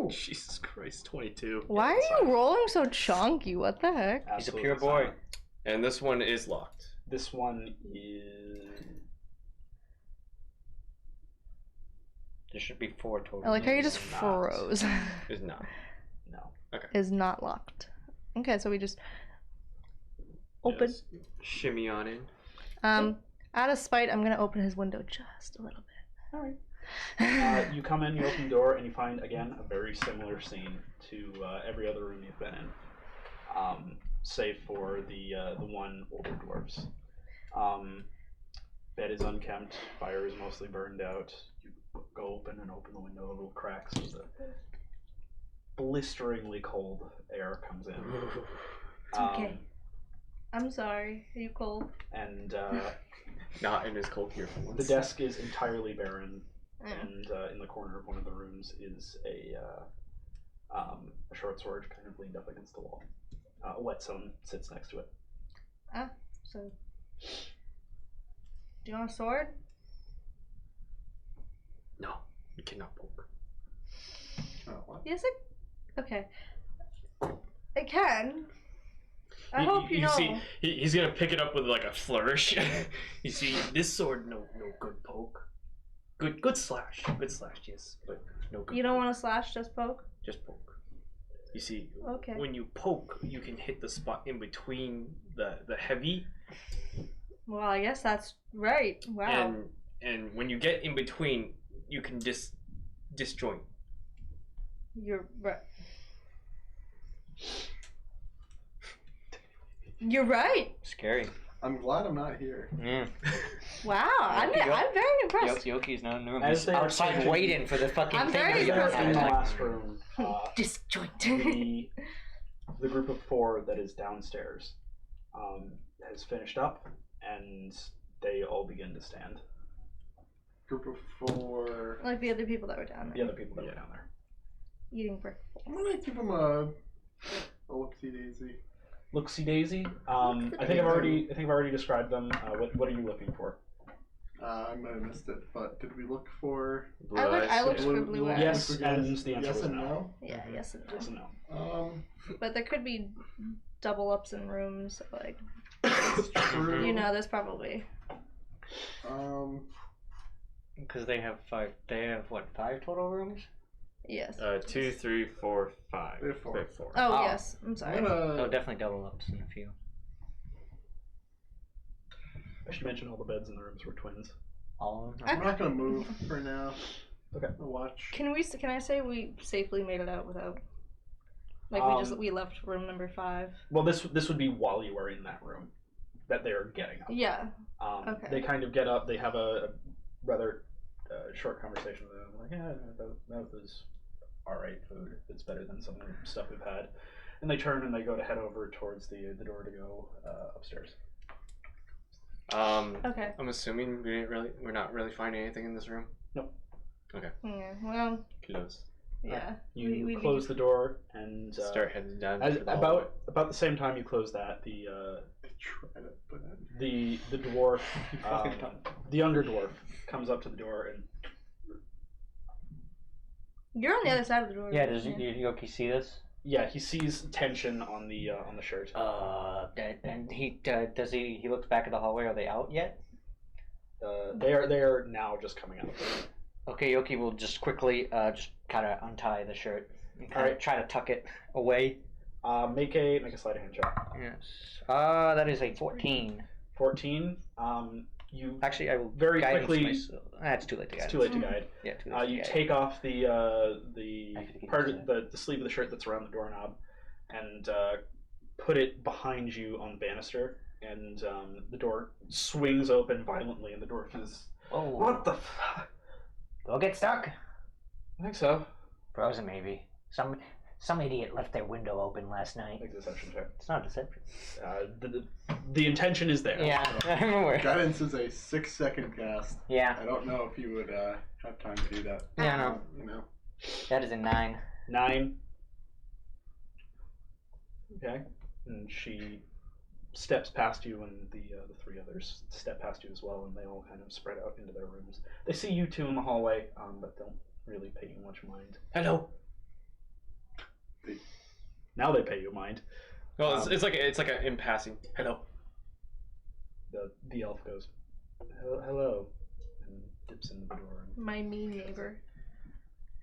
Jesus Christ, 22. Why are you rolling so chunky? What the heck? He's a pure boy. silent. And this one is locked. This one is There should be 4 total. I like how you rooms. just not. froze. Is not. No. Is not locked. Okay, so we just open. Just shimmy on in. Out of spite, I'm gonna open his window just a little bit. Alright. You come in, you open the door, and you find, again, a very similar scene to every other room you've been in. Save for the one older dwarves. Bed is unkempt, fire is mostly burned out. You go open the window, little cracks as the blisteringly cold air comes in. It's okay. I'm sorry. Are you cold? And Not in his cold here for once. the desk is entirely barren, and in the corner of one of the rooms is a short sword kind of leaned up against the wall. A whetstone sits next to it. So. Do you want a sword? No, you cannot poke. Oh, what? Yes, okay. I can. I hope you know. See, he's gonna pick it up with like a flourish. You see, this sword, no good poke. Good slash, yes, but no good. You don't poke. want to slash, just poke? Just poke. You see, Okay. when you poke, you can hit the spot in between the heavy, Well, I guess that's right. Wow. and when you get in between, you can disjoint. You're right. You're right. Scary. I'm glad I'm not here. Yeah. Wow. I'm very impressed. Yoki's now new. As He's they are outside searching- waiting for the fucking I'm thing. very that impressed he In the has. last room, Disjoint. the group of 4 that is downstairs has finished up, and they all begin to stand. Group of 4. Like the other people that were down The there. other people that were down there. Eating breakfast. I'm gonna give him a look-see daisy. Looksy Daisy. I think I've already described them. What are you looking for? I might have missed it, but did we look for I looked for blue eyes. Yes, look for and guys? the answer yes was and no. Yeah, yes and Yes no. and no. But there could be double ups in rooms. Like, It's true. you know, there's probably. Because they have 5. They have what? 5 total rooms? Yes. 2, 3, 4, 5. They have 4. They have 4. Oh, Oh. yes. I'm sorry. I'm Oh, gonna. definitely double ups in a few. I should mention all the beds in the rooms were twins. All of them. I'm not gonna move for now. Okay. I'll watch. Can I say we safely made it out without? Like we left room number 5. Well, this would be while you were in that room that they're getting up. Yeah. Okay. They kind of get up. They have a rather short conversation with them. Like, yeah, that was all right food. It's better than some of the stuff we've had. And they turn and they go to head over towards the door to go upstairs. Okay. I'm assuming we're not really finding anything in this room. Yeah. Well. Close. Yeah. You we close leave. the door and Start heading down. as, for the hallway. about the same time you close that, Try to put it. the dwarf, the younger dwarf, comes up to the door and You're on the other side of the door. Yeah, does Yoki see this? yeah, he sees tension on the shirt. And he does he looks back at the hallway. Are they out yet? They are now just coming out. Okay, Yoki will just quickly just kind of untie the shirt and kind of Alright. try to tuck it away. Make a sleight of hand check. Yes. That is a 14. 14. You Actually, I will Very guidance quickly- myself. It's too late to guide. it's too late to guide. Yeah, too late. You to guide. take off the I have to keep part this of the sleeve of the shirt that's around the doorknob, and put it behind you on the banister, and the door swings open violently, and the dwarf is Oh, what the fuck? They'll get stuck. I think so. Frozen, maybe. Some idiot left their window open last night. Make a deception check. It's not deception. The intention is there. Yeah, I remember. Guidance is a 6-second cast. Yeah, I don't know if you would have time to do that. yeah, no. You know. That is a 9. 9. Okay. And she steps past you, and the 3 others step past you as well, and they all kind of spread out into their rooms. They see you two in the hallway, but don't really pay you much mind. Hello. Now they pay you mind. Well, it's like a in passing. Hello. The elf goes, hello, and dips into the door. My mean neighbor.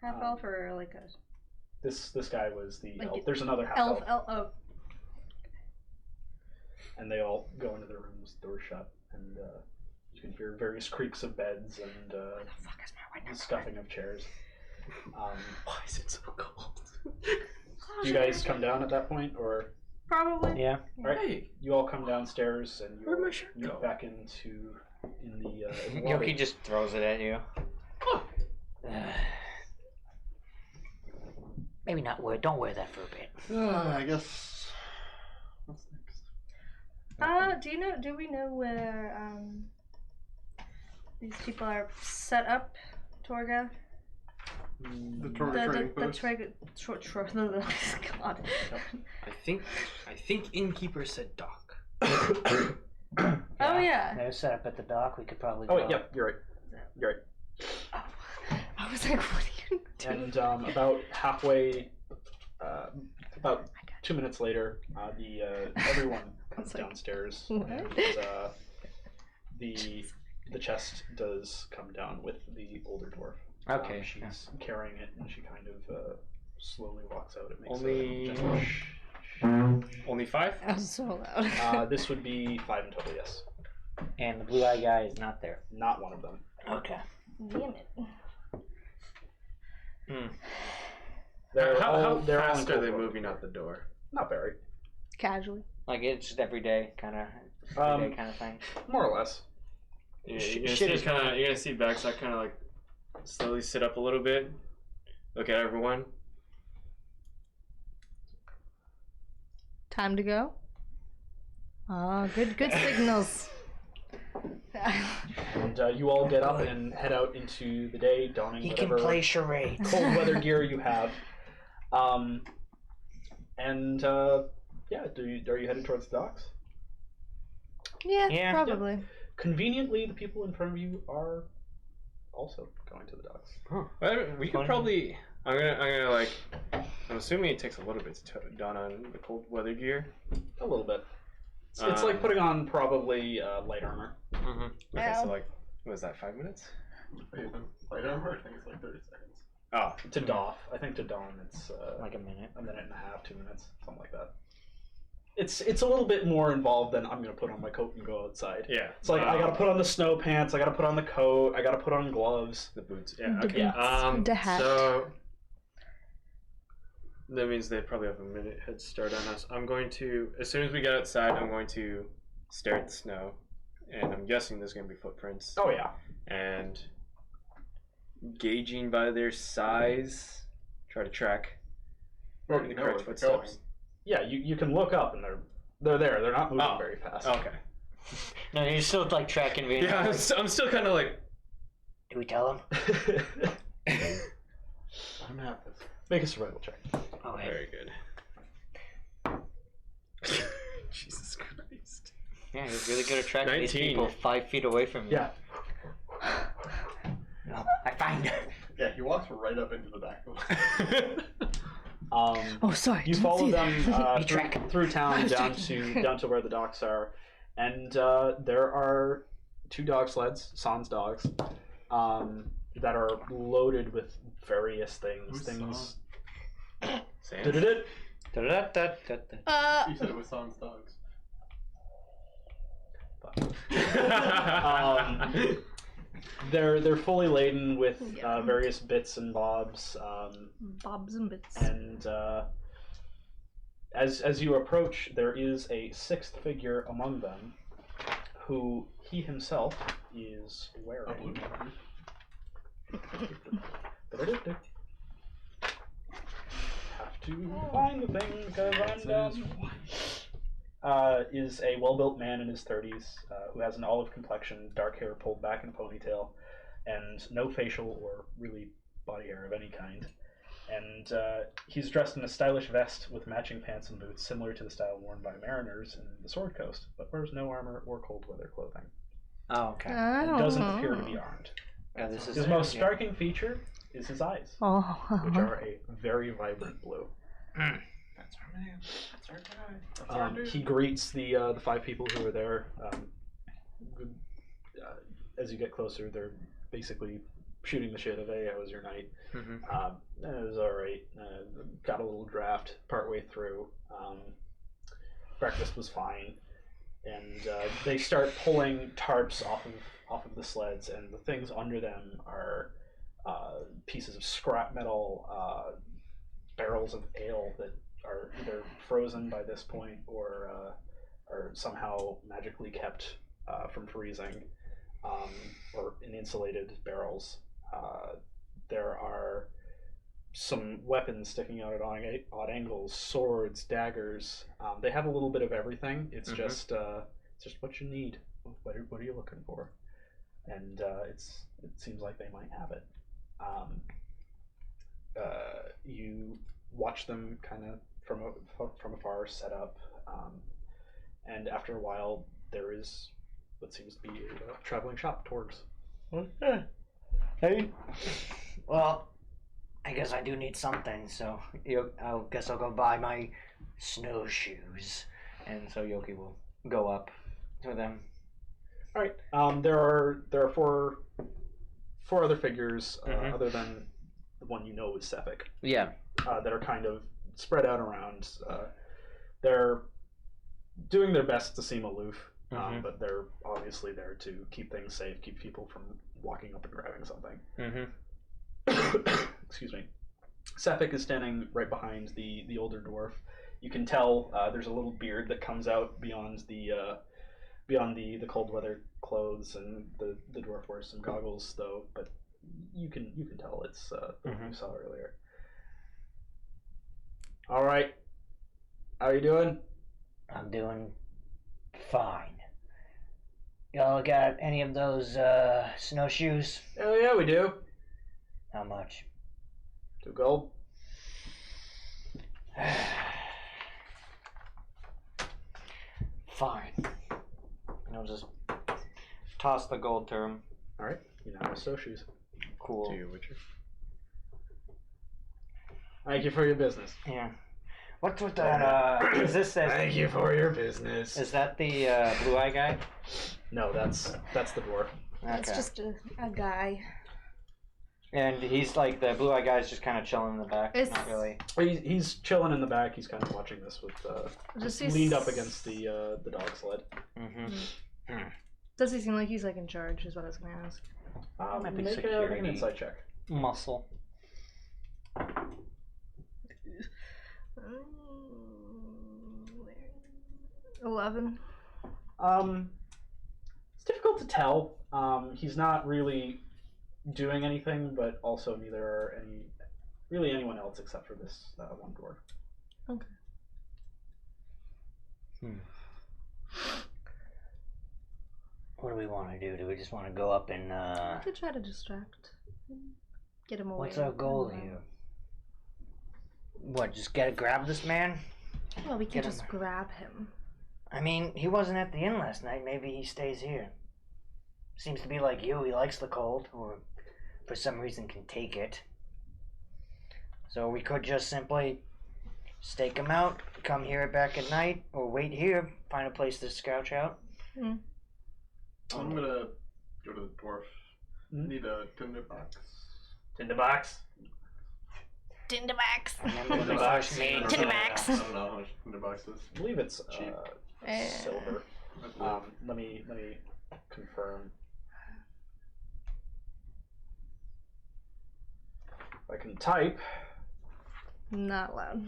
Half elf or like a This guy was the Like elf. There's another half elf? elf. Oh, And they all go into their rooms, doors shut, and you can hear various creaks of beds and the fuck is my white the number? scuffing of chairs. Why is it so cold? Do you guys come down at that point, or Probably. Yeah. right? Hey, You all come downstairs and you where'd all my shirt meet go? back in the lobby. Yoki just throws it at you. Maybe not wear. Don't wear that for a bit. I guess. What's next? Do we know where these people are set up, Torga? The Torga trading post. God. I think innkeeper said dock. Oh yeah. They're set up at the dock. We could probably. Oh go. wait, yep, you're right. Oh, I was like, what are you doing? And about halfway, about 2 minutes later, everyone comes like, downstairs. what? And, the chest does come down with the older dwarf. Okay. She's carrying it, and she kind of slowly walks out. It makes Only- a gentle shh. Only 5? That was so loud. This would be 5 in total, yes. And the blue-eyed guy is not there. Not one of them. Okay. Damn it. They're How all in fast are they Coldblooded. moving out the door? Not very. Casually. Like it's just everyday kind of thing. More or less. Yeah, Shit is you're gonna see Backside kind of like slowly sit up a little bit, look at everyone. Time to go. Oh, good signals. And you all get up and head out into the day, donning He can whatever play charades. cold weather gear you have. Yeah, are you headed towards the docks? Yeah, Yeah. probably. Conveniently, the people in front of you are also going to the docks. Well, we could probably. I'm gonna like. I'm assuming it takes a little bit to don on the cold weather gear. A little bit. It's like putting on probably light armor. Mm-hmm. Okay, Yeah. so like, what was that? 5 minutes? Light armor, I think it's like 30 seconds. Oh, To doff, I think to don it's Like a minute. a minute and a half, 2 minutes, something like that. It's a little bit more involved than I'm gonna put on my coat and go outside. yeah. It's like I gotta put on the snow pants, I gotta put on the coat, I gotta put on gloves. the boots. Yeah. The Okay. boots. The hat. So that means they probably have a minute head start on us. I'm going to, as soon as we get outside, I'm going to stare at the snow, and I'm guessing there's going to be footprints. Oh yeah. And gauging by their size, try to track Or the you know correct where they're footsteps. Yeah, you can look up and they're there. They're not moving Oh. very fast. Okay. No, you're still like tracking me. Yeah, I'm still kind of like. Do we tell him? I'm at this. Make a survival check. Oh, hey. Very good. Jesus Christ. Yeah, you're really good at tracking these 19. people 5 feet away from you. Yeah. No, I find it. Yeah, he walks right up into the back of us. Oh, sorry. You didn't follow see them that. You track 'em. through I town was down tracking. to down to where the docks are, and there are 2 dog sleds, Sans dogs, that are loaded with various things. Who's Things. Sam? Did-did-it. Da-da-da-da-da. You said it was Sans dogs. They're fully laden with Yeah. various bits and bobs, Bobs and bits. and as you approach, there is a 6th figure among them, who he himself is A blue wearing. marker. Have to find the thing because I'm dumb. Is a well-built man in his 30s who has an olive complexion, dark hair pulled back in a ponytail, and no facial or really body hair of any kind. And he's dressed in a stylish vest with matching pants and boots, similar to the style worn by mariners in the Sword Coast, but wears no armor or cold weather clothing. Oh, okay. And doesn't appear to be armed. Yeah, this is His most striking feature is his eyes, Oh. which are a very vibrant blue. That's our man. That's our guy. That's our dude. He greets the 5 people who are there. As you get closer, they're basically shooting the shit of, hey, how was your night? Mm-hmm. It was all right. Got a little draft partway through. Breakfast was fine, and they start pulling tarps off of the sleds, and the things under them are pieces of scrap metal, barrels of ale that are either frozen by this point or are somehow magically kept from freezing, or in insulated barrels. There are some weapons sticking out at odd angles, swords, daggers. They have a little bit of everything. It's just what you need. What are you looking for? And it seems like they might have it. You watch them kind of from afar set up, and after a while, there is what seems to be a traveling shop towards. Hey. Well, I guess I do need something, so I guess I'll go buy my snowshoes. And so Yoki will go up to them. All right. There are four other figures other than the one you know is Sephic. Yeah. That are kind of spread out around. They're doing their best to seem aloof, but they're obviously there to keep things safe, keep people from walking up and grabbing something. Excuse me. Sephic is standing right behind the older dwarf. You can tell there's a little beard that comes out beyond the cold weather clothes, and the dwarf wears some goggles though. But you can tell it's the one you saw earlier. All right, how are you doing? I'm doing fine. Y'all got any of those snowshoes? Oh yeah, we do. How much? 2 gold. Fine. And I'll just toss the gold to him. All right, you now have snowshoes. Cool. To your Witcher. Thank you for your business. Yeah. What's with that? Is this? Thank you for your business. Is that the blue eye guy? No, that's the dwarf. It's Okay. just a guy. And he's like the blue eye guy's just kind of chilling in the back. It's- Not really. He's chilling in the back. He's kind of watching this with Does leaned up against the dog sled. Mm-hmm. Does he seem like he's like in charge? Is what I was gonna ask. Might be Make an security. insight check. Muscle. 11. It's difficult to tell. He's not really doing anything, but also neither are anyone else except for this one dwarf. Okay. What do we want to do? Do we just want to go up and I could try to distract him. Get him away. what's our goal here? What, just grab this man? Well, we Get could him. just grab him. I mean, he wasn't at the inn last night. Maybe he stays here. Seems to be like you. He likes the cold, or for some reason can take it. So we could just simply stake him out, come here back at night, or wait here, find a place to scouch out. Mm. I'm gonna go to the dwarf. Hmm? Need a tinderbox. Tinderbox. Tinderbox. And then we'll Tinderbox. first meet. Tinderbox. I don't know how much tinderbox is. I believe it's Cheap. silver. Let me confirm. If I can type. Not loud.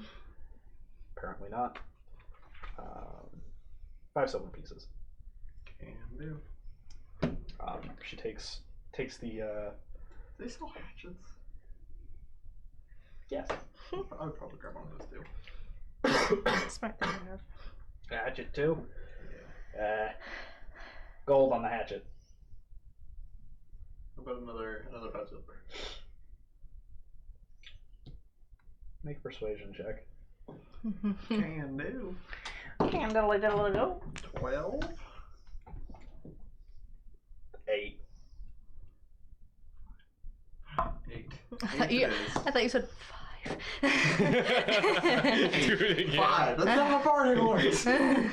Apparently not. 5 silver pieces. Can do. She takes the. They sell hatchets. Yes. I would probably grab one of those too. Smart thing to have. Hatchet too. Gold on the hatchet. How about another 5 silver? Make a persuasion check. Can do. Diddly diddly do. 12. 8. 8. Yeah, I thought you said 5. Do it again. 5. That's not how far it works. I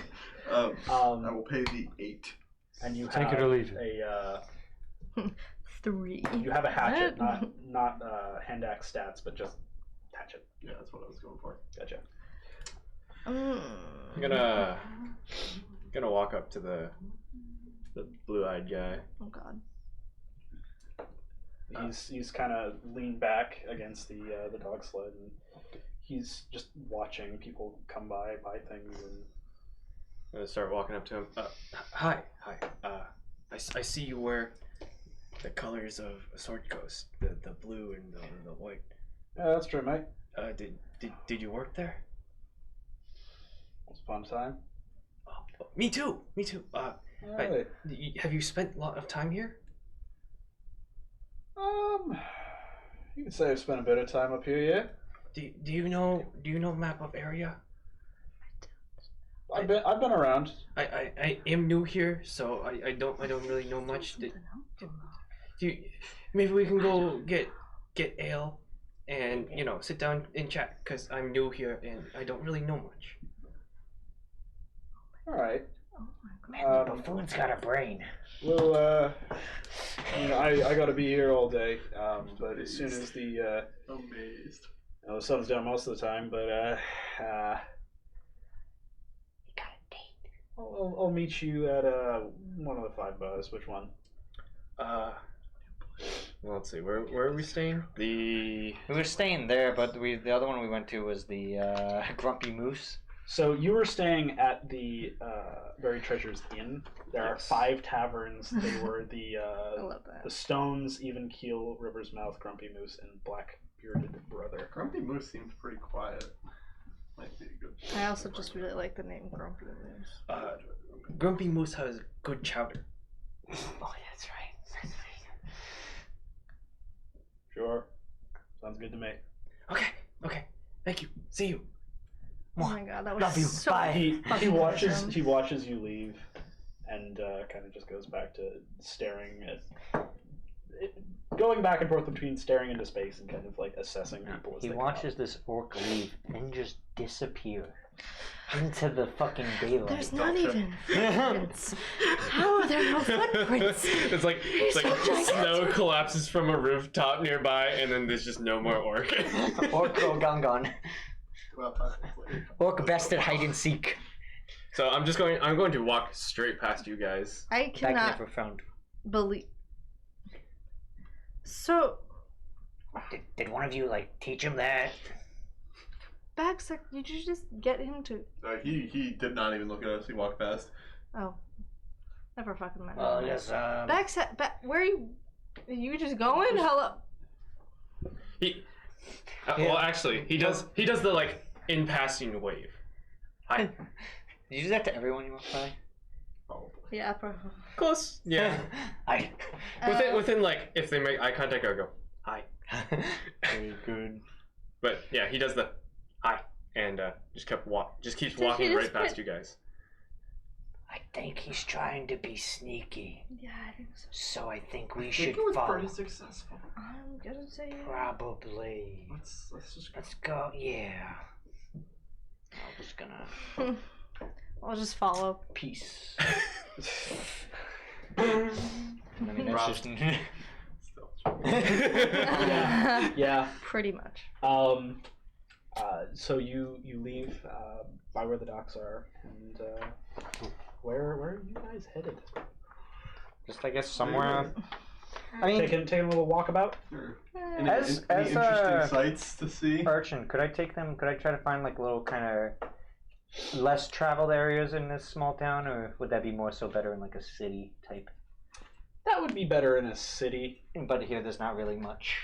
Um, will pay the 8. and you Take have it or leave it. a 3. You have a hatchet, What? not hand axe stats, but just hatchet. Yeah, that's what I was going for. Gotcha. I'm gonna walk up to the blue-eyed guy. Oh god. He's kind of leaned back against the dog sled, and he's just watching people come by, buy things, and I'm gonna start walking up to him. Hi. I see you wear the colors of Sword Coast, the blue and the white. yeah, that's true, mate. Did you work there? It's a fun time. Oh, me too. Hey. Have you spent a lot of time here? You could say I've spent a bit of time up here, yeah. Do you know map of area? I've been around. I am new here, so I don't really know much. Maybe we can go get ale and sit down and chat, because I'm new here and I don't really know much. All right. Oh my god. Man, the buffoon's got a brain. Well, I gotta be here all day. But as soon as the Amazed. the sun's down most of the time, but He got a date. I'll meet you at one of the 5 bars. Which one? Well, let's see. Where are we staying? We were staying there, but the other one we went to was the Grumpy Moose. So you were staying at the Buried Treasures Inn. There are 5 taverns. They were the I love that. the Stones, Even Keel, River's Mouth, Grumpy Moose, and Black Bearded Brother. Grumpy Moose seems pretty quiet. Might be good. I also just really like the name Grumpy Moose. Grumpy Moose has good chowder. Oh, that's right. Sure. Sounds good to me. Okay. Thank you. See you. Oh my god, that was Love you. so Bye. He fucking watches awesome. you leave, and kind of just goes back to staring at, going back and forth between staring into space and kind of like assessing people. As He they come watches this orc leave and just disappear into the fucking daylight. There's not even footprints. How are there no footprints? it's like so snow collapses from a rooftop nearby, and then there's just no more orc. Orc Gongon. Well, 5 minutes later. Orc best at hide and seek. So I'm going to walk straight past you guys. I Back cannot never found. believe. So, Did one of you like teach him that? Baxter, did you just get him to? He did not even look at us. He walked past. Oh, never fucking mind. Well, yes. Baxter, where are you? Are you just going? Hello. He, well, actually, he does the like in passing wave. Hi. Did you do that to everyone you walked by? Probably. Yeah, probably. Close. Yeah. I. Within like if they make eye contact, I'll go hi. Very good. But yeah, he does the hi and just keeps Did he walking just right past put- you guys. I think he's trying to be sneaky, Yeah, I think so. so I think we I should think it was follow. pretty successful. I'm gonna say. Probably. Let's just go. Let's go. Yeah. I was gonna. I'll just follow. Peace. I mean, that's just. Still. Yeah. Pretty much. So you leave by where the docks are, and where are you guys headed? Just, I guess, somewhere. I mean, Taking a little walkabout. Sure. Eh, Any interesting sights to see? Urchin, could I take them? Could I try to find like little kind of less traveled areas in this small town, or would that be more so better in like a city type? That would be better in a city. But here, there's not really much.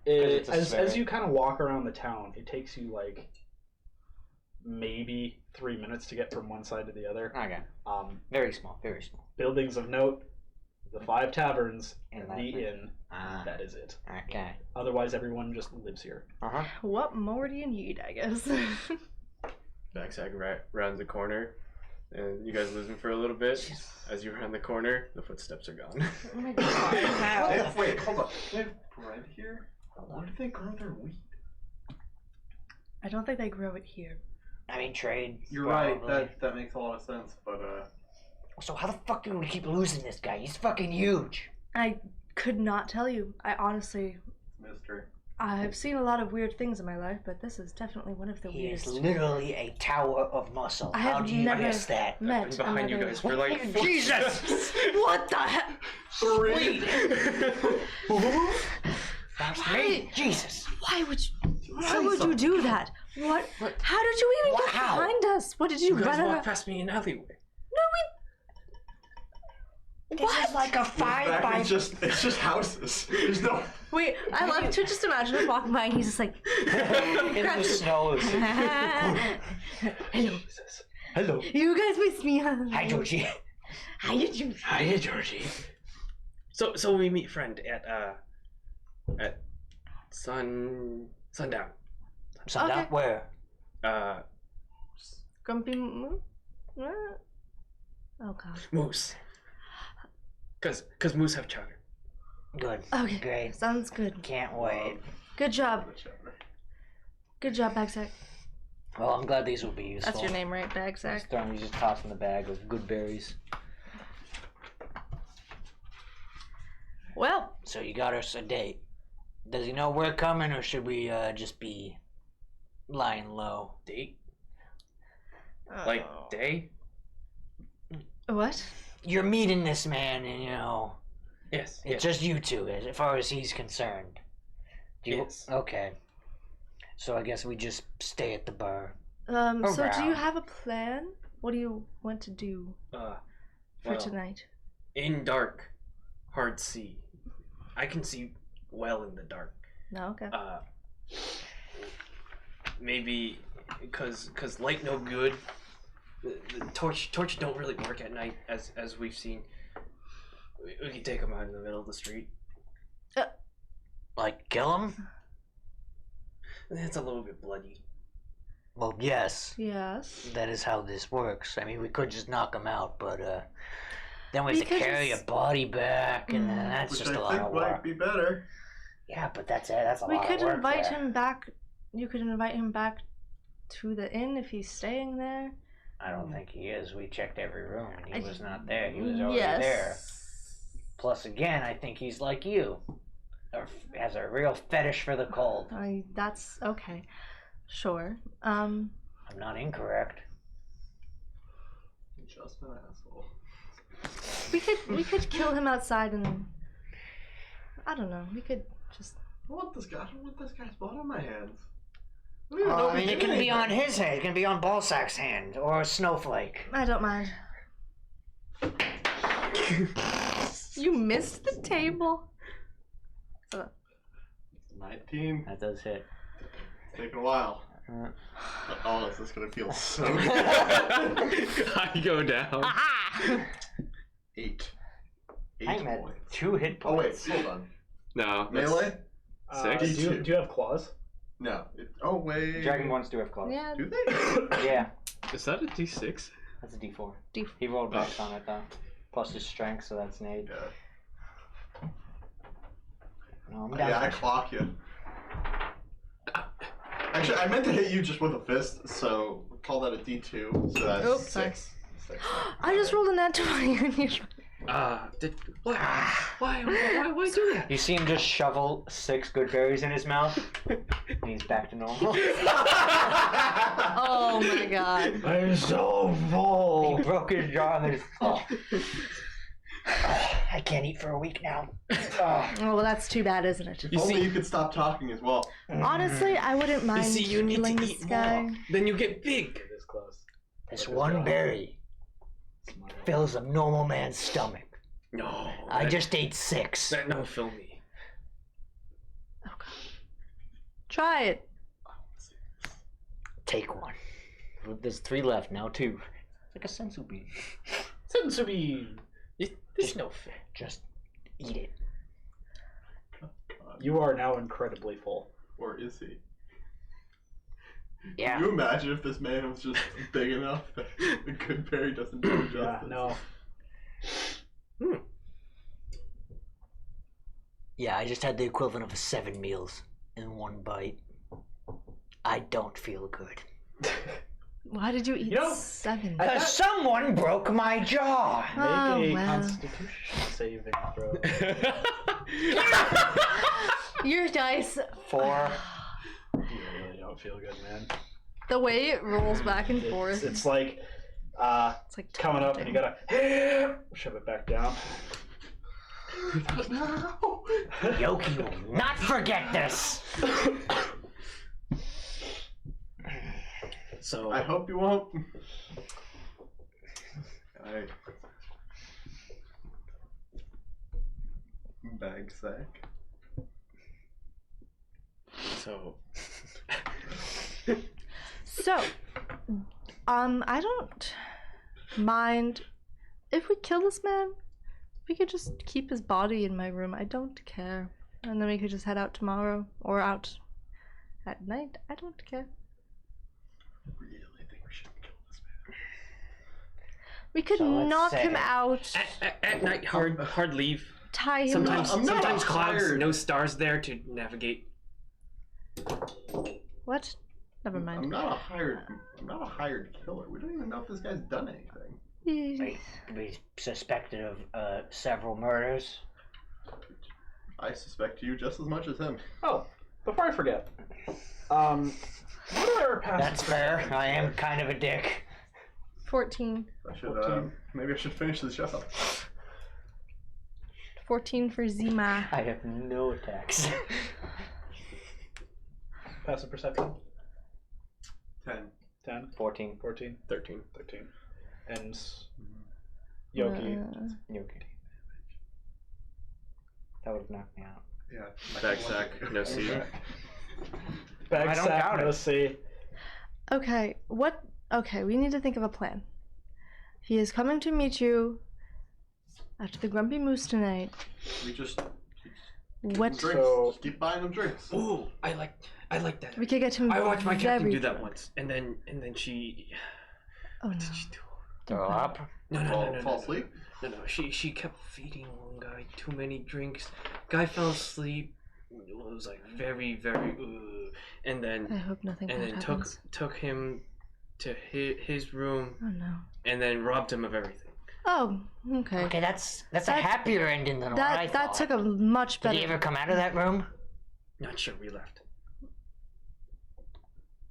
As you kind of walk around the town, it takes you like maybe 3 minutes to get from one side to the other. Okay. Very small. Very small. Buildings of note, the 5 taverns, And and that the thing. inn. Ah. That is it. Okay. Otherwise, everyone just lives here. What more do you need, I guess? Backside rounds the corner, and you guys listen for a little bit. As you round the corner, the footsteps are gone. Oh my god. Wait, hold on. They have bread here? Where do they grow their wheat? I don't think they grow it here. I mean, trade. You're probably. right. That makes a lot of sense. But So how the fuck do we keep losing this guy? He's fucking huge. I could not tell you. Mystery. I've seen a lot of weird things in my life, but this is definitely one of the He is weirdest. literally a tower of muscle. I How have do you never miss that? met Been behind you another- guys for like Jesus! What the heck? 3. That's Why? me. Jesus. Why would you? Why Say would you something. do that? What? How did you even get Wow. behind us? What did you You guys run walked around? past me in an alleyway. This What? is like a 5 by. It's just houses. There's no. Wait, I love to just imagine us walking by and he's just like. in the snow. Hello. Hello. You guys miss me, huh? Hi, Georgie. Hi, Georgie. Hi, Georgie. So we meet friend at sundown. Sundown? Okay. Where? Grumpy Moo? What? Oh god. Moose. Cause moose have chowder. Good. Okay. Great. Sounds good. Can't wait. Good job. Good job, Bagsack. Well, I'm glad these will be useful. That's your name, right, Bagsack? Just throwing, you just toss in the bag of good berries. Well, So you got us a date. Does he know we're coming, or should we just be lying low? Date? Like day? what? You're meeting this man, and you know Yes. it's just you two, as far as he's concerned. Yes. Okay. So I guess we just stay at the bar. So do you Around. have a plan? What do you want to do for well, tonight? in dark, hard see. I can see well in the dark. No, okay. Maybe because light no good. The torch don't really work at night, as we've seen. We can take them out in the middle of the street. Like, kill him? It's a little bit bloody. Well, yes. Yes. That is how this works. I mean, we could just knock him out, but then we We have to could carry just- a body back, and then that's Which just I a lot think of might work. be better. Yeah, but that's it. That's a We lot could of work invite there. him back. You could invite him back to the inn if he's staying there. I don't think he is. We checked every room, and he was not there. He was already there. Plus, again, I think he's like you, or has a real fetish for the cold. That's okay. Sure. I'm not incorrect. Just an asshole. We could kill him outside and I don't know. We could just. I don't want this guy's blood on my hands. I mean, it can be on his head. It can be on Ballsack's hand, or a snowflake. I don't mind. You missed the table. 19. That does hit. It's taking a while. But oh, this is gonna feel so good. I go down. 8. 8 I'm at points. 2 hit Oh wait, points. hold on. No. Melee? Six? Do you have claws? No. Oh wait. Dragonborns do have claws. Yeah. Do they? Yeah, Is that a D6? that's a D4. D4. He rolled Dex on it though, plus his strength, so that's an 8. Yeah. No, I'm down. Yeah, I clock you. Actually, I meant to hit you just with a fist, so call that a D2. So that's Oops, sorry. 6. I just rolled a nat 20. Why do that? You see him just shovel 6 good berries in his mouth, and he's back to normal. Oh my god. I'm so full. He broke his jaw and there's. I can't eat for a week now. Oh, well, that's too bad, isn't it? You Only see, you could stop talking as well. Honestly, I wouldn't you mind see, you need killing to this eat guy. more. Then you get big. This close. This one berry fills a normal man's stomach. No. I just ate 6. That don't fill me. Oh god. Try it. Take one. There's 3 left now, 2. Like a sensu bean. Sensubi! There's no fit. Just eat it. You are now incredibly full. Or is he? Yeah. Can you imagine if this man was just big enough that the good berry doesn't do him Yeah, justice? no. Yeah, I just had the equivalent of 7 meals in one bite. I don't feel good. Why did you eat You know, 7? Because someone broke my jaw! Make Oh, a well. constitution saving throw. Your dice. 4. You really don't feel good, man. The way it rolls back and forth. It's like It's like coming up and you gotta shove it back down. Yoki will not forget this. So I hope you won't. Bag sack. so So, I don't mind if we kill this man. We could just keep his body in my room. I don't care. And then we could just head out tomorrow or out at night. I don't care. I really think we should kill this man. We could So let's knock say- him out, At night, hard leave. tie him Sometimes up. I'm not sometimes clouds, hired. no stars there to navigate. What? Never I'm mind. not a hired killer. We don't even know if this guy's done anything. We suspected of several murders. I suspect you just as much as him. Oh, before I forget, what are our past? That's fair. I am kind of a dick. 14. I should 14. maybe I should finish this job. 14 for Zima. I have no attacks. Passive perception? 10. 10, 14. 14, 13. 13. And Yoki. Yoki. That would have knocked me out. Yeah. Bag sack, no C. Bag I don't sack, doubt no it. C. Okay, what? Okay, we need to think of a plan. He is coming to meet you at the Grumpy Moose tonight. We just What? drinks. So- Just keep buying them drinks. Ooh, I like that. We could get him. I watched my captain very do that drunk. once, and then she. Oh What no. did she do? Throw up. No. Fall asleep. No. She kept feeding one guy too many drinks. Guy fell asleep. It was like very, and I then hope nothing bad happens. took him to his room Oh no. and then robbed him of everything. Oh, okay. Okay, that's a That- happier ending than what I That thought. took a much Did better. he ever come out of that room? Not sure we left.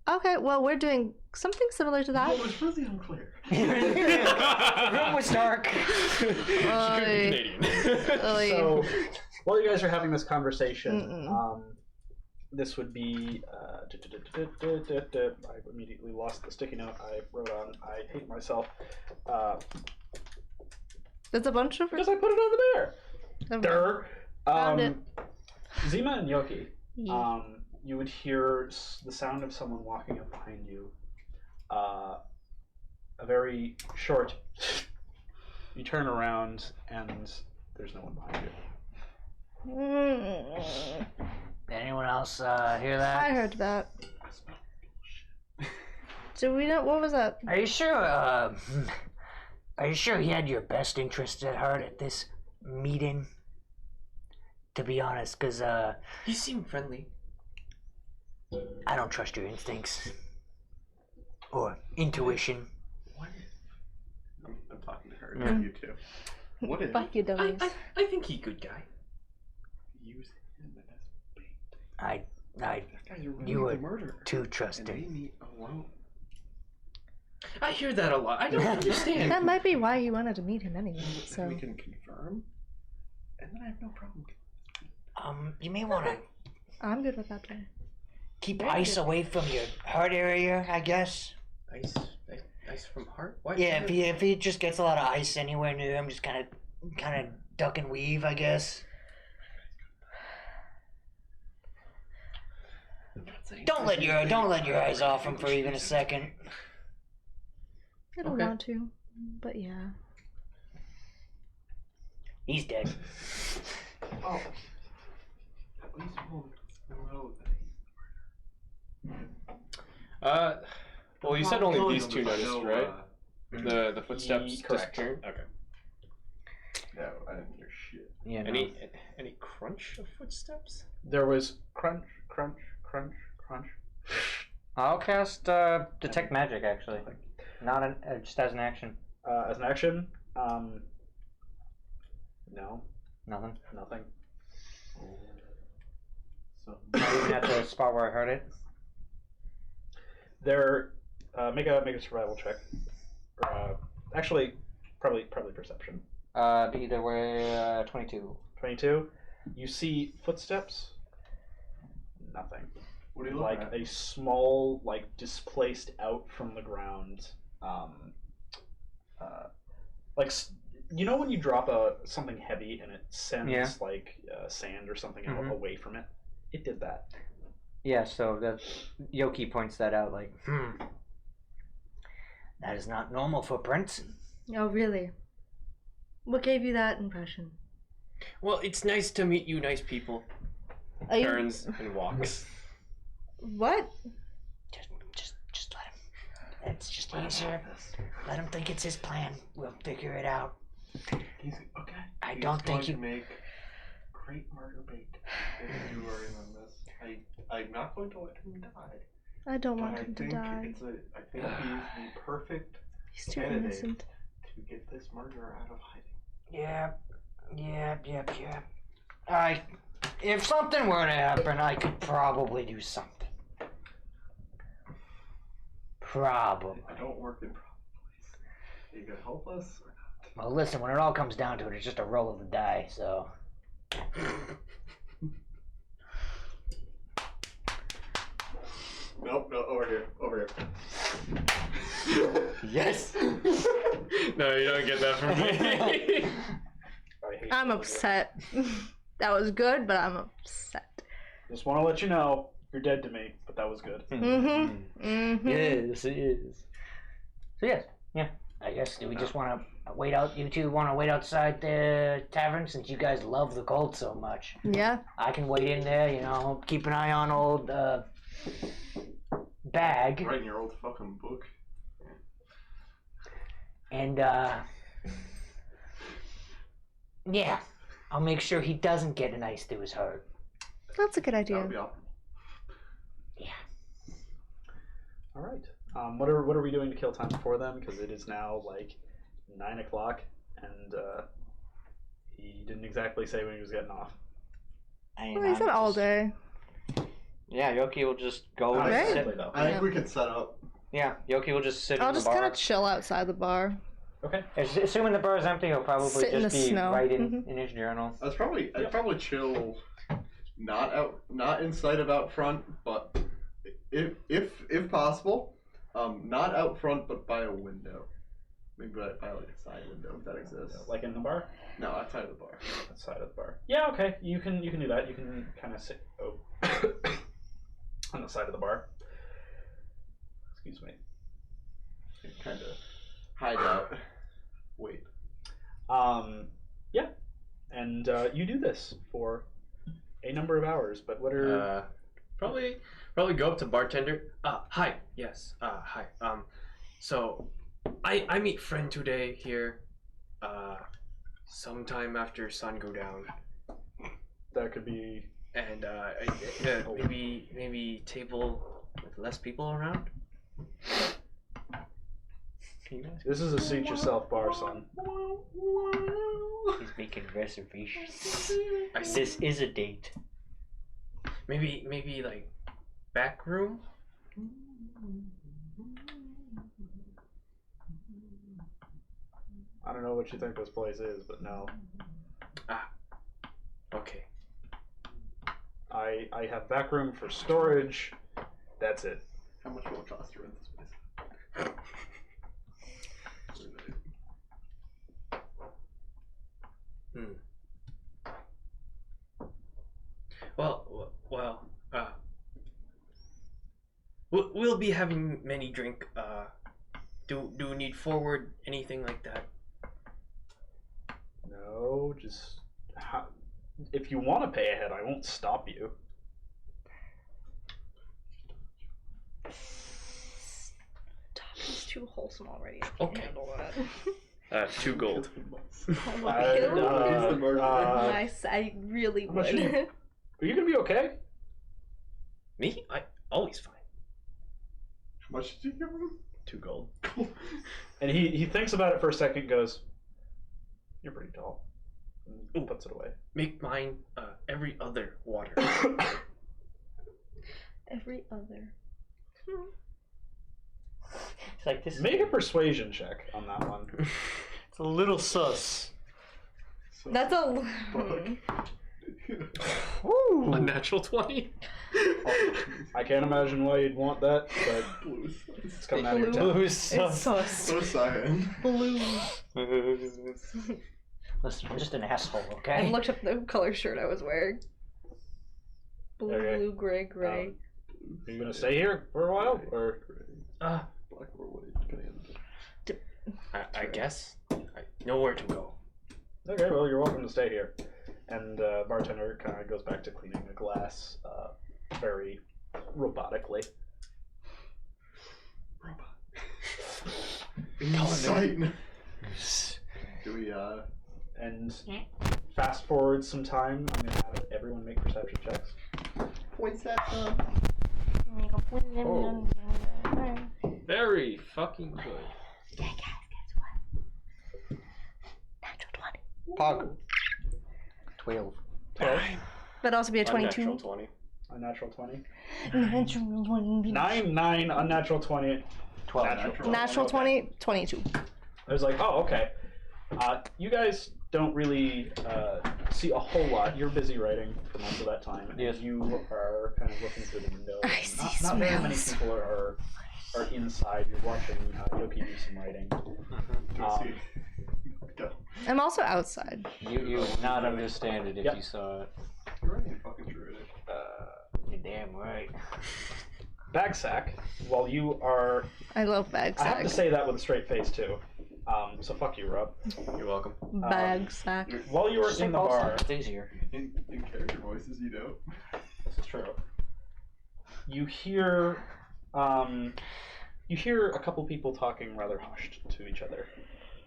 Okay, well we're doing something similar to that. Well, it was really unclear. Room was dark. Oy. Oy. So, while you guys are having this conversation, Mm-mm. this would be. I immediately lost the sticky note I wrote on. I hate myself. There's a bunch of. Because I put it over there. Never mind. Durr. Found it. Zima and Yoki, Yeah. you would hear the sound of someone walking up behind you. A very short. You turn around and there's no one behind you. Did anyone else hear that? I heard that. Do we know what was that? Are you sure? Are you sure he had your best interests at heart at this meeting? To be honest, because He seemed friendly. I don't trust your instincts or intuition. What if? I'm talking to her, Yeah. not you two. What if Fuck you, dummies. I think he good guy. use him as bait? I That guy's really You the would murderer. too And they trusting. meet alone. I hear that a lot. I don't understand. That might be why you wanted to meet him anyway. So We can confirm, and then I have no problem. You may want to I'm good with that plan. keep Very ice good. away from your heart area, I guess. Ice from heart. Why? Yeah, if he just gets a lot of ice anywhere near him, just kind of duck and weave, I guess. Don't let your eyes off him for even a second. I don't Okay. want to, but yeah. He's dead. Oh, at least we'll know that Well, you said only Killing these them two is noticed, no, right? The footsteps correct. disappearing. Okay. No, I didn't hear shit. Yeah. no. Any crunch of footsteps? There was crunch, crunch, crunch, crunch. I'll cast detect magic actually, not just as an action. As an action, no, Nothing. nothing. So Not even at the spot where I heard it. There, make a survival check. Actually, probably perception. Either way, 22. 22. You see footsteps. Nothing. what are you looking Like at? a small, like displaced out from the ground. Like you know when you drop something heavy and it sends like sand or something out away from it. It did that. Yeah, so the Yoki points that out, like, that is not normal for Prince. Oh, really? What gave you that impression? Well, it's nice to meet you, nice people. Are you... Turns and walks. What? Just let him. It's just easier. Let him think it's his plan. We'll figure it out. He's okay. I He's don't think going to you. make great murder bait if you are in on this. I'm not going to let him die. I don't But want I him to think die. I think he's the perfect He's too candidate innocent. to get this murderer out of hiding. Yep. If something were to happen, I could probably do something. Probably. I don't work in probables. Are you gonna help us or not? Well, listen, when it all comes down to it, it's just a roll of the die, so. Nope, no, over here. Yes! No, you don't get that from me. I hate I'm that. upset. That was good, but I'm upset. Just want to let you know you're dead to me, but that was good. Yes, it is. So, yes, yeah. I guess, do we just want to wait out? You two want to wait outside the tavern since you guys love the cold so much? Yeah. I can wait in there, keep an eye on old Bag. Right in your old fucking book. And, yeah. I'll make sure he doesn't get an ice through his heart. That's a good That idea. would be awesome. Yeah. All right. What are we doing to kill time before them? Because it is now like 9 o'clock, and he didn't exactly say when he was getting off. Well, he said all day. Yeah, Yoki will just go Not and Right. sit. exactly, though. I think we can set up. Yeah, Yoki will just sit I'll in the just kind bar. of chill outside the bar. Okay. Assuming the bar is empty, he'll probably Sit in just the be snow. writing in his journal. I'd probably chill, not in sight of out front, but if possible, not out front, but by a window. Maybe by like a side window if that exists. Like in the bar? No, outside of the bar. Outside of the bar. Yeah, okay. You can do that. You can kind of sit on the side of the bar. Excuse me. Kind of hide out. Wait. Yeah. And you do this for a number of hours, but what are Probably go up to bartender. Hi. Yes. Hi. So I meet friend today here. Sometime after sun go down. that could be And maybe table with less people around. Can you guys? this is a suit yourself bar, son. He's making reservations. This is a date. Maybe like back room. I don't know what you think this place is, but no. Okay. I have back room for storage. That's it. How much will it cost to rent this place? We'll be having many drink. Do we need forward anything like that? No, just if you want to pay ahead, I won't stop you. Top is too wholesome already. I can't Okay. handle that. 2 gold. Oh my Uh, God. Nice. I really how much would. Are you gonna be okay? Me? I always fine. How much did you give him? 2 gold. And he thinks about it for a second. Goes, "You're pretty tall." and puts it away. Make mine every other water. Every other. It's like this. Make a persuasion check on that one. It's a little sus. So, That's a. Ooh. Unnatural 20. I can't imagine why you'd want that, but blue. it's coming out of your Blue. tongue. Blue It's sus. sus. So cyan. Blue. Listen, I'm just an asshole, I okay? looked up the color shirt I was wearing. Blue, Okay. blue, gray, gray. Are you gonna stay here for a while, or? Ah, Black or white, command. I guess. I know where to go. Okay, well, you're welcome to stay here. And bartender kind of goes back to cleaning the glass, very robotically. Insight. Do we And fast forward some time. I'm gonna have everyone make perception checks. points that up? Oh. Very fucking good. Yeah, guys, guess what? Natural 20. Pog. 12. 12. That'd also be a 22. Unnatural 20. Unnatural 20. Natural 20. 9, unnatural 20. 12. Natural 20, 22. I was like, oh, okay. You guys don't really see a whole lot. You're busy writing for most of that time. And Yes. you are kind of looking through the window. I see Not very many smells. people are inside. You're watching Yoki do some writing. Do I see? Go. I'm also outside. You would not understand it if Yep. you saw it. You're right, you fucking druidic. You're damn right. Bagsack, while you are... I love bag I have to sack. say that with a straight face, too. So fuck you, Rob. You're welcome. Bag sack. While you were in the bar... It's easier. In character voices, you know. This is true. You hear a couple people talking rather hushed to each other,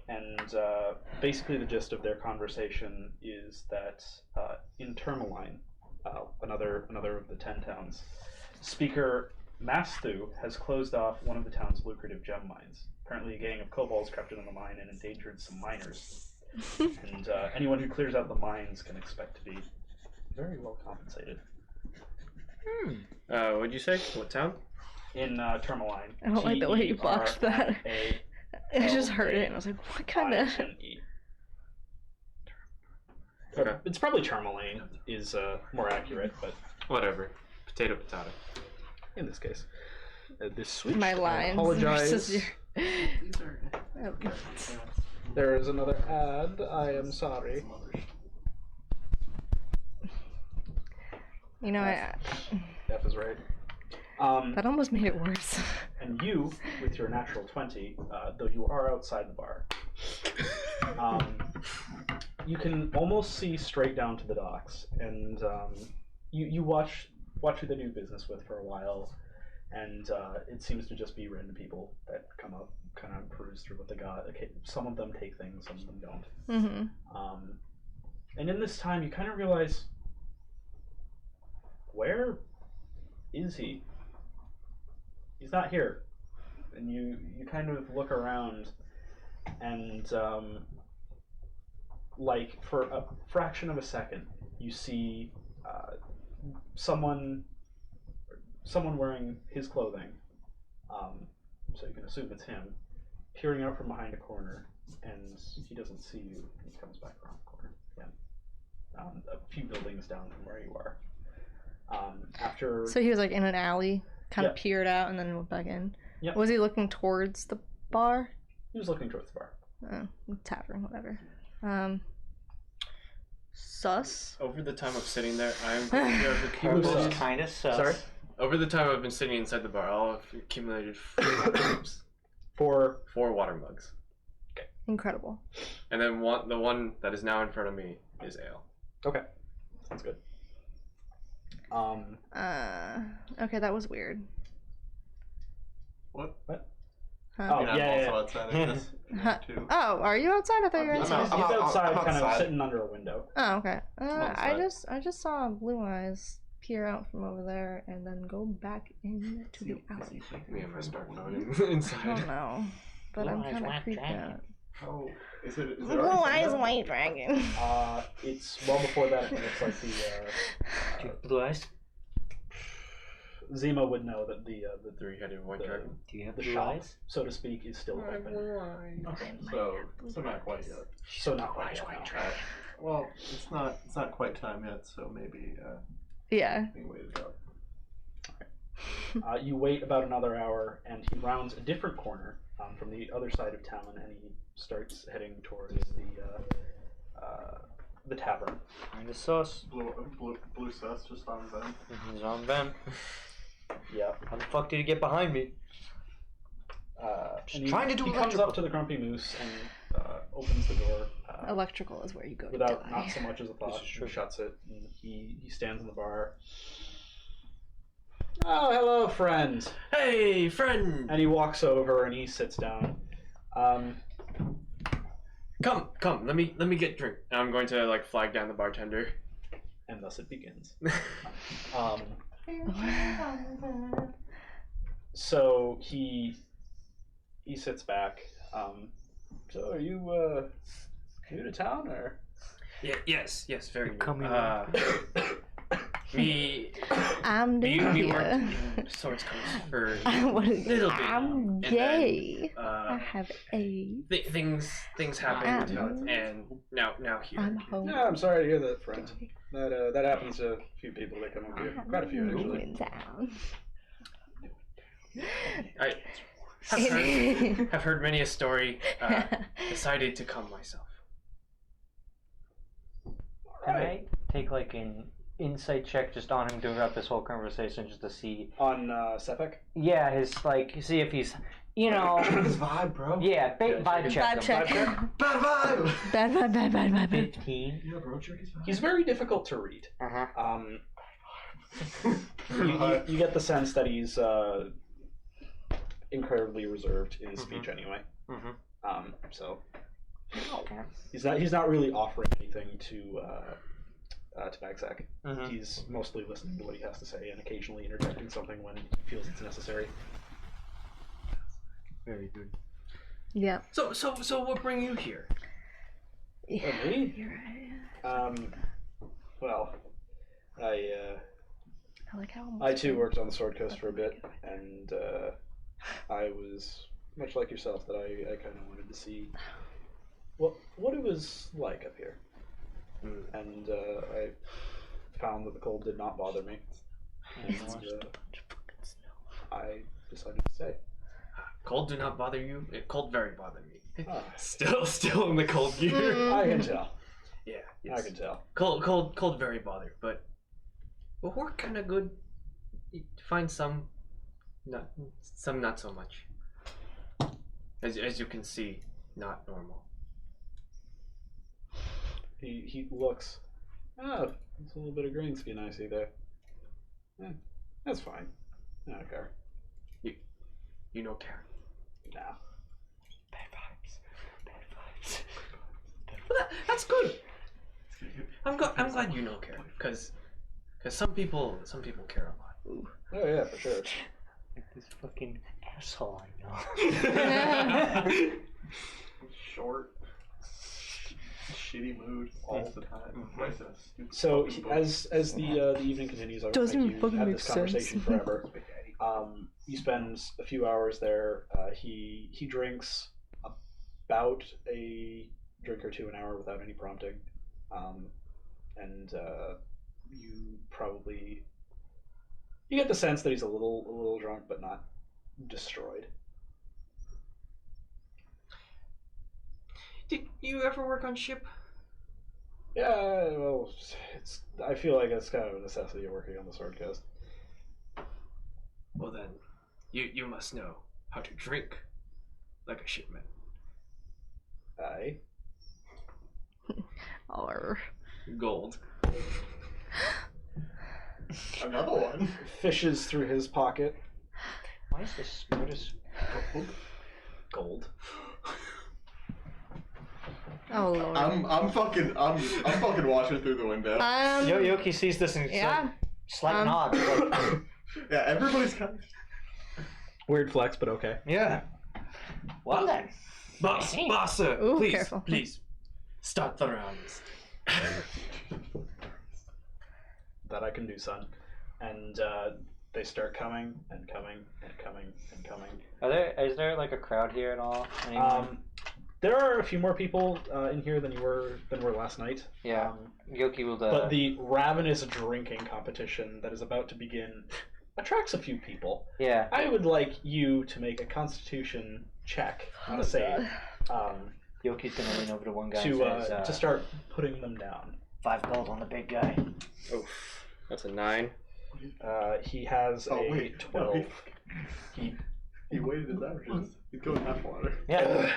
and basically the gist of their conversation is that in Tourmaline, another of the 10 towns, speaker Masthu has closed off one of the town's lucrative gem mines. Apparently, a gang of kobolds crept into the mine and endangered some miners. And anyone who clears out the mines can expect to be very well compensated. What'd you say? What town? In Tourmaline. I don't like the way you boxed that. I just heard it and I was like, what kind of... T-R-M-E. Okay. It's probably Tourmaline is more accurate, but Whatever. Potato, potato. in this case. This switch. My I lines apologize. versus your... These are Okay. There is another ad. I am sorry. some other You know, F is right. that almost made it worse. And you, with your natural 20, though you are outside the bar, you can almost see straight down to the docks, and you watch who they do business with for a while, and it seems to just be random people that come up, kind of peruse through what they got. Okay, some of them take things, some of them don't. Mm-hmm. And in this time, you kind of realize, where is he? He's not here. And you kind of look around, and like for a fraction of a second, you see someone wearing his clothing, so you can assume it's him, peering out from behind a corner, and he doesn't see you. He comes back around the corner again, a few buildings down from where you are. After So he was like in an alley, kind of Yep. peered out and then went back in. Yep. Was he looking towards the bar? he was looking towards the bar. Tavern, whatever. Sus. Over the time of sitting there, I'm going to have accumulated. Sus. Kind of sus. Sorry? Over the time I've been sitting inside the bar, I'll have accumulated 4 cups, For 4 water mugs, Incredible. and then the one that is now in front of me is ale. okay, sounds good. Okay, that was weird. What? Huh? Oh, I'm yeah, also outside of this Huh. too. Oh, are you outside? I thought you were I'm He's, inside. he's out- outside, I'm kind of outside. sitting under a window. Oh, okay. outside. I just saw Blue Eyes peer out from over there and then go back into the alley. Me and my smartphone I don't inside. know, but Blue I'm Eyes kind of whack creeped dragon. out. Oh, is it? Is it Blue already eyes done? white dragon. It's well before that. It looks like Do you have blue eyes? Zima would know that the Three-headed white the- dragon. Do you have the blue shop, eyes? so to speak, is still open. Okay, so not quite yet. So not quite yet. no. Well, it's not quite time yet, so maybe Yeah. we can wait it out. You wait about another hour, and he rounds a different corner from the other side of town, and he starts heading towards the tavern. Find the sauce. Blue sus just on them. He's on Ben. Yeah. How the fuck did he get behind me? And trying to do he comes electrical. up to the Grumpy Moose and opens the door Electrical is where you go to without die. not so much as a thought. This is true. He shuts it, and he stands in the bar. Oh, hello, friend. Hey, friend! And he walks over and he sits down. Come, let me get drink. And I'm going to like flag down the bartender. And thus it begins. So he sits back. So are you new to town or? Yeah, yes, very new. Coming Me I'm new we worked here. in Swords Coast for What is little bit. I'm And then, gay. I have a. things happened, I'm- and now here. I'm home. Yeah, I'm sorry to hear that, friend. That happens to a few people that come up here. Quite a few, I'm actually. in town. I have heard many a story. Decided to come myself. Can I take like an insight check just on him throughout this whole conversation just to see? On Sephic? Yeah, his like see if he's His vibe, bro. yeah, vibe check. Vibe check. Bad vibe. Bad. 15. Yeah, bro, check his vibe. He's very difficult to read. Uh-huh. You get the sense that he's incredibly reserved in his speech anyway. So he's not really offering anything to Bagsack. He's mostly listening to what he has to say and occasionally interjecting something when he feels it's necessary. Very good. Yep. So what bring you here? Me? You're right. Well, I like how I too worked on the Sword Coast for a bit, and I was much like yourself that I kind of wanted to see what it was like up here, and I found that the cold did not bother me, and I decided to stay. Cold do not bother you? Cold very bother me. Ah. Still in the cold gear. I can tell. Yeah, I yes. can tell. Cold very bother, but we're kind of good. You find some not so much. As you can see, not normal. He looks. Oh, there's a little bit of green skin I see there. That's fine. I don't care. You know, Karen. No. Bad vibes. That's good. I'm glad you know, Karen, because some people care a lot. Oh yeah, for sure. Like this fucking asshole I know. Short, shitty mood all the time. So as the evening continues, I Doesn't think you fucking have make this conversation sense. forever. He spends a few hours there. He drinks about a drink or two an hour without any prompting, and you get the sense that he's a little drunk, but not destroyed. Did you ever work on ship? Yeah, well, I feel like it's kind of a necessity of working on the Sword Coast. Well then, you must know how to drink like a shipman. Aye. Or Gold. Another one. Fishes through his pocket. Why is this notice? Gold. oh lord. I'm fucking watching through the window. Yoki sees this and it's Yeah. like, slight nod. Like, Yeah, everybody's kind of... Weird flex, but okay. yeah. Well then. Boss, sir, Ooh, please, careful. please, start the rounds. That I can do, son. And they start coming and coming and coming and coming. Is there like a crowd here at all? Anyone? There are a few more people in here than were last night. Yeah. Yoki will. But the ravenous drinking competition that is about to begin attracts a few people. Yeah. I would like you to make a Constitution check, not a save, Yoki's gonna lean over to one guy to start putting them down. 5 gold on the big guy. Oof, that's a 9. He has a 12. No, he weighted his averages. He's going half water. Yeah.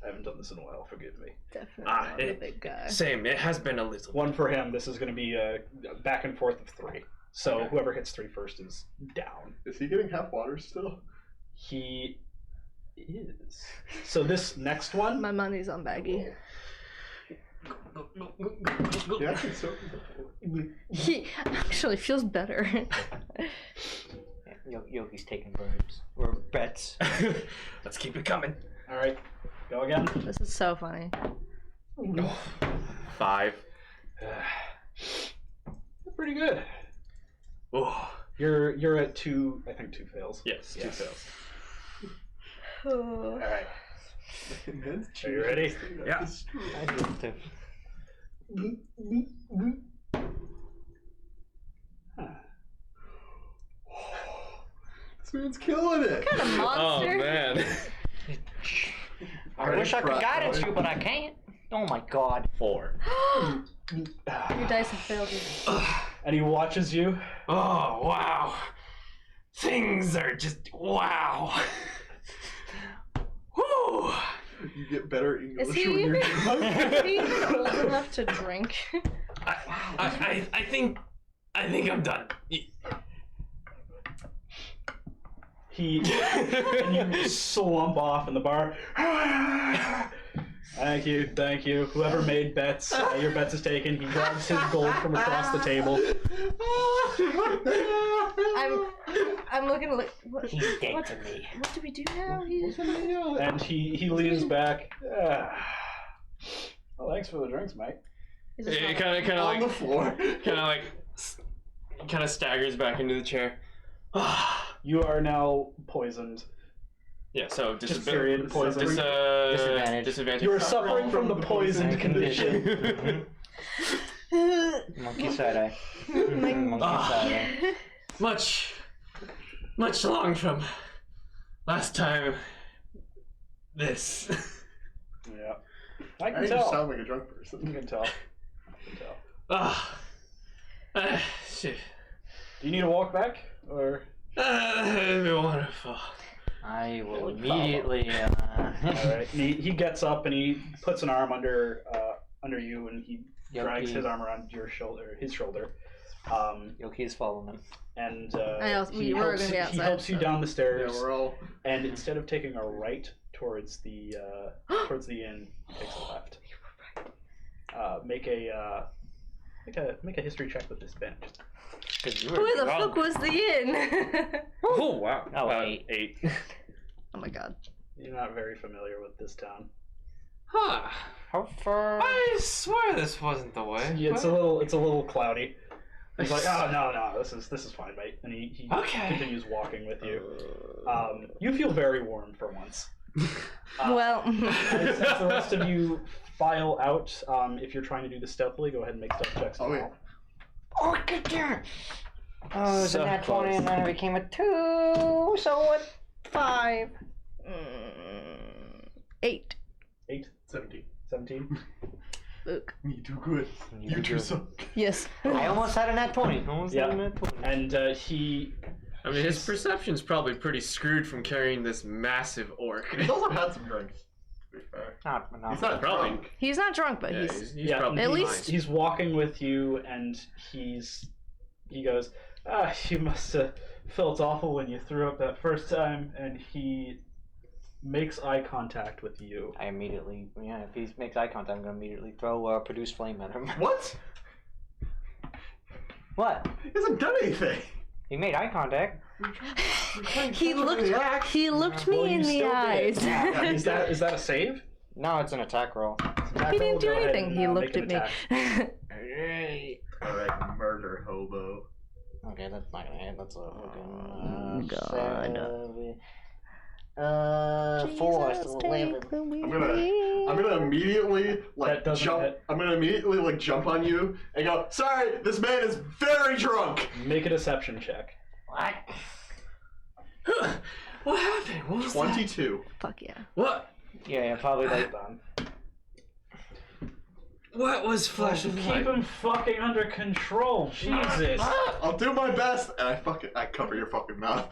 I haven't done this in a while. Forgive me. Definitely Ah, not the big guy. Same. It has been a little. One for him. This is going to be a back and forth of 3. So Okay. whoever hits 3 first is down. Is he getting half water still? He is. So this next one. My money's on Baggy. Yeah, so. He actually feels better. Yoki's taking verbs or bets. Let's keep it coming. All right, go again. This is so funny. 5. Pretty good. Oh, You're at 2. I think 2 fails. yes, 2 Yes. fails. All right. Are you ready? Yeah. I do too. This man's killing it. What kind of Oh monster? man. I wish I could guidance you, but I can't. Oh my god. 4. Your dice have failed you. And he watches you. Oh wow. Things are just wow. Whew. You get better English Is he when you're even, drunk. is he even old enough to drink? I think I'm done. He and you slump off in the bar. Thank you. Whoever made bets, your bets is taken. He grabs his gold from across the table. I'm looking like what? He's dead What, to me. what do we do now? He's And he leans back. Well, thanks for the drinks, mate. Is this It not- kind of On the like floor. kind of staggers back into the chair. You are now poisoned. Yeah, so Just period poison. Disadvantage. You are suffering from the poisoned condition. Monkey side eye. Monkey side eye. much long from last time. This. Yeah. I I can just tell. sound like a drunk You person. can tell. Shit. Do you need to walk back? Or It'd be wonderful. I will Follow. immediately. Alright. He gets up and he puts an arm under you and he drags his arm around his shoulder. Yoki's following him. And we were gonna be he outside, helps you so. down the stairs. Yeah, we're all. And instead of taking a right towards the inn, he takes a left. Make a history check with disadvantage. Who the fuck was the inn? Oh wow. Oh, 8. Oh my god. You're not very familiar with this town. Huh. How far? I swear this wasn't the way. Yeah, it's a little cloudy. He's like, oh no, this is fine, mate. And he Okay. continues walking with you. You feel very warm for once. Well, As the rest of you file out, if you're trying to do this stealthily, go ahead and make stealth checks. Oh, yeah. Oh, good damn it. Oh, it was So a nat 20 close. and then it became a 2. So what? 5. 8. 8, 17. 17. Luke. Me too good. You too suck. Yes. I almost had a nat 20. Almost Yeah. had a nat 20. And he I mean, his perception's probably pretty screwed from carrying this massive orc. He's also had some drinks. To be fair. Not He's not Probably. drunk. He's not drunk, but Yeah, he's. he's Yeah, probably At fine. least- he's walking with you, and he goes, you must have felt awful when you threw up that first time, and he makes eye contact with you. I immediately, if he makes eye contact, I'm going to immediately throw produce flame at him. What? What? He hasn't done anything. He made eye contact. He looked Well, me you in the still did. eyes. Yeah, is that a save? No, it's an attack roll. He didn't do Go ahead anything. and, He make looked an at me. attack. Alright, murder hobo. Okay, that's not gonna hit. That's a God. 4, Jesus, so take 11. the I'm gonna immediately That like doesn't jump. hit. I'm gonna immediately like jump on you and go. Sorry, this man is very drunk. Make a deception check. What? What happened? What was that? 22. Fuck yeah. What? Yeah, probably like. Hold on. What was flashing Keep light? him fucking under control. Jesus. I'll do my best, and I cover your fucking mouth.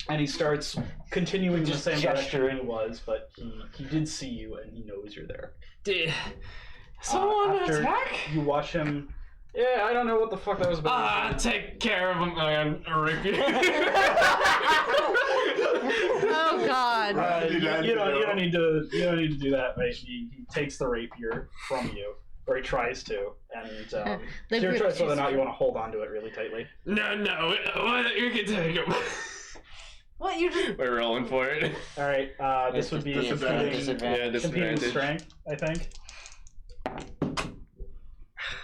And he starts continuing the Just same gesture. direction he was, but he did see you and he knows you're there. Did someone After attack? You watch him. Yeah, I don't know what the fuck that was about. Take care of him, man. Oh God. You don't need to do that, mate. He takes the rapier from you, or he tries to, and The it's your choice whether or rapier- not you want to hold on to it really tightly. No, you can take him. What you just? We're rolling for it. All right, this would be Disadvantage. Disadvantage. Yeah, competing disadvantage. strength, I think.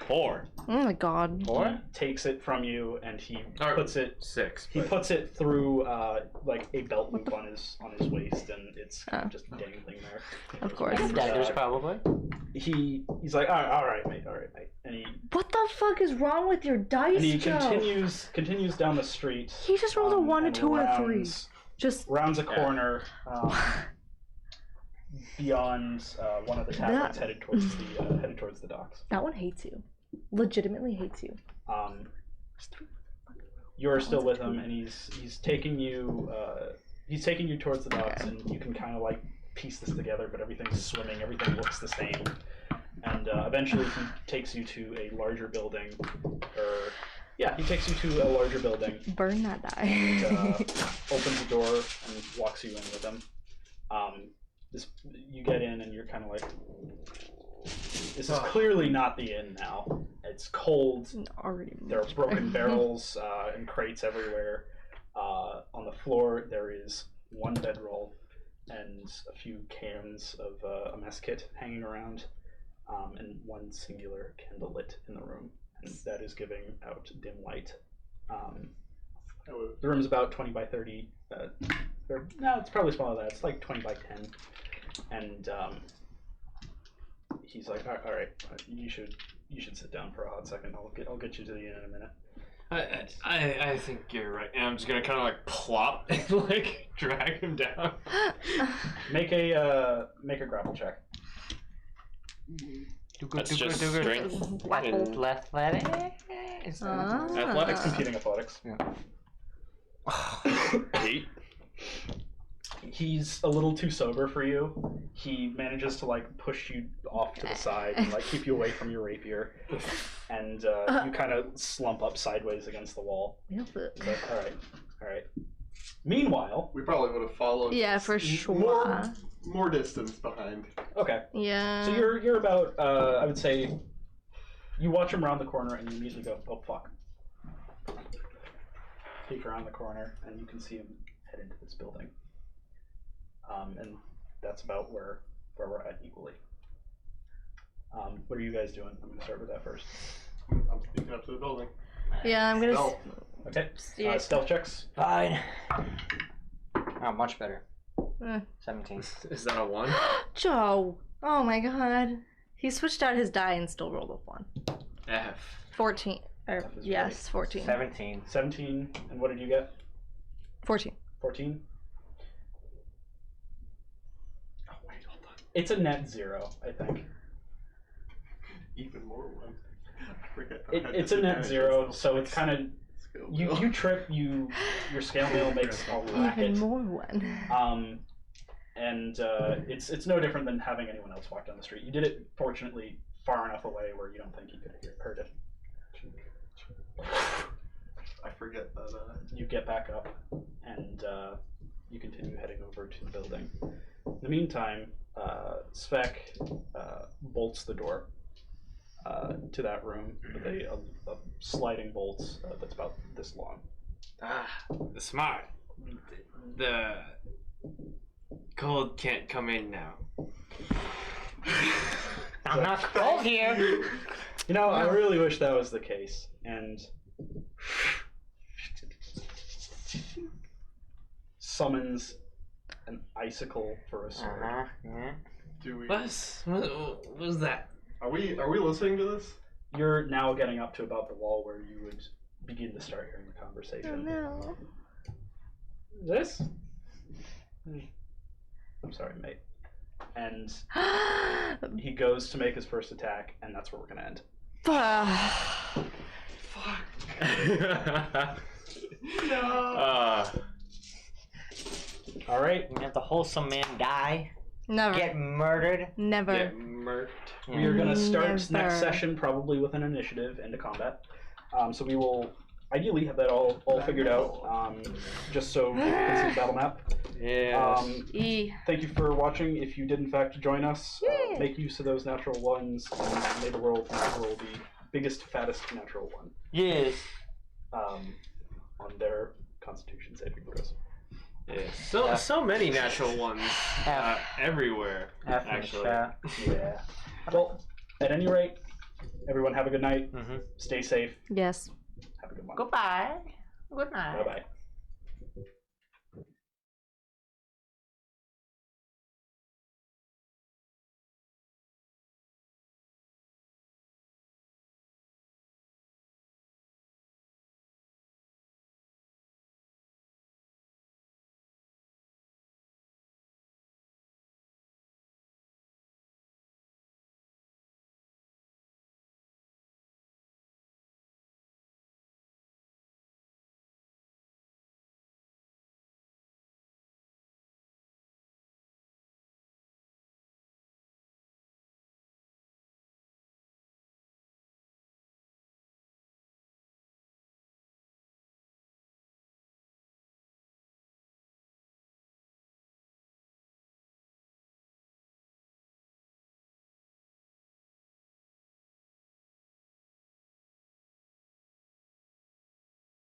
4. Oh my God. He takes it from you, and he Alright. puts it. 6. He puts it through like a belt loop on his waist, and it's Oh. just dangling there. Of course. Daggers, probably. He's like, all right, mate, and What the fuck is wrong with your dice, he Joe? continues down the street. He just rolled a 1, a and 2, and a 3. rounds- Just. Rounds a corner beyond one of the taverns, headed towards the docks. That one hates you. Legitimately hates you. You're still with him, and he's taking you towards the docks, Okay. and you can kind of like piece this together, but everything's swimming, everything looks the same, and eventually he takes you to a larger building, he takes you to a larger building, Burn that and die. opens the door and walks you in with him. You get in, and you're kind of like, this is clearly not the inn now. It's cold. Already. There are broken barrels and crates everywhere. On the floor, there is one bedroll and a few cans of a mess kit hanging around, and one singular candle lit in the room, and that is giving out dim light. The room's about 20 by 30. No, it's probably smaller than that. It's like 20 by 10. And he's like, all right, you should sit down for a hot second. I'll get you to the inn in a minute. I think you're right. And I'm just gonna kind of like plop and like drag him down. Make a grapple check. That's just strength. Athletics. Athletics, competing athletics. 8. He's a little too sober for you. He manages to like push you off to the side and like keep you away from your rapier, and you kind of slump up sideways against the wall. But, all right. Meanwhile, We probably would have followed. Yeah, for sure. More distance behind. okay. Yeah. So you're about I would say you watch him around the corner and you immediately go, oh fuck. Peek around the corner and you can see him head into this building. And that's about where we're at equally. What are you guys doing? I'm gonna start with that first. I'm sneaking up to the building. Yeah, I'm gonna. Stealth. Okay. Yeah. Stealth checks. Fine. Oh, much better. Eh. 17. Is that a 1? Joe. Oh my God. He switched out his die and still rolled a 1. F. 14. That was Yes, 14. 17. 17. And what did you get? 14. 14. Oh wait, hold on. It's a net 0, I think. Even more one. I forget that I had It's a net disadvantage 0, on so it's kind of skill. you trip. Your scale mail makes a Even racket. more 1. And it's no different than having anyone else walk down the street. You did it, fortunately, far enough away where you don't think he could have heard it. I forget that. You get back up, and you continue heading over to the building. In the meantime, Svek bolts the door to that room with a sliding bolt that's about this long. Smart. The cold can't come in now. I'm not cold here. You know, I really wish that was the case. And summons an icicle for a sword. Yeah. Do we? What was that? Are we listening to this? You're now getting up to about the wall where you would begin to start hearing the conversation. No. This? I'm sorry, mate. And he goes to make his first attack, and that's where we're gonna end. No. All right. We have the wholesome man die, Never. get murdered. Never. Get murked. We are gonna start next Never. session probably with an initiative into combat. So we will ideally have that all figured out, just so we can see the battle map. Yes. Thank you for watching. If you did in fact join us, Yay. make use of those natural ones, and may the world roll the biggest, fattest natural one Yes. on their Constitution saving throws. Yeah. So many natural ones everywhere. F in the Actually. chat. Yeah. Well, at any rate, everyone have a good night. Mm-hmm. Stay safe. Yes. Have a good one. Goodbye. Good night. Bye bye.